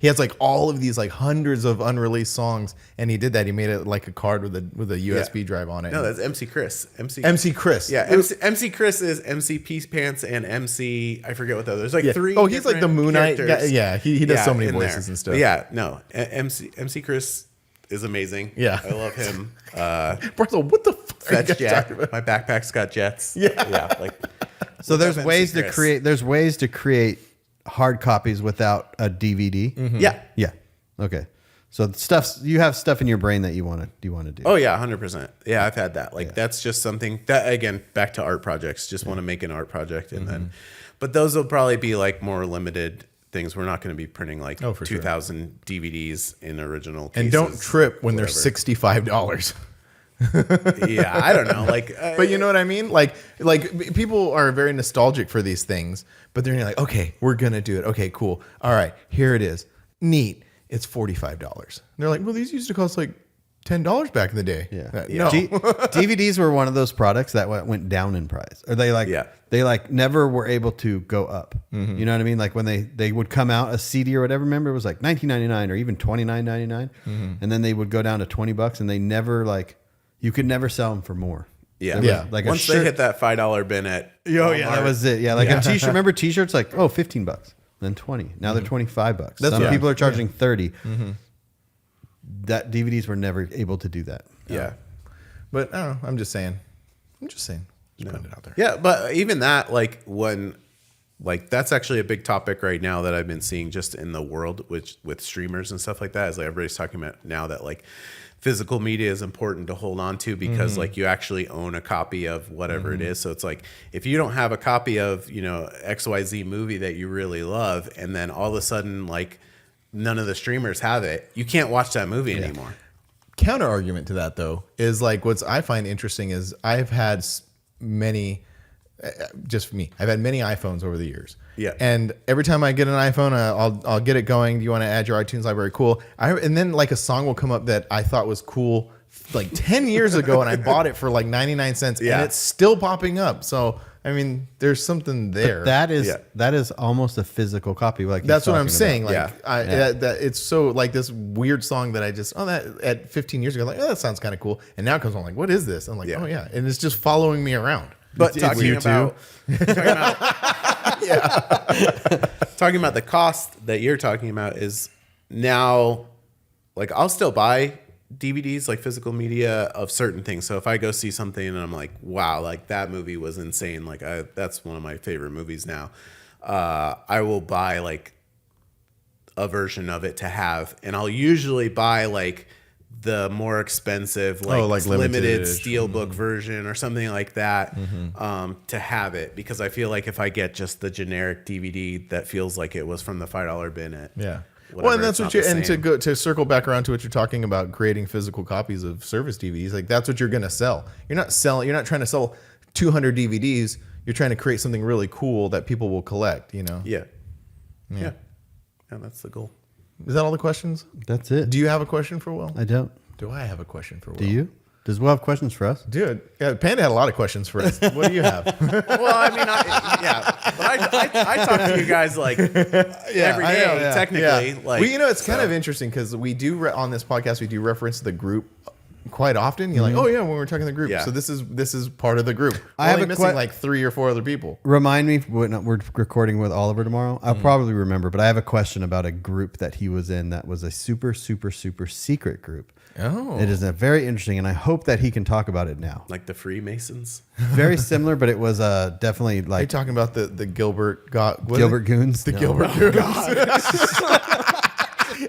has like all of these like hundreds of unreleased songs, and he did that. He made it like a card with a USB drive on it. No, that's MC Chris. MC Chris. Yeah, MC Chris is MC Peace Pants and MC. I forget what the other. There's like Yeah. three. Oh, he's like the different Moon Knight guy. characters. Yeah, he does so many in voices there. and stuff. But yeah, no, MC Chris is amazing. Yeah. I love him. Bro, what the fuck are you Fetch guys Jet. talking about? My backpack's got jets. Yeah. Like. So there's MC ways to Chris. create. There's ways to create hard copies without a DVD. Yeah. Yeah. Okay. So you have stuff in your brain that you want to do. Oh yeah, 100%. Yeah, I've had that. Like that's just something that again back to art projects. Just want to make an art project and then, but those will probably be like more limited things. We're not going to be printing like for sure. 2,000 DVDs in original. And cases, don't trip when they're whatever. $65. Yeah, I don't know. Like, But you know what I mean? Like people are very nostalgic for these things, but they're like, okay, we're gonna do it. Okay, cool. All right, here it is. Neat. It's $45. They're like, well, these used to cost like $10 back in the day. Yeah. No. DVDs were one of those products that went down in price, or they never were able to go up. You know what I mean? Like when they would come out a CD or whatever. Remember, it was like $19.99 or even $29.99, and then they would go down to $20, and they never you could never sell them for more. yeah. Like once they hit that $5 bin at Walmart, that was it. Yeah, like a t-shirt. Remember t-shirts like $15, then 20. Now they're $25. Some people are charging 30. That DVDs were never able to do that. Yeah. But I don't know. I'm just saying. Just putting it out there. Yeah, but even that, that's actually a big topic right now that I've been seeing just in the world with streamers and stuff like that. Is like everybody's talking about now that like physical media is important to hold on to because like you actually own a copy of whatever it is. So it's like if you don't have a copy of, XYZ movie that you really love, and then all of a sudden like none of the streamers have it, you can't watch that movie anymore. Counter argument to that though is like what I find interesting is I've had many, just for me, I've had many iPhones over the years. Yeah. And every time I get an iPhone, I'll get it going. Do you want to add your iTunes library? Cool. And then like a song will come up that I thought was cool like 10 years ago, and I bought it for like 99 cents, and it's still popping up. So I mean, there's something there. But that is almost a physical copy. Like that's what I'm saying. about. Like that it's so like this weird song that I just that at 15 years ago, like, oh, that sounds kind of cool. And now it comes on like, what is this? I'm like, oh yeah, and it's just following me around. But talking about talking about the cost that you're talking about is now, like, I'll still buy DVDs, like physical media of certain things. So if I go see something and I'm like, wow, like that movie was insane, like that's one of my favorite movies now, I will buy like a version of it to have, and I'll usually buy like the more expensive like limited steelbook version or something like that, to have it, because I feel like if I get just the generic DVD that feels like it was from the $5 bin at well, and that's what you and to circle back around to what you're talking about, creating physical copies of service DVDs, like that's what you're going to sell. You're not trying to sell 200 DVDs. You're trying to create something really cool that people will collect, Yeah, that's the goal. Is that all the questions? That's it. Do you have a question for Will? I don't. Do I have a question for Will? Do you? Does Will have questions for us? Dude, Panda had a lot of questions for us. What do you have? Well, I mean, but I talk to you guys like every day, technically. Like, well, it's kind of interesting because we do on this podcast we do reference the group quite often. You're like, oh yeah, when we're talking the group. Yeah. So this is part of the group. I have missing like 3 or 4 other people. Remind me when we're recording with Oliver tomorrow. I'll probably remember, but I have a question about a group that he was in that was a super, super, super secret group. Oh, it is very interesting, and I hope that he can talk about it now. Like the Freemasons. Very similar, but it was definitely like. Are you talking about the Gilbert Goons? The Gilbert Goons.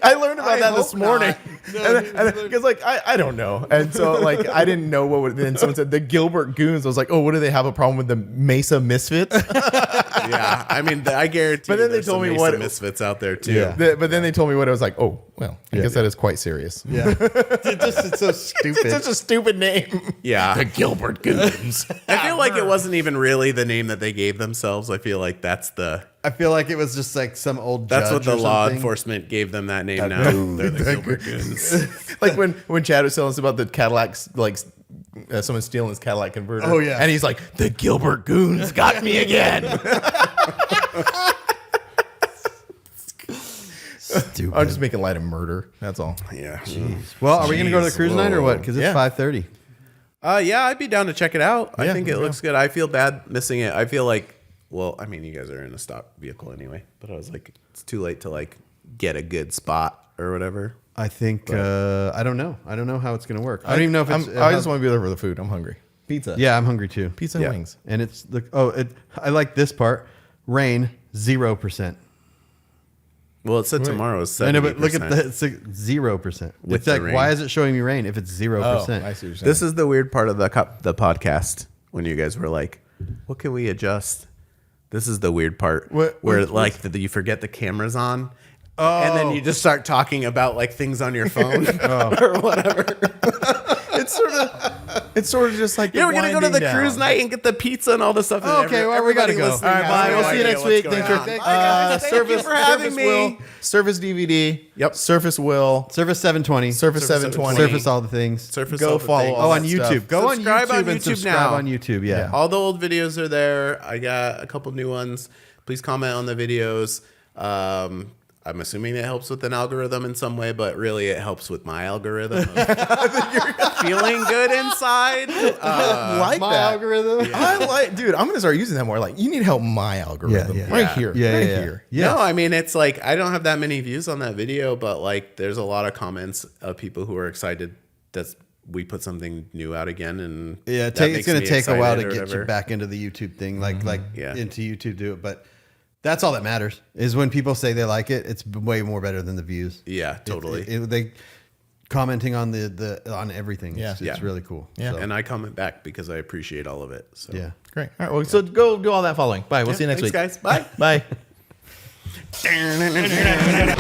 I learned about that this morning. Because like I don't know, and so like I didn't know what would. Then someone said the Gilbert Goons. I was like, oh, what do they have a problem with the Mesa Misfits? Yeah, I mean, I guarantee. But then they told me what misfits out there too. Yeah. But then they told me what it was like. Oh, well, I guess that is quite serious. Yeah, it's so stupid. It's such a stupid name. Yeah, the Gilbert Goons. I feel like it wasn't even really the name that they gave themselves. I feel like that's the. I feel like it was just like some old. That's what the or law something. enforcement gave them that name. Now they're the Gilbert Goons. Like when Chad was telling us about the Cadillacs, like someone stealing his Cadillac converter. Oh yeah, and he's like, the Gilbert Goons got me again. Stupid. I'm just making light of murder. That's all. Yeah. Well, are we gonna go to the cruise night or what? Because it's 5:30. Yeah, I'd be down to check it out. I think it looks good. I feel bad missing it. I feel like, well, I mean, you guys are in a stock vehicle anyway, but I was like, it's too late to like get a good spot or whatever. I think I don't know. I don't know how it's gonna work. I don't even know if it's. I just want to be there for the food. I'm hungry. Pizza. Yeah, I'm hungry too. Pizza and wings. And it's I like this part. Rain 0%. Well, it said tomorrow is 70%. I know, but look at that. It's like 0%. It's like, why is it showing me rain if it's 0%? I see what you're saying. This is the weird part of the podcast when you guys were like, what can we adjust? This is the weird part where you forget the camera's on. And then you just start talking about like things on your phone or whatever. It's sort of just like Yeah, we're gonna go to the winding cruise down. night and get the pizza and all the stuff. and Okay, well, we gotta everybody go. listening All right, has bye. no We'll see you idea next what's week. going Thanks for on. Bye, guys. Thank you Surface for having Will, me. Surface DVD. Yep. Surface Will. Surface 720. Surface Surface 720. Surface all the things. Surface Go all the follow things. all Oh, on that YouTube. stuff. Go on Subscribe YouTube on and YouTube subscribe now. on YouTube. Yeah. All the old videos are there. I got a couple new ones. Please comment on the videos. I'm assuming it helps with an algorithm in some way, but really it helps with my algorithm. Of feeling good inside. I like My that. algorithm. I like, dude. I'm gonna start using that more. Like, you need help my algorithm Yeah, yeah. right Yeah. here, Yeah, right yeah, yeah. here. Yeah. No, I mean, it's like I don't have that many views on that video, but like there's a lot of comments of people who are excited that we put something new out again. And Yeah, that it's makes going to me take a while to excited or get you whatever. back into the YouTube thing, like Yeah. into YouTube do it. But that's all that matters is when people say they like it. It's way more better than the views. Yeah, totally. They commenting on the on everything. Yeah. It's Yeah. really cool. Yeah. So, And I comment back because I appreciate all of it. So yeah. Great. All right. Well, so go do all that following. Bye. We'll see you next thanks, week, guys. Bye. Bye.